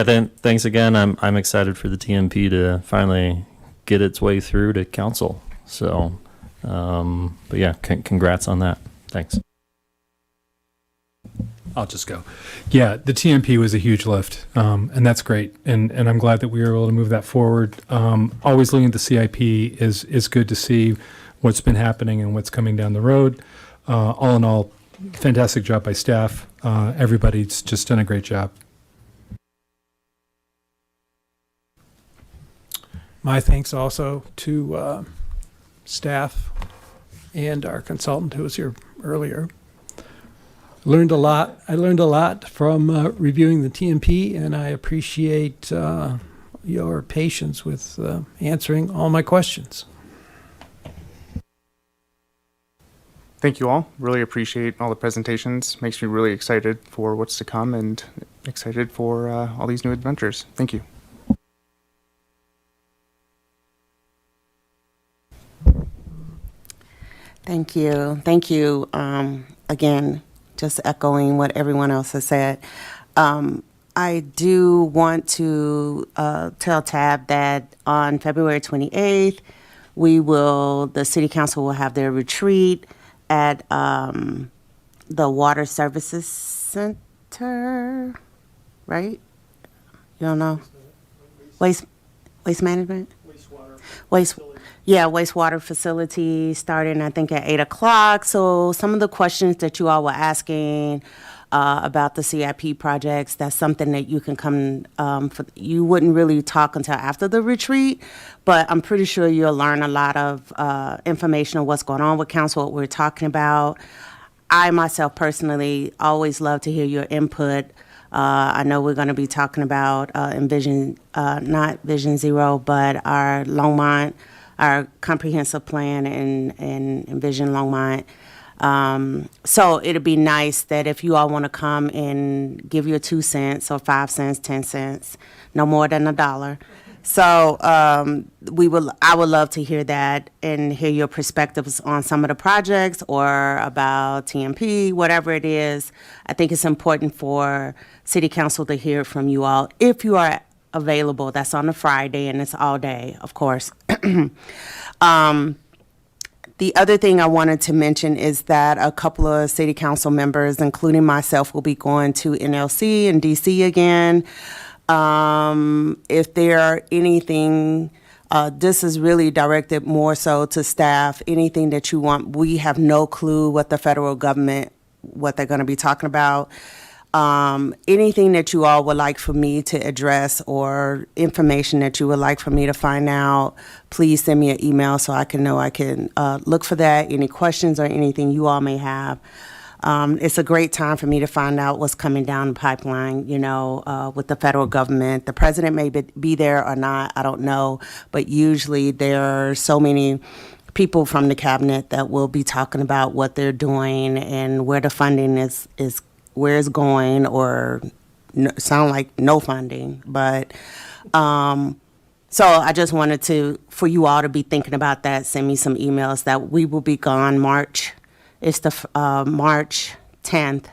Then thanks again. I'm excited for the TMP to finally get its way through to council. So, but yeah, congrats on that. Thanks. I'll just go. Yeah, the TMP was a huge lift, and that's great. And I'm glad that we were able to move that forward. Always looking at the CIP is good to see what's been happening and what's coming down the road. All in all, fantastic job by staff. Everybody's just done a great job. My thanks also to staff and our consultant who was here earlier. Learned a lot. I learned a lot from reviewing the TMP, and I appreciate your patience with answering all my questions. Thank you all. Really appreciate all the presentations. Makes me really excited for what's to come and excited for all these new adventures. Thank you. Thank you. Thank you. Again, just echoing what everyone else has said. I do want to tell Tab that on February 28th, the City Council will have their retreat at the Water Services Center, right? You don't know? Waste management? Wastewater facility starting, I think, at 8 o'clock. So some of the questions that you all were asking about the CIP projects, that's something that you can come, you wouldn't really talk until after the retreat, but I'm pretty sure you'll learn a lot of information on what's going on with council, what we're talking about. I myself personally always love to hear your input. I know we're going to be talking about Envision, not Vision Zero, but our Longmont, our comprehensive plan and Envision Longmont. So it'd be nice that if you all want to come and give your 2 cents or 5 cents, 10 cents, no more than $1, So I would love to hear that and hear your perspectives on some of the projects or about TMP, whatever it is. I think it's important for City Council to hear from you all if you are available. That's on a Friday and it's all day, of course. The other thing I wanted to mention is that a couple of city council members, including myself, will be going to NLC in DC again. If there are anything, this is really directed more so to staff, anything that you want. We have no clue what the federal government, what they're going to be talking about. Anything that you all would like for me to address or information that you would like for me to find out, please send me an email so I can know I can look for that. Any questions or anything you all may have. It's a great time for me to find out what's coming down the pipeline, with the federal government. The president may be there or not, I don't know, but usually there are so many people from the cabinet that will be talking about what they're doing and where the funding is where it's going, or sound like no funding. But so I just wanted for you all to be thinking about that. Send me some emails that we will be gone March. It's the March 10th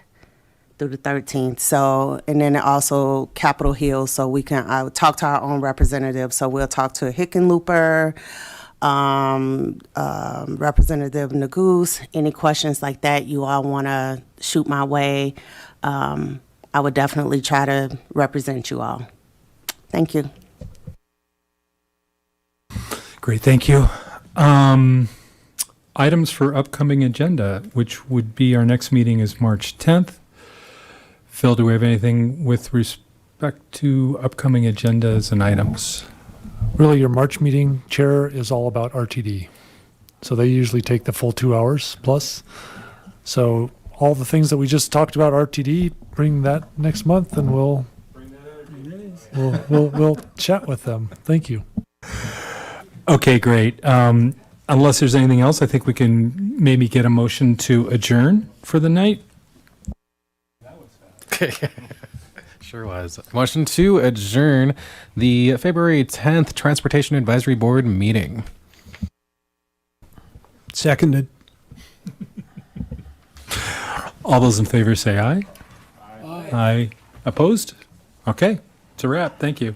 through the 13th. So, and then also Capitol Hill, so we can talk to our own representatives. So we'll talk to Hickenlooper, Representative Nagoose. Any questions like that you all want to shoot my way, I would definitely try to represent you all. Thank you. Great, thank you. Items for upcoming agenda, which would be our next meeting is March 10th. Phil, do we have anything with respect to upcoming agendas and items? Really, your March meeting, Chair, is all about RTD. So they usually take the full 2 hours plus. So all the things that we just talked about RTD, bring that next month and we'll chat with them. Thank you. Okay, great. Unless there's anything else, I think we can maybe get a motion to adjourn for the night. Sure was. Motion to adjourn the February 10th Transportation Advisory Board meeting. Seconded. All those in favor say aye. Aye. Opposed? Okay, it's a wrap. Thank you.